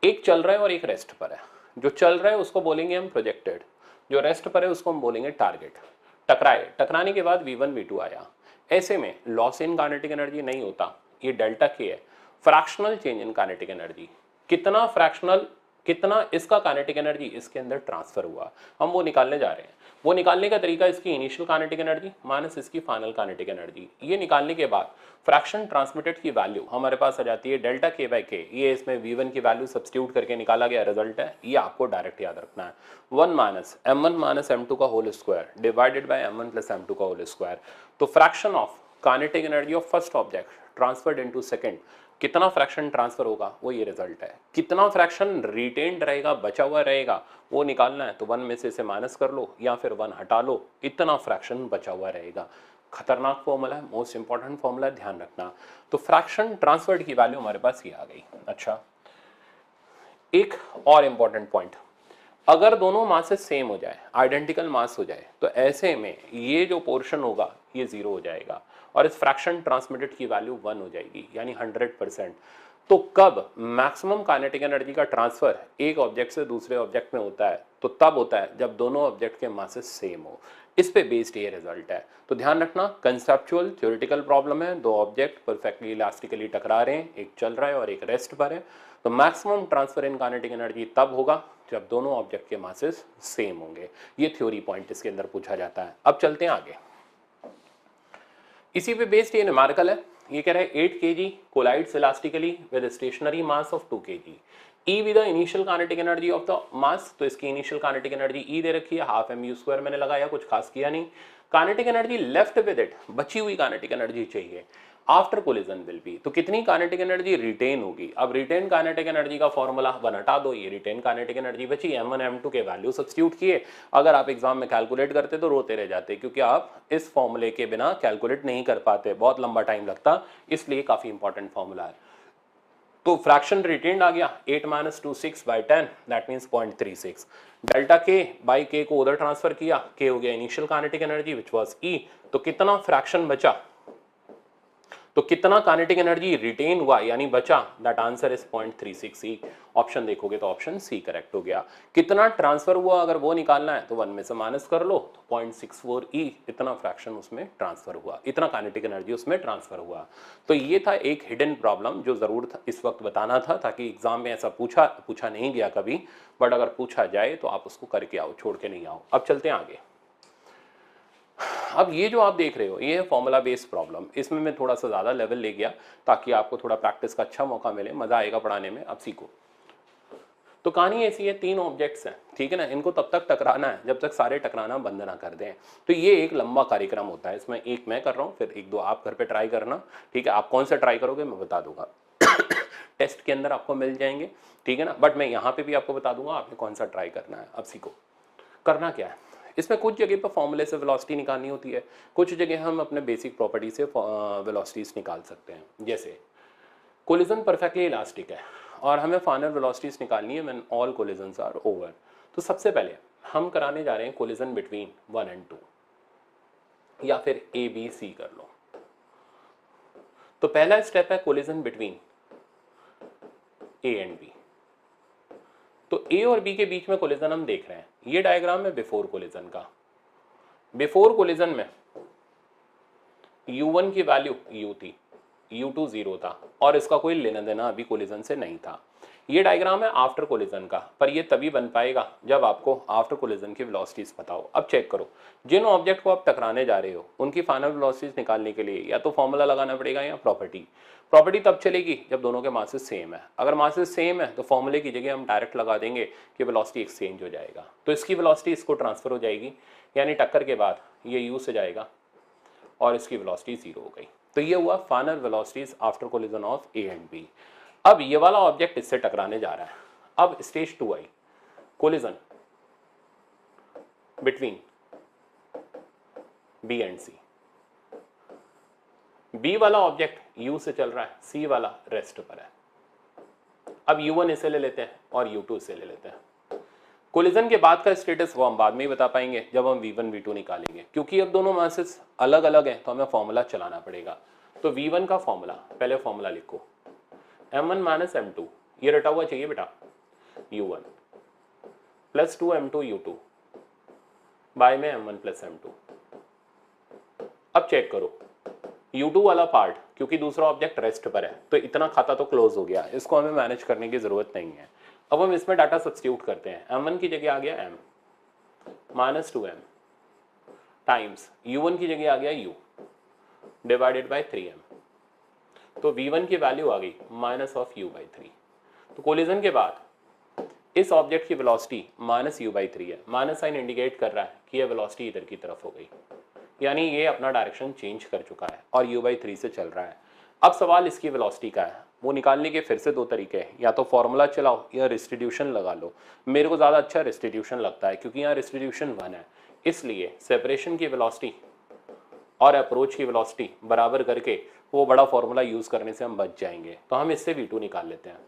Speaker 1: एक चल रहा है और एक रेस्ट पर है। जो चल रहा है उसको बोलेंगे हम प्रोजेक्टेड, जो रेस्ट पर है उसको हम बोलेंगे टारगेट। टकराए, टकराने के बाद v1 v2 आया, ऐसे में लॉस इन काइनेटिक एनर्जी नहीं होता, ये डेल्टा के है। Fractional change in kinetic energy, कितना फ्रैक्शनल, कितना इसका काइनेटिक एनर्जी इसके अंदर ट्रांसफर हुआ, हम वो निकालने जा रहे हैं। वो निकालने का तरीका इसकी इनिशियल काइनेटिक एनर्जी माइनस इसकी फाइनल काइनेटिक एनर्जी। ये निकालने के बाद फ्रैक्शन ट्रांसमिटेड की वैल्यू हमारे पास आ जाती है डेल्टा के बाई के। ये इसमें v1 की वैल्यू सब्स्टिट्यूट करके निकाला गया रिजल्ट है, ये आपको डायरेक्ट याद रखना है। 1 माइनस m1 माइनस m2 का whole square divided by m1 plus m2 का होल स्क्वायर। तो fraction of kinetic energy of first object transferred into second, कितना फ्रैक्शन ट्रांसफर होगा वो ये रिजल्ट है। कितना फ्रैक्शन रिटेन्ड रहेगा, बचा हुआ रहेगा, वो निकालना है, तो 1 में से इसे माइनस कर लो या फिर 1 हटा लो, इतना फ्रैक्शन बचा हुआ रहेगा। खतरनाक फॉर्मूला है, मोस्ट इंपॉर्टेंट फॉर्मूला है, ध्यान रखना। तो फ्रैक्शन ट्रांसफर्ड की वैल्यू हमारे पास ये आ गई। अच्छा, एक और इंपॉर्टेंट पॉइंट, अगर दोनों मासेस सेम हो जाए, आइडेंटिकल मास हो जाए, तो ऐसे में ये जो पोर्शन होगा ये 0 हो जाएगा और इस फ्रैक्शन ट्रांसमिटेड की वैल्यू 1 हो जाएगी, यानी 100%। तो कब मैक्सिमम काइनेटिक एनर्जी का ट्रांसफर एक ऑब्जेक्ट से दूसरे ऑब्जेक्ट में होता है, तो तब होता है जब दोनों ऑब्जेक्ट के मासेस सेम हो। इस पे बेस्ड ये रिजल्ट है। तो ध्यान रखना, कंसेप्चुअल थ्योरेटिकल प्रॉब्लम है, दो ऑब्जेक्ट परफेक्टली इलास्टिकली टकरा रहे हैं, एक चल रहा है और एक रेस्ट पर है। तो मैक्सिमम ट्रांसफर इन काइनेटिक एनर्जी तब होगा जब दोनों ऑब्जेक्ट के मासेस सेम होंगे। ये थ्योरी पॉइंट इसके अंदर पूछा जाता है। अब चलते हैं आगे, इसी पे बेस्ड ये न्यूमेरिकल है। ये कह रहा है 8 kg collides elastically with stationary mass of 2 kg, E with the initial kinetic energy of the mass. तो इसकी इनिशियल काइनेटिक एनर्जी ई दे रखी है, हाफ mu स्क्वायर मैंने लगाया, कुछ खास किया नहीं। Kinetic energy left with it, बची हुई काइनेटिक एनर्जी चाहिए आफ्टर कोलिजन विल बी, तो कितनी काइनेटिक एनर्जी रिटेन होगी। अब रिटेन काइनेटिक एनर्जी का फॉर्मूला 1 हटा दो, ये रिटेन काइनेटिक एनर्जी बची, m1 m2 के वैल्यू सब्स्टिट्यूट किए। अगर आप एग्जाम में कैलकुलेट करते तो रोते रह जाते, क्योंकि आप इस फॉर्मूले के बिना कैलकुलेट नहीं कर पाते, बहुत लंबा टाइम लगता, इसलिए काफी इंपॉर्टेंट फॉर्मूला है। तो फ्रैक्शन रिटेन्ड आ गया 8 minus 2 6 by 10, that means 0.36। Delta K by K को उधर ट्रांसफर किया, के हो गया initial kinetic energy which was E. तो कितना फ्रैक्शन बचा, तो कितना काइनेटिक एनर्जी रिटेन हुआ यानी बचा, that answer is 0.36 E. Option देखोगे तो ऑप्शन सी करेक्ट हो गया। कितना ट्रांसफर हुआ अगर वो निकालना है तो 1 में से माइनस कर लो, तो 0.64 ई, इतना फ्रैक्शन उसमें ट्रांसफर हुआ, इतना काइनेटिक एनर्जी उसमें ट्रांसफर हुआ। तो ये था एक हिडन प्रॉब्लम जो जरूर था इस वक्त बताना था, ताकि एग्जाम में ऐसा पूछा नहीं गया कभी, बट अगर पूछा जाए तो आप उसको करके आओ, छोड़ के नहीं आओ। अब चलते हैं आगे। अब ये जो आप देख रहे हो ये है फॉर्मूला बेस्ड प्रॉब्लम, इसमें मैं थोड़ा सा ज़्यादा लेवल ले गया ताकि आपको थोड़ा प्रैक्टिस का अच्छा मौका मिले, मज़ा आएगा पढ़ाने में। अब सीखो। तो कहानी ऐसी है, 3 ऑब्जेक्ट्स हैं, ठीक है ना, इनको तब तक टकराना है जब तक सारे टकराना बंद ना कर दें। तो ये एक लंबा कार्यक्रम होता है, इसमें एक मैं कर रहा हूँ, फिर 1-2 आप घर पे ट्राई करना, ठीक है। आप कौन सा ट्राई करोगे मैं बता दूंगा टेस्ट के अंदर आपको मिल जाएंगे, ठीक है ना, बट मैं यहाँ पे भी आपको बता दूंगा आपने कौन सा ट्राई करना है। अब सीखो करना क्या है। इसमें कुछ जगह पर फॉर्मूले से वेलोसिटी निकालनी होती है, कुछ जगह हम अपने बेसिक प्रॉपर्टी से वेलोसिटीज निकाल सकते हैं। जैसे कोलिजन परफेक्टली इलास्टिक है और हमें फाइनल वेलोसिटीज निकालनी है when all collisions are over. तो सबसे पहले हम कराने जा रहे हैं कोलिजन बिटवीन 1 and 2, या फिर ABC कर लो। तो पहला स्टेप है collision between A and B। तो A और B के बीच में कोलिजन हम देख रहे हैं, ये डायग्राम है बिफोर कोलिजन का। बिफोर कोलिजन में U1 की वैल्यू U थी, U2 0 था और इसका कोई लेना देना अभी कोलिजन से नहीं था। ये डायग्राम है आफ्टर कोलिजन का, पर ये तभी बन पाएगा जब आपको आफ्टर कोलिजन की वेलोसिटीज पता हो। अब चेक करो, जिन ऑब्जेक्ट को आप टकराने जा रहे हो उनकी फाइनल वेलोसिटीज निकालने के लिए या तो फॉर्मूला लगाना पड़ेगा या प्रॉपर्टी तब चलेगी जब दोनों के मासेस सेम है। अगर मासेस सेम है तो फॉर्मूले की जगह हम डायरेक्ट लगा देंगे कि वेलोसिटी एक्सचेंज हो जाएगा, तो इसकी वेलोसिटी इसको ट्रांसफर हो जाएगी, यानी टक्कर के बाद ये U से जाएगा और इसकी वेलोसिटी 0 हो गई। तो ये हुआ final velocities after collision of A and B। अब ये वाला ऑब्जेक्ट इससे टकराने जा रहा है। अब स्टेज 2 आई, collision between B and C। B वाला ऑब्जेक्ट यू से चल रहा है, सी वाला रेस्ट पर है। अब u1 इसे ले लेते हैं और u2 इसे ले लेते हैं। कोलिजन के बाद का स्टेटस वो हम बाद में ही बता पाएंगे जब हम v1 v2 निकालेंगे, क्योंकि अब दोनों मासेस अलग अलग हैं तो हमें फॉर्मूला चलाना पड़ेगा। तो v1 का फॉर्मूला, पहले फॉर्मूला लिखो m1 माइनस m2, ये रटा हुआ चाहिए बेटा, u1 plus 2m2 u2 bye में m1 प्लस m2। अब चेक करो u2 वाला पार्ट, क्योंकि दूसरा ऑब्जेक्ट रेस्ट पर है तो इतना खाता तो क्लोज हो गया, इसको हमें मैनेज करने की जरूरत नहीं है। अब हम इसमें डाटा सब्स्टिट्यूट करते हैं। m1 की जगह आ गया m minus 2m times u1 की जगह आ गया u डिवाइडेड बाय 3m। तो v1 की वैल्यू आ गई माइनस ऑफ u बाई 3। तो कोलिजन के बाद इस ऑब्जेक्ट की वेलोसिटी माइनस u बाई 3 है। माइनस साइन इंडिकेट कर रहा है कि यह वेलोसिटी इधर की तरफ हो गई, यानी ये अपना डायरेक्शन चेंज कर चुका है और u बाई 3 से चल रहा है। अब सवाल इसकी वेलोसिटी का है, वो निकालने के फिर से दो तरीके हैं, या तो फॉर्मूला चलाओ या रिस्टिट्यूशन लगा लो। मेरे को ज़्यादा अच्छा रिस्टिट्यूशन लगता है क्योंकि यहाँ रिस्टिट्यूशन 1 है, इसलिए सेपरेशन की वेलोसिटी और अप्रोच की वेलोसिटी बराबर करके वो बड़ा फॉर्मूला यूज़ करने से हम बच जाएंगे। तो हम इससे v2 निकाल लेते हैं।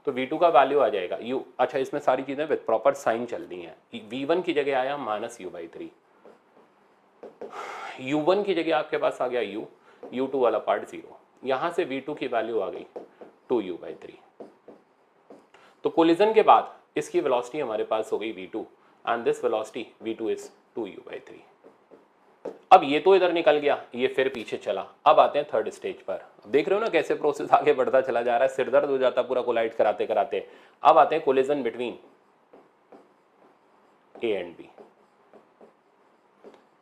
Speaker 1: तो v2 का वैल्यू आ जाएगा u, अच्छा इसमें सारी चीज़ें विद प्रॉपर साइन चलनी है। v1 की जगह आया माइनस u बाई 3, u1 की जगह आपके पास आ गया u, u2 वाला पार्ट 0, यहां से v2 की वैल्यू आ गई 2u बाई 3। तो कोलिजन के बाद इसकी वेलोसिटी हमारे पास हो गई v2 and this velocity v2 is 2u by 3। अब ये तो इधर निकल गया, ये फिर पीछे चला। अब आते हैं थर्ड स्टेज पर। देख रहे हो ना कैसे प्रोसेस आगे बढ़ता चला जा रहा है, सिरदर्द हो जाता पूरा कोलाइड कराते कराते। अब आते हैं collision between A and B.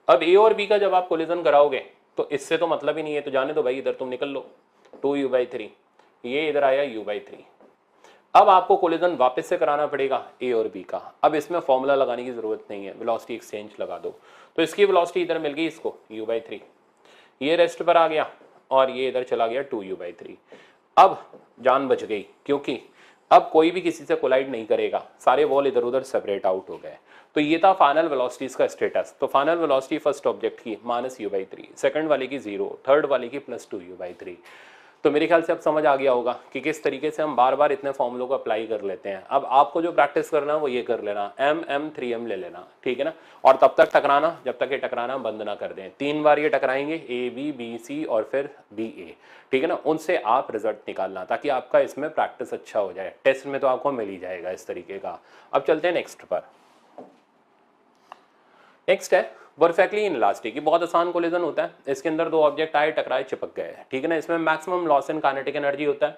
Speaker 1: अब ए और बी का जब आप कोलिजन कराओगे तो इससे तो मतलब ही नहीं है, तो जाने दो भाई, इधर तुम निकल लो 2u बाई 3, ये इधर आया u बाई 3। अब आपको कोलिजन वापस से कराना पड़ेगा ए और बी का। अब इसमें फॉर्मूला लगाने की जरूरत नहीं है, वेलोसिटी एक्सचेंज लगा दो। तो इसकी वेलोसिटी इधर मिल गई इसको u बाई 3, ये रेस्ट पर आ गया और ये इधर चला गया 2u बाई 3। अब जान बच गई, क्योंकि अब कोई भी किसी से कोलाइड नहीं करेगा, सारे वॉल इधर उधर सेपरेट आउट हो गए। तो ये था फाइनल वेलोसिटीज का स्टेटस। तो फाइनल वेलोसिटी फर्स्ट ऑब्जेक्ट की माइनस u बाई 3, सेकंड वाले की 0, थर्ड वाले की प्लस 2u बाई 3। तो मेरे ख्याल से अब समझ आ गया होगा कि किस तरीके से हम बार बार इतने फॉर्मूलों को अप्लाई कर लेते हैं। अब आपको जो प्रैक्टिस करना है वो ये कर लेना, m 3m ले लेना, ठीक है ना। और तब तक टकराना, जब तक ये टकराना बंद ना कर दें। 3 बार ये टकराएंगे, ए बी बी सी और फिर बी ए, ठीक है ना। उनसे आप रिजल्ट निकालना ताकि आपका इसमें प्रैक्टिस अच्छा हो जाए। टेस्ट में तो आपको मिल ही जाएगा इस तरीके का। अब चलते हैं नेक्स्ट पर। नेक्स्ट है परफेक्टली इनलास्टिक। ये बहुत आसान कोलिजन होता है। इसके अंदर दो ऑब्जेक्ट आए, टकराए, चिपक गए, ठीक है ना। इसमें maximum loss in kinetic energy होता है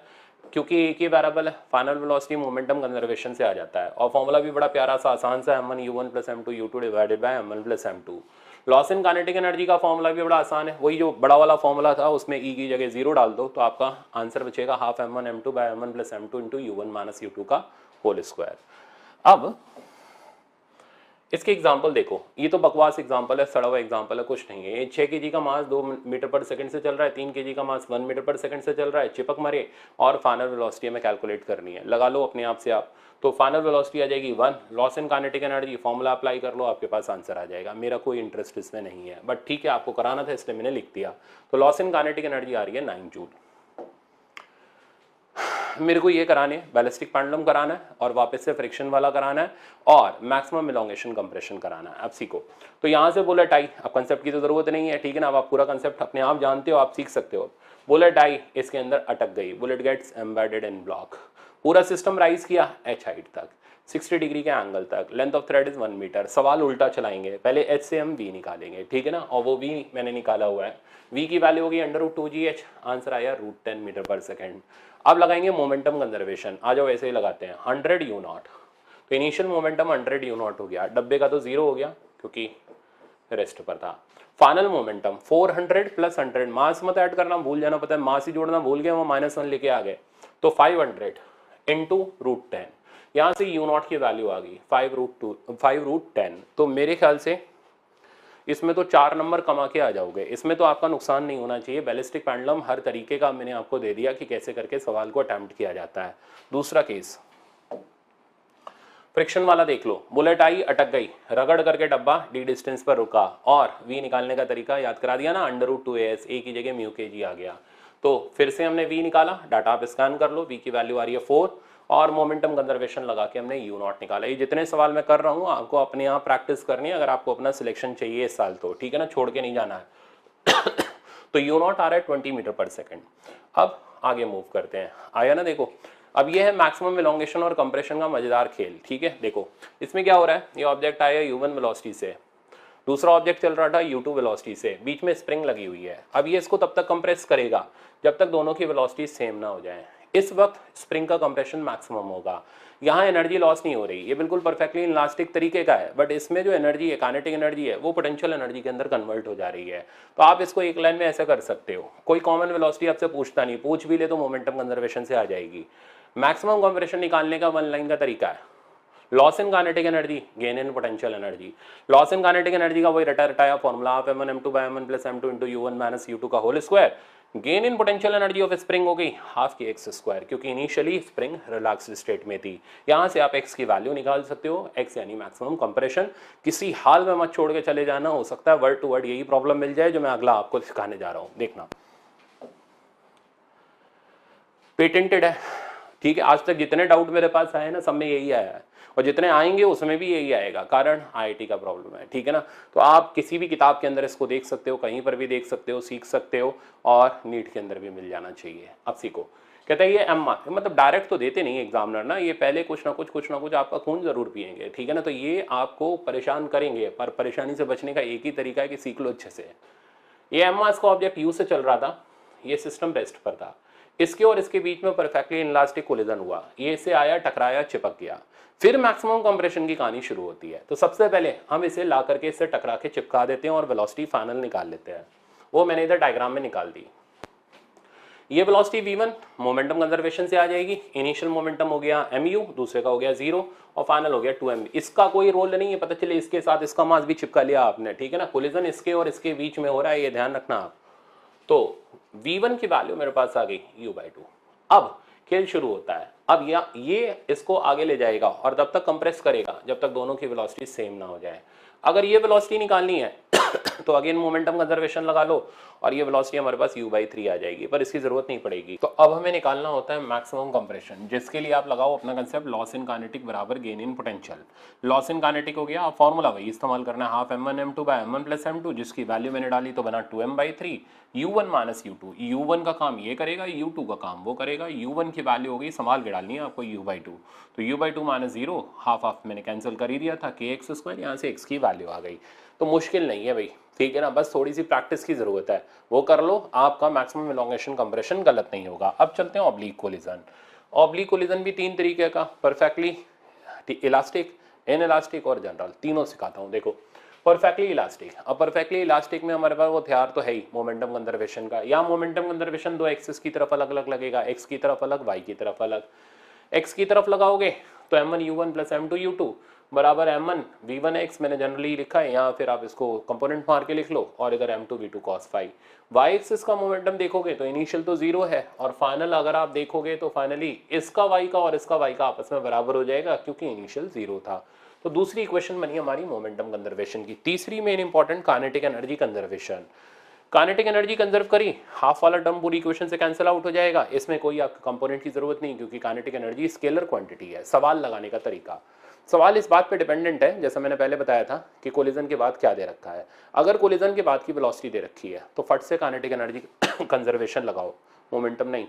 Speaker 1: क्योंकि एक ही वेरिएबल है। फाइनल वेलोसिटी मोमेंटम कंजर्वेशन से आ जाता है और फॉर्मूला भी बड़ा प्यारा सा आसान सा, m1 u1 plus m2 u2 divided by m1 plus m2। Loss in kinetic energy का फॉर्मूला भी बड़ा आसान है, वही जो बड़ा वाला फॉर्मूला था उसमें e की जगह 0 डाल दो तो आपका आंसर बचेगा half m1 m2 by m1 plus m2 into u1 minus u2 का होल स्क्वायर। अब इसके एग्जाम्पल देखो, ये तो बकवास एग्जाम्पल है, सड़ा हुआ एग्जाम्पल है, कुछ नहीं है। ये 6 kg का मास 2 मीटर पर सेकंड से चल रहा है, 3 kg का मास 1 मीटर पर सेकंड से चल रहा है, चिपक मरे और फाइनल वेलोसिटी हमें कैलकुलेट करनी है। लगा लो अपने आप से आप। तो फाइनल वेलोसिटी आ जाएगी 1, loss in kinetic energy formula apply कर लो, आपके पास आंसर आ जाएगा। मेरा कोई इंटरेस्ट इसमें नहीं है, बट ठीक है आपको कराना था इसलिए मैंने लिख दिया। तो लॉस इन काइनेटिक एनर्जी आ रही है 9 जूल। मेरे को ये कराने बैलिस्टिक पेंडुलम कराना है और वापस से फ्रिक्शन वाला कराना है और मैक्सिमम इलॉन्गेशन कंप्रेशन कराना है। अब सीखो। तो यहाँ से बुलेट आई, अब कंसेप्ट की तो जरूरत नहीं है, ठीक है ना। अब आप पूरा कंसेप्ट अपने आप जानते हो, आप सीख सकते हो। बुलेट आई, इसके अंदर अटक गई, bullet gets embedded in block. पूरा सिस्टम राइज किया h हाइट तक, 60 डिग्री के एंगल तक, length of thread is 1 metre. सवाल उल्टा चलाएंगे, पहले h से हम v निकालेंगे, ठीक है ना। और वो v मैंने निकाला हुआ है, v की वैल्यू होगी √2gh, आंसर आया √10 मीटर पर सेकेंड। अब लगाएंगे मोमेंटम कंजर्वेशन, आ जाओ ऐसे ही लगाते हैं 100 u0। तो इनिशियल मोमेंटम 100 u0 हो गया, डब्बे का तो 0 हो गया क्योंकि रेस्ट पर था। फाइनल मोमेंटम 400 प्लस 100, मास मत ऐड करना भूल जाना, पता है मास ही जोड़ना भूल गए, वो -1 लेके आ गए। तो 500 इंटू √10, यहाँ से u0 की वैल्यू आ गई 5√10। तो मेरे ख्याल से इसमें तो 4 नंबर कमा के आ जाओगे, इसमें तो आपका नुकसान नहीं होना चाहिए। बैलिस्टिक पेंडुलम हर तरीके का मैंने आपको दे दिया कि कैसे करके सवाल को अटेम्प्ट किया जाता है। दूसरा केस, फ्रिक्शन वाला देख लो, बुलेट आई अटक गई, रगड़ करके डब्बा डी डिस्टेंस पर रुका, और वी निकालने का तरीका याद करा दिया ना, √2as, ए की जगह म्यू के जी आ गया। तो फिर से हमने वी निकाला, डाटा आप स्कैन कर लो, वी की वैल्यू आ रही है 4, और मोमेंटम कंजर्वेशन लगा के हमने u नॉट निकाला। ये जितने सवाल मैं कर रहा हूँ आपको अपने यहाँ प्रैक्टिस करनी है, अगर आपको अपना सिलेक्शन चाहिए इस साल तो, ठीक है ना, छोड़ के नहीं जाना है। तो u नॉट आ रहा है 20 मीटर पर सेकेंड। अब आगे मूव करते हैं, आया ना, देखो अब ये है मैक्सिमम इलोंगेशन और कंप्रेशन का मजेदार खेल, ठीक है। देखो इसमें क्या हो रहा है, ये ऑब्जेक्ट आया u1 वेलोसिटी से, दूसरा ऑब्जेक्ट चल रहा था u2 वेलोसिटी से, बीच में स्प्रिंग लगी हुई है। अब ये इसको तब तक कंप्रेस करेगा जब तक दोनों की वेलोसिटी सेम ना हो जाए। इस वक्त स्प्रिंग का कंप्रेशन मैक्सिमम होगा, यहाँ एनर्जी लॉस नहीं हो रही, ये बिल्कुल परफेक्टली इलास्टिक तरीके का है, बट इसमें जो एनर्जी है, काइनेटिक एनर्जी है, वो पोटेंशियल एनर्जी के अंदर कन्वर्ट हो जा रही है। तो आप इसको एक लाइन में ऐसे कर सकते हो, कोई कॉमन वेलोसिटी आपसे पूछता नहीं, पूछ भी ले तो मोमेंटम कंजर्वेशन से आ जाएगी। मैक्सिमम कंप्रेशन निकालने का वन लाइन का तरीका है, loss in kinetic energy, gain in potential energy. Loss in kinetic energy का वही रटा रटाया formula, half m1 m2 by m1 plus m2 into u1 minus u2 का whole square. Gain in potential energy of spring हो गई half की x square, क्योंकि initially spring relax state में थी। यहां से आप एक्स की वैल्यू निकाल सकते हो, एक्स यानी मैक्सिमम कंप्रेशन। किसी हाल में मत छोड़ के चले जाना, हो सकता है वर्ड टू वर्ड यही प्रॉब्लम मिल जाए जो मैं अगला आपको सिखाने जा रहा हूं, देखना। पेटेंटेड है, ठीक है। आज तक जितने डाउट मेरे पास आए ना, सब में यही आया है, और जितने आएंगे उसमें भी यही आएगा, कारण आईआईटी का प्रॉब्लम है, ठीक है ना। तो आप किसी भी किताब के अंदर इसको देख सकते हो, कहीं पर भी देख सकते हो, सीख सकते हो, और नीट के अंदर भी मिल जाना चाहिए। अब सीखो, कहते हैं ये एम मतलब डायरेक्ट तो देते नहीं एग्जामिनर ना, ये पहले कुछ ना कुछ आपका खून जरूर पिएंगे, ठीक है ना। तो ये आपको परेशान करेंगे, पर परेशानी से बचने का एक ही तरीका है कि सीख लो अच्छे से। ये एम का ऑब्जेक्ट यू से चल रहा था, ये सिस्टम रेस्ट पर था, इसके और इसके बीच में परफेक्टली इनलास्टिक कोलिजन हुआ, ये इससे आया, टकराया, चिपक गया, फिर मैक्सिमम कंप्रेशन की कहानी शुरू होती है। तो सबसे पहले हम इसे ला करके इससे टकरा के चिपका देते हैं और वेलोसिटी फाइनल निकाल लेते हैं, वो मैंने इधर डायग्राम में निकाल दी। ये वेलोसिटी v1 मोमेंटम कंजर्वेशन से आ जाएगी, इनिशियल मोमेंटम हो गया mu, दूसरे का हो गया 0, और फाइनल हो गया 2m। इसका कोई रोल नहीं है, पता चले इसके साथ इसका मास भी चिपका लिया आपने, ठीक है ना, कोलिजन इसके और इसके बीच में हो रहा है, ये ध्यान रखना आप। तो v1 की वैल्यू मेरे पास आ गई u/2। अब खेल शुरू होता है, अब ये इसको आगे ले जाएगा और तब तक कंप्रेस करेगा जब तक दोनों की वेलोसिटी सेम ना हो जाए। अगर ये वेलोसिटी निकालनी है तो अगेन मोमेंटम कंजर्वेशन लगा लो, और ये वेलोसिटी हमारे पास u/3 आ जाएगी, पर इसकी जरूरत नहीं पड़ेगी। तो अब हमें निकालना होता है मैक्सिमम कंप्रेशन, जिसके लिए आप लगाओ अपना कंसेप्ट लॉस इन काइनेटिक बराबर gain in potential. Loss in kinetic हो गया, आप फॉर्मूला वही इस्तेमाल करना है, half m1 m2 by m1 plus m2, जिसकी वैल्यू मैंने डाली तो बना 2m/3, u1 minus u2। u1 का काम ये करेगा, u2 का काम वो करेगा। u1 की वैल्यू हो गई, संभाल के डालनी है आपको, u/2, तो u/2 माइनस 0, हाफ हाफ मैंने कैंसिल कर ही दिया था, kx स्क्वायर, यहाँ से x की वैल्यू आ गई। तो मुश्किल नहीं है भाई, ठीक है ना, बस थोड़ी सी प्रैक्टिस की जरूरत है, वो कर लो, आपका मैक्सिमम इलोंगेशन कंप्रेशन गलत नहीं होगा। अब चलते हैं ऑब्लिक कोलिजन। ऑब्लिक कोलिजन भी तीन तरीके का, परफेक्टली इलास्टिक, इनइलास्टिक और जनरल, तीनों सिखाता हूँ। देखो परफेक्टली इलास्टिक, अब परफेक्टली इलास्टिक में हमारे पास वो हथियार तो है ही मोमेंटम कंजर्वेशन का। या मोमेंटम कंजर्वेशन दो एक्सिस की तरफ अलग अलग लगेगा, एक्स की तरफ अलग, वाई की तरफ अलग। एक्स की तरफ लगाओगे तो m1 u1 plus m2 u2 बराबर m1 v1x, मैंने जनरली लिखा है, या फिर आप इसको कंपोनेंट मार के लिख लो, और इधर m2 v2 cos phi. Y axis का मोमेंटम देखोगे तो इनिशियल तो 0 है, और फाइनल अगर आप देखोगे तो फाइनली इसका y का और इसका y का आपस में बराबर हो जाएगा, क्योंकि इनिशियल 0 था। तो दूसरी इक्वेशन बनी हमारी मोमेंटम कंजर्वेशन की। तीसरी main important kinetic energy conservation. Kinetic energy conserve करी, हाफ वाला टर्म पूरी इक्वेशन से कैंसिल आउट हो जाएगा, इसमें कोई आपको कंपोनेंट की जरूरत नहीं, क्योंकि काइनेटिक एनर्जी स्केलर क्वांटिटी है। सवाल लगाने का तरीका, सवाल इस बात पे डिपेंडेंट है, जैसा मैंने पहले बताया था कि कोलिजन के बाद क्या दे रखा है। अगर कोलिजन के बाद की वेलोसिटी दे रखी है तो फट से काइनेटिक एनर्जी कंजर्वेशन लगाओ, मोमेंटम नहीं,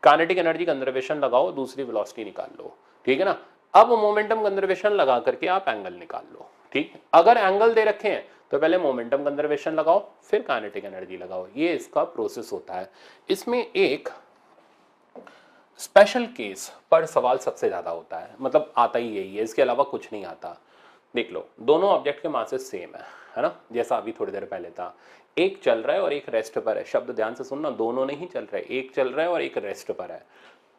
Speaker 1: काइनेटिक एनर्जी कंजर्वेशन लगाओ, दूसरी वेलोसिटी निकाल लो, ठीक है ना। अब मोमेंटम कंजर्वेशन लगा करके आप एंगल निकाल लो, ठीक। अगर एंगल दे रखे हैं तो पहले मोमेंटम कंजर्वेशन लगाओ, फिर काइनेटिक एनर्जी लगाओ, ये इसका प्रोसेस होता है। इसमें एक स्पेशल केस पर सवाल सबसे ज्यादा होता है, मतलब आता ही यही है, इसके अलावा कुछ नहीं आता। देख लो, दोनों ऑब्जेक्ट के मासेस सेम है ना, जैसा अभी थोड़ी देर पहले था। एक चल रहा है और एक रेस्ट पर है, शब्द ध्यान से सुनना, दोनों नहीं चल रहे, एक चल रहा है और एक रेस्ट पर है।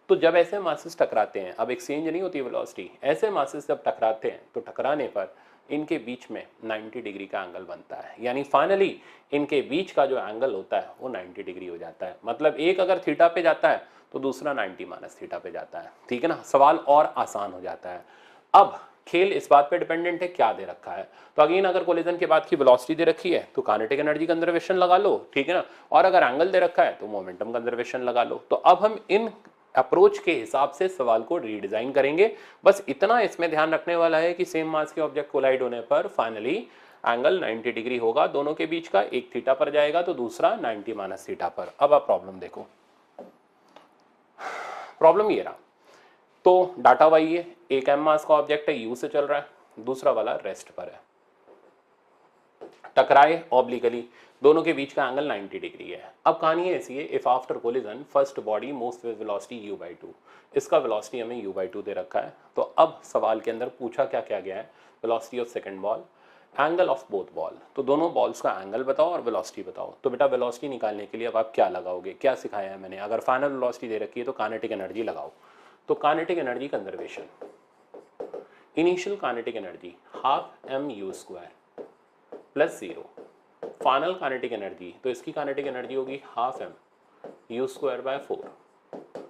Speaker 1: तो जब ऐसे मासेस टकराते हैं, अब एक्सचेंज नहीं होती वेलोसिटी, ऐसे मासेस जब टकराते हैं तो टकराने पर इनके बीच में 90 डिग्री का एंगल बनता है, यानी फाइनली इनके बीच का जो एंगल होता है वो 90 डिग्री हो जाता है। मतलब एक अगर थीटा पे जाता है तो दूसरा 90 माइनस थीटा पे जाता है, ठीक है ना, सवाल और आसान हो जाता है। अब खेल इस बात पे डिपेंडेंट है क्या दे रखा है। तो अगेन अगर कोलिजन के बाद की वेलोसिटी दे रखी है तो काइनेटिक एनर्जी कंजर्वेशन लगा लो, ठीक है ना, और अगर एंगल दे रखा है तो मोमेंटम कंजर्वेशन लगा लो। तो अब हम इन अप्रोच के हिसाब से सवाल को रीडिजाइन करेंगे। बस इतना इसमें ध्यान रखने वाला है कि सेम मास के ऑब्जेक्ट कोलाइड होने पर फाइनली एंगल 90 डिग्री होगा दोनों के बीच का, एक थीटा पर जाएगा तो दूसरा 90 माइनस थीटा पर। अब आप प्रॉब्लम देखो, प्रॉब्लम ये रहा, तो डाटा वाई है, एक एम मास का ऑब्जेक्ट है, यू से चल रहा है, दूसरा वाला रेस्ट पर है, टकराए ऑब्लिकली, दोनों के बीच का एंगल 90 डिग्री है। अब कहानी ऐसी है, if after collision first body moves with velocity u/2, इसका वेलोसिटी हमें u/2 दे रखा है। तो अब सवाल के अंदर पूछा क्या क्या गया है, velocity of second ball, angle of both ball, तो दोनों बॉल्स का एंगल बताओ और वेलोसिटी बताओ। तो बेटा वेलोसिटी निकालने के लिए अब आप क्या लगाओगे, क्या सिखाया है मैंने, अगर फाइनल वेलोसिटी दे रखी है तो काइनेटिक एनर्जी लगाओ। तो kinetic energy conservation, initial kinetic energy half m u square plus 0, final kinetic energy, तो इसकी काइनेटिक एनर्जी होगी half m u square by 4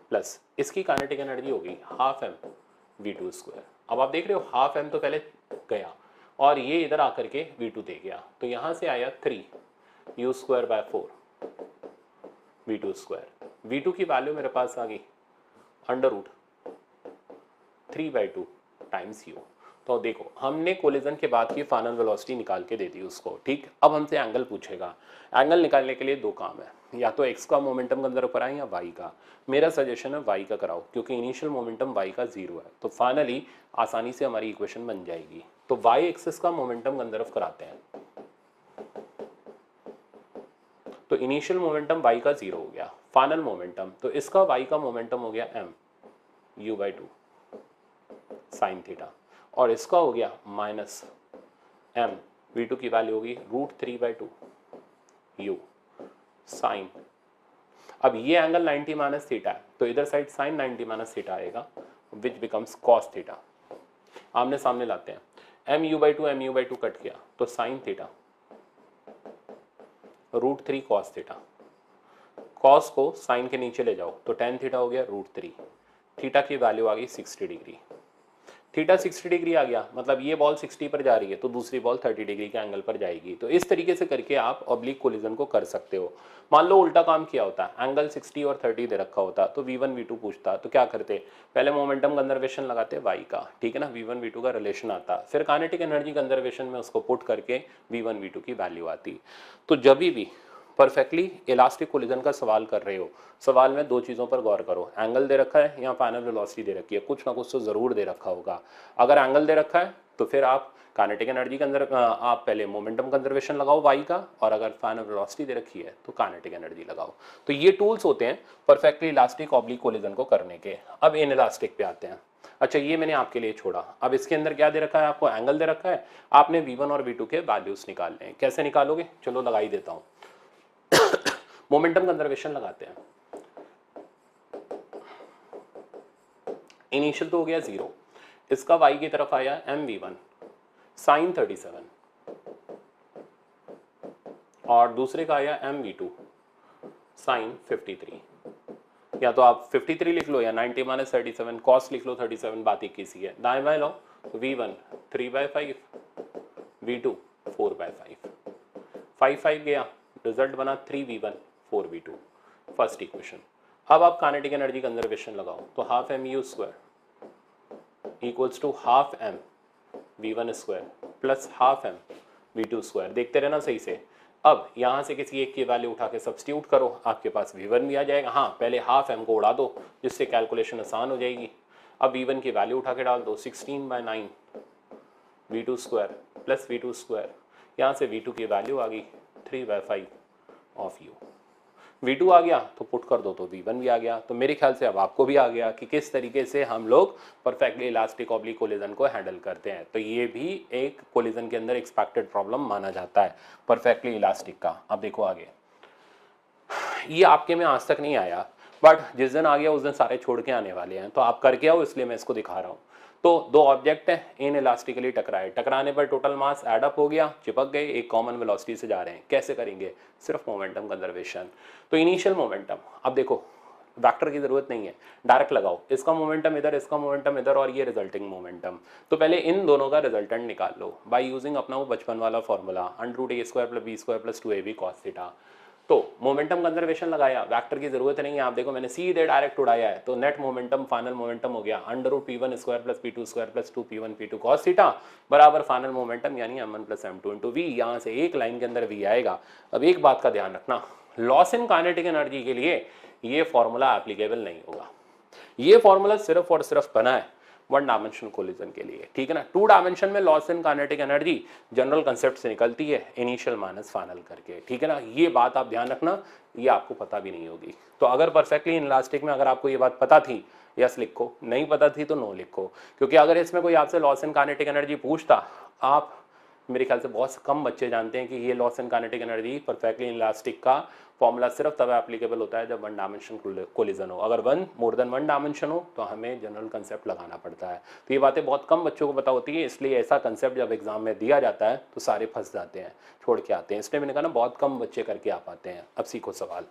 Speaker 1: plus इसकी काइनेटिक एनर्जी होगी हाफ एम v2 स्क्वायर। अब आप देख रहे हो हाफ एम तो पहले गया और ये इधर आकर के v2 दे गया, तो यहां से आया 3 you square by 4 v2 square. v2 की वैल्यू मेरे पास आ गई अंडर रूट 3/2 टाइम्स यू। तो देखो हमने कोलिजन के बाद की फाइनल वेलोसिटी निकाल के दे दी उसको, ठीक। अब हमसे एंगल पूछेगा, एंगल निकालने के लिए दो काम है, या तो एक्स का मोमेंटम कंजर्व कराएं या वाई का। मेरा सजेशन है वाई का कराओ, क्योंकि इनिशियल मोमेंटम वाई का 0 है, तो फाइनली आसानी से हमारी इक्वेशन बन जाएगी। तो वाई एक्सिस का मोमेंटम कंजर्व कराते हैं, तो इनिशियल मोमेंटम वाई का 0 हो गया, फाइनल मोमेंटम, तो इसका वाई का मोमेंटम हो गया m u/2 साइन थीटा, और इसका हो गया माइनस m v2 की वैल्यू होगी √3/2 u साइन। अब ये एंगल 90 माइनस थीटा है, तो इधर साइड साइन 90 माइनस थीटा आएगा, विच बिकम्स कॉस थीटा। आमने सामने लाते हैं, m u/2 कट किया तो sine theta √3 cos theta, cos को साइन के नीचे ले जाओ तो टेन थीटा हो गया √3, थीटा की वैल्यू आ गई 60 डिग्री, थीटा 60 डिग्री आ गया, मतलब ये बॉल 60 पर जा रही है तो दूसरी बॉल 30 डिग्री के एंगल पर जाएगी। तो इस तरीके से करके आप ऑब्लिक कोलिजन को कर सकते हो। मान लो उल्टा काम किया होता, एंगल 60 और 30 दे रखा होता, तो v1 v2 पूछता, तो क्या करते, पहले मोमेंटम कंजर्वेशन लगाते y का, ठीक है ना, v1 v2 का रिलेशन आता, फिर काइनेटिक एनर्जी कंजर्वेशन में उसको पुट करके v1 v2 की वैल्यू आती। तो जब भी परफेक्टली इलास्टिक कोलिजन का सवाल कर रहे हो, सवाल में दो चीज़ों पर गौर करो, एंगल दे रखा है या फाइनल वेलोसिटी दे रखी है, कुछ ना कुछ तो ज़रूर दे रखा होगा। अगर एंगल दे रखा है तो फिर आप काइनेटिक एनर्जी आप पहले मोमेंटम कंजर्वेशन लगाओ वाई का, और अगर फाइनल वेलोसिटी दे रखी है तो काइनेटिक एनर्जी लगाओ। तो ये टूल्स होते हैं परफेक्टली इलास्टिक ऑब्लिक कोलिजन को करने के। अब इन इलास्टिक पे आते हैं। अच्छा, ये मैंने आपके लिए छोड़ा, अब इसके अंदर क्या दे रखा है, आपको एंगल दे रखा है, आपने v1 और v2 के वैल्यूज निकालने हैं। कैसे निकालोगे, चलो लगा ही देता हूँ। मोमेंटम कंजर्वेशन लगाते हैं, इनिशियल तो हो गया 0, इसका y की तरफ आया mv1 साइन 37, और दूसरे का आया mv2 साइन 53। या तो आप 53 लिख लो या 90 माइनस 37 कॉस लिख लो, 37 बात ही किसी है, दाएं बाएं लो, v1 3/5 v2 4/5, 5 गया, रिजल्ट बना 3v1 4v2, फर्स्ट इक्वेशन। अब आप काइनेटिक एनर्जी कंजर्वेशन लगाओ, तो half m u square equals to half m v1 square plus half m v2 square. देखते रहना सही से। अब यहाँ से किसी एक की वैल्यू उठा के सब्स्टिट्यूट करो, आपके पास v1 भी आ जाएगा। हाँ, पहले हाफ एम को उड़ा दो जिससे कैलकुलेशन आसान हो जाएगी। अब v1 की वैल्यू उठा के डाल दो, 16/9 v2 square plus v2 square, यहाँ से v2 की वैल्यू आ गई 3/5 ऑफ u। v2 आ गया तो पुट कर दो तो v1 भी आ गया। तो मेरे ख्याल से अब आपको भी आ गया कि किस तरीके से हम लोग परफेक्टली इलास्टिक ऑब्लिक कोलिजन को हैंडल करते हैं। तो ये भी एक कोलिजन के अंदर एक्सपेक्टेड प्रॉब्लम माना जाता है परफेक्टली इलास्टिक का। अब देखो आगे, ये आपके में आज तक नहीं आया, बट जिस दिन आ गया उस दिन सारे छोड़ के आने वाले हैं, तो आप करके आओ, इसलिए मैं इसको दिखा रहा हूँ। तो दो ऑब्जेक्ट हैं, इन इलास्टिकली टकराए, टकराने पर टोटल मास एडअप हो गया, चिपक गए, एक कॉमन वेलोसिटी से जा रहे हैं। कैसे करेंगे, सिर्फ मोमेंटम कंजर्वेशन। तो इनिशियल मोमेंटम, अब देखो वेक्टर की जरूरत नहीं है, डायरेक्ट लगाओ, इसका मोमेंटम इधर, इसका मोमेंटम इधर, और ये रिजल्टिंग मोमेंटम। तो पहले इन दोनों का रिजल्टेंट निकाल लो बाय यूजिंग अपना वो बचपन वाला formula √a² + b² + 2ab cos theta. तो मोमेंटम कंजर्वेशन लगाया, वेक्टर की जरूरत नहीं है, आप देखो मैंने सीधे डायरेक्ट उड़ाया है, तो नेट मोमेंटम फाइनल मोमेंटम हो गया √p1² + p2² + 2p1 p2 cos theta बराबर फाइनल मोमेंटम यानी m1 + m2 × v। यहाँ से एक लाइन के अंदर v आएगा। अब एक बात का ध्यान रखना, लॉस इन काइनेटिक एनर्जी के लिए ये फॉर्मूला एप्लीकेबल नहीं होगा। ये फॉर्मूला सिर्फ और सिर्फ बना है वन डायमेंशनल कोलिजन के लिए, ठीक है ना। टू डायमेंशन में loss in kinetic energy general concept से निकलती है, इनिशियल माइनस फाइनल करके, ठीक है ना। ये बात आप ध्यान रखना, ये आपको पता भी नहीं होगी। तो अगर परफेक्टली इनलास्टिक में अगर आपको ये बात पता थी, यस लिखो, नहीं पता थी तो नो लिखो, क्योंकि अगर इसमें कोई आपसे लॉस इन काइनेटिक एनर्जी पूछता, आप मेरे ख्याल से बहुत कम बच्चे जानते हैं कि ये loss in kinetic energy perfectly elastic का फॉर्मूला सिर्फ तब एप्लीकेबल होता है जब वन डायमेंशन कोलिजन हो। अगर मोर देन वन डायमेंशन हो तो हमें जनरल कंसेप्ट लगाना पड़ता है। तो ये बातें बहुत कम बच्चों को पता होती है, इसलिए ऐसा कंसेप्ट जब एग्जाम में दिया जाता है तो सारे फंस जाते हैं, छोड़ के आते हैं। इसलिए मैंने कहा ना बहुत कम बच्चे करके आ पाते हैं। अब सीखो सवाल।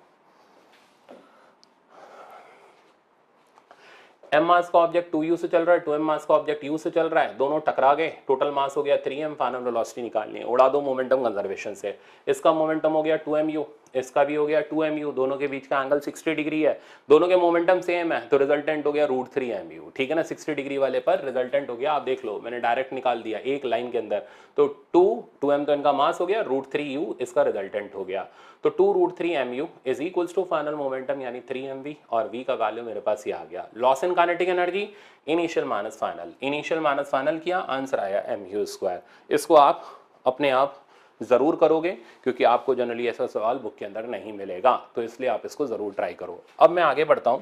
Speaker 1: m मास का ऑब्जेक्ट 2u से चल रहा है, 2m मास का ऑब्जेक्ट u से चल रहा है, दोनों टकरा गए, टोटल मास हो गया 3m, फाइनल वेलोसिटी निकालनी है, उड़ा दो मोमेंटम कंजर्वेशन से। इसका मोमेंटम हो गया 2mu, इसका भी हो गया 2mu, दोनों के बीच का एंगल 60 डिग्री है, दोनों के मोमेंटम सेम है, तो रिजल्टेंट हो गया √3mu, ठीक है ना। 60 डिग्री वाले पर रिजल्टेंट हो गया, आप देख लो मैंने डायरेक्ट निकाल दिया एक लाइन के अंदर, तो 2m तो इनका मास हो गया, √3u इसका रिजल्टेंट हो गया, तो 2√3mu is equals to final momentum यानी 3mv, और v का वैल्यू मेरे पास ये आ गया। Loss in kinetic energy initial minus final, initial minus final किया, आंसर आया mu²। इसको आप अपने आप जरूर करोगे क्योंकि आपको जनरली ऐसा सवाल बुक के अंदर नहीं मिलेगा, तो इसलिए आप इसको जरूर ट्राई करो। अब मैं आगे बढ़ता हूं,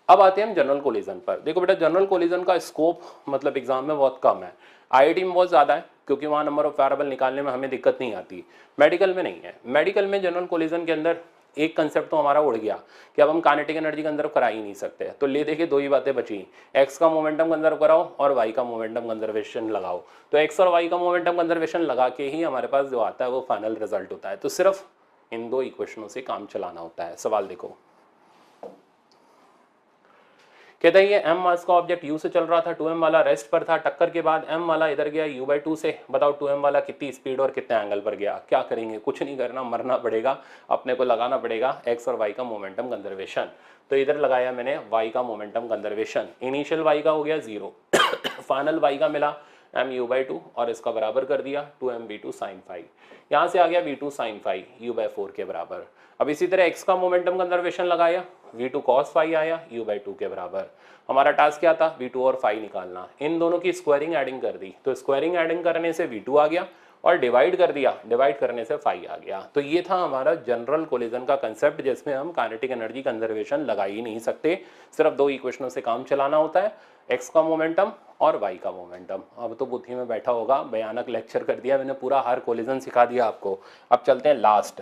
Speaker 1: अब आते हैं हम जनरल कोलिजन पर। देखो बेटा, जनरल कोलिजन का स्कोप मतलब एग्जाम में बहुत कम है, आईआईटी में बहुत ज्यादा है क्योंकि वहां नंबर ऑफ वेरिएबल निकालने में हमें दिक्कत नहीं आती, मेडिकल में नहीं है। मेडिकल में जनरल कोलिजन के अंदर एक कंसेप्ट तो हमारा उड़ गया कि अब हम काइनेटिक एनर्जी कंजर्व करा ही नहीं सकते, तो ले देखिए दो ही बातें बची, एक्स का मोमेंटम कंजर्व कराओ और वाई का मोमेंटम कंजर्वेशन लगाओ। तो एक्स और वाई का मोमेंटम कंजर्वेशन लगा के ही हमारे पास जो आता है वो फाइनल रिजल्ट होता है। तो सिर्फ इन दो इक्वेशनों से काम चलाना होता है। सवाल देखो, कहता है ये m मास का ऑब्जेक्ट u से चल रहा था, 2m वाला रेस्ट पर था, टक्कर के बाद m वाला इधर गया u/2 से। बताओ 2m वाला कितनी स्पीड और कितने एंगल पर गया। क्या करेंगे, कुछ नहीं करना, मरना पड़ेगा, अपने को लगाना पड़ेगा x और y का मोमेंटम कंजर्वेशन। तो इधर लगाया मैंने y का मोमेंटम कंजर्वेशन, इनिशियल y का हो गया 0, फाइनल y का मिला mu/2 और इसका बराबर कर दिया 2mv2 sin phi, यहाँ से आ गया v2 sin phi u/4 के बराबर। अब इसी तरह x का मोमेंटम कंजर्वेशन लगाया, v2 cos phi आया u/2 के बराबर। हमारा टास्क क्या था, v2 और phi निकालना। इन दोनों की स्क्वायरिंग एडिंग कर दी, तो स्क्वायरिंग एडिंग करने से v2 आ गया और डिवाइड कर दिया, डिवाइड करने से phi आ गया। तो ये था हमारा जनरल कोलिजन का कंसेप्ट, जिसमें हम काइनेटिक एनर्जी कंजर्वेशन लगा ही नहीं सकते, सिर्फ दो इक्वेशनों से काम चलाना होता है, x का मोमेंटम और y का मोमेंटम। अब तो बुद्धि में बैठा होगा, भयानक लेक्चर कर दिया मैंने, पूरा हर कोलिजन सिखा दिया आपको। अब चलते हैं लास्ट,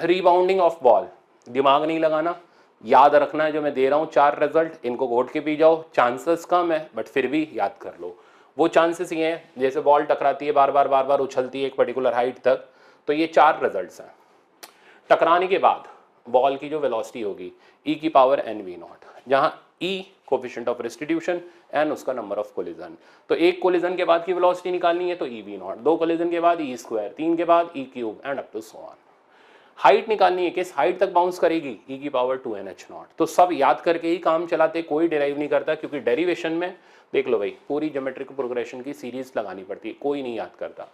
Speaker 1: रीबाउंडिंग ऑफ बॉल। दिमाग नहीं लगाना, याद रखना है जो मैं दे रहा हूं 4 रिजल्ट, इनको घोट के पी जाओ, चांसेस कम है बट फिर भी याद कर लो। वो चांसेस ये हैं, जैसे बॉल टकराती है, बार बार उछलती है एक पर्टिकुलर हाइट तक, तो ये 4 रिजल्ट्स हैं। टकराने के बाद बॉल की जो वेलोसिटी होगी e⁻n⁵, जहां e coefficient of restitution, n उसका नंबर ऑफ कोलिजन। तो एक कोलिजन के बाद की वेलोसिटी निकालनी है तो ev0, 2 कोलिजन के बाद e², 3 के बाद e³ and up to so on. Height निकालनी है, किस हाइट तक बाउंस करेगी, e⁻²nh0। तो सब याद करके ही काम चलाते, कोई डेराइव नहीं करता, क्योंकि डेरिवेशन में देख लो भाई पूरी ज्योमेट्रिक प्रोग्रेशन की सीरीज लगानी पड़ती है, कोई नहीं याद करता।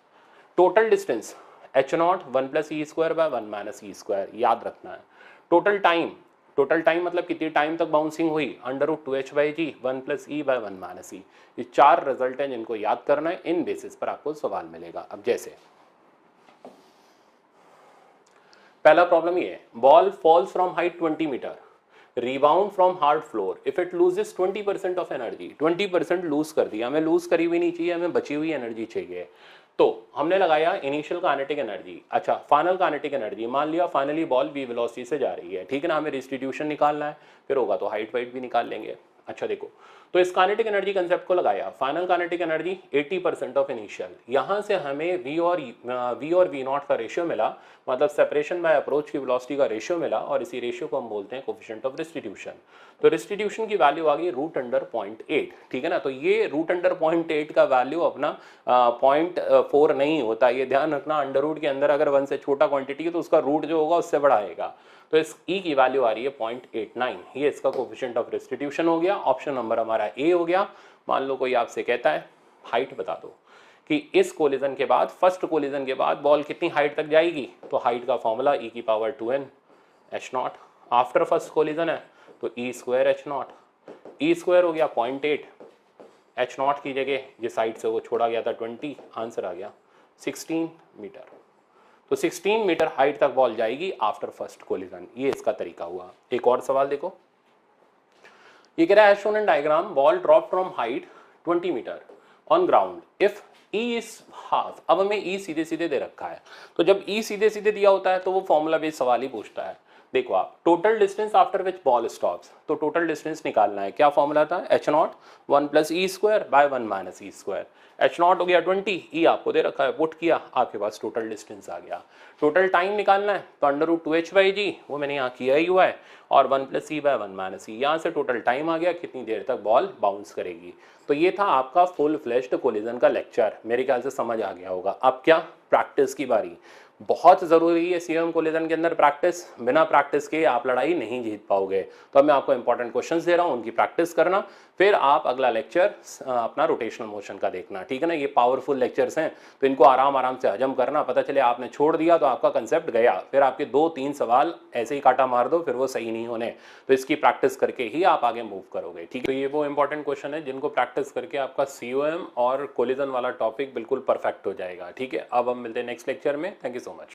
Speaker 1: Total distance h0 1 + e²/1 - e², याद रखना है। टोटल टाइम मतलब कितनी टाइम तक बाउंसिंग हुई, √2h/g 1 + e/1 - e। ये 4 रिजल्ट हैं जिनको याद करना है, इन बेसिस पर आपको सवाल मिलेगा। अब जैसे पहला प्रॉब्लम ये है, ball falls from height 20 metre, rebound from hard floor if it loses 20% of energy. 20% lose कर दिया, हमें लूज करी हुई नहीं चाहिए, हमें बची हुई एनर्जी चाहिए। तो हमने लगाया इनिशियल काइनेटिक एनर्जी, अच्छा फाइनल काइनेटिक एनर्जी, मान लिया फाइनली बॉल v वेलोसिटी से जा रही है, ठीक है ना, हमें रिस्टिट्यूशन निकालना है, फिर होगा तो हाइट वाइट भी निकाल लेंगे। अच्छा देखो, तो इस काइनेटिक एनर्जी कंसेप्ट को लगाया, final kinetic energy 80% of initial, यहां से हमें v और v नॉट का रेशियो मिला, मतलब सेपरेशन बाय अप्रोच की वेलोसिटी का रेशियो मिला, और इसी रेशियो को हम बोलते हैं कोफिशिएंट ऑफ रिस्टिट्यूशन। तो रिस्टिट्यूशन की वैल्यू आ गई √0.8, ठीक है ना। तो ये √0.8 का वैल्यू अपना 0.4 नहीं होता, ये ध्यान रखना। अंडर रूट के अंदर अगर 1 से छोटा क्वांटिटी है तो उसका रूट जो होगा उससे बड़ा आएगा। तो इस ई की वैल्यू आ रही है 0.89, ये इसका कोफिशिएंट ऑफ रिस्टिट्यूशन हो गया। ऑप्शन नंबर हमारा ए हो गया। मान लो कोई आपसे कहता है हाइट बता दो कि इस कोलिजन के बाद, फर्स्ट कोलिजन के बाद बॉल कितनी हाइट तक जाएगी, तो हाइट का formula e⁻²n h0। After first collision है तो e² h0, e² हो गया 0.8, h0 की जगह जिस साइड से वो छोड़ा गया था 20, आंसर आ गया 16 मीटर। तो 16 मीटर हाइट तक बॉल जाएगी आफ्टर फर्स्ट कोलिजन, ये इसका तरीका हुआ। एक और सवाल देखो, ये कह रहा है shown in diagram ball drop from height 20 metre on ground if E is half. अब हमें E सीधे सीधे दे रखा है, तो जब E सीधे सीधे दिया होता है तो वो फॉर्मूला बेस्ड सवाल ही पूछता है। देखो आप, total distance after which ball stops, तो टोटल डिस्टेंस निकालना है। क्या फॉर्मूला था, h0 1 + e² / 1 - e²। h0 हो गया 20, E आपको दे रखा है, पुट किया, आपके पास टोटल डिस्टेंस आ गया। टोटल टाइम निकालना है तो √2h/g, वो मैंने यहाँ किया ही हुआ है, और 1 + e / 1 - e, यहाँ से टोटल टाइम आ गया, कितनी देर तक बॉल बाउंस करेगी। तो ये था आपका फुल फ्लेश्ड कोलिजन का लेक्चर, मेरे ख्याल से समझ आ गया होगा। अब क्या, प्रैक्टिस की बारी। बहुत ज़रूरी है सीएम कोलिजन के अंदर प्रैक्टिस, बिना प्रैक्टिस के आप लड़ाई नहीं जीत पाओगे। तो अब मैं आपको इंपॉर्टेंट क्वेश्चंस दे रहा हूँ, उनकी प्रैक्टिस करना, फिर आप अगला लेक्चर अपना रोटेशनल मोशन का देखना, ठीक है ना। ये पावरफुल लेक्चर्स हैं तो इनको आराम आराम से हजम करना। पता चले आपने छोड़ दिया तो आपका कंसेप्ट गया, फिर आपके 2-3 सवाल ऐसे ही काटा मार दो, फिर वो सही नहीं होने। तो इसकी प्रैक्टिस करके ही आप आगे मूव करोगे, ठीक है। तो ये वो इंपॉर्टेंट क्वेश्चन है जिनको प्रैक्टिस करके आपका COM और कोलिजन वाला टॉपिक बिल्कुल परफेक्ट हो जाएगा, ठीक है। अब हम मिलते हैं नेक्स्ट लेक्चर में। Thank you so much.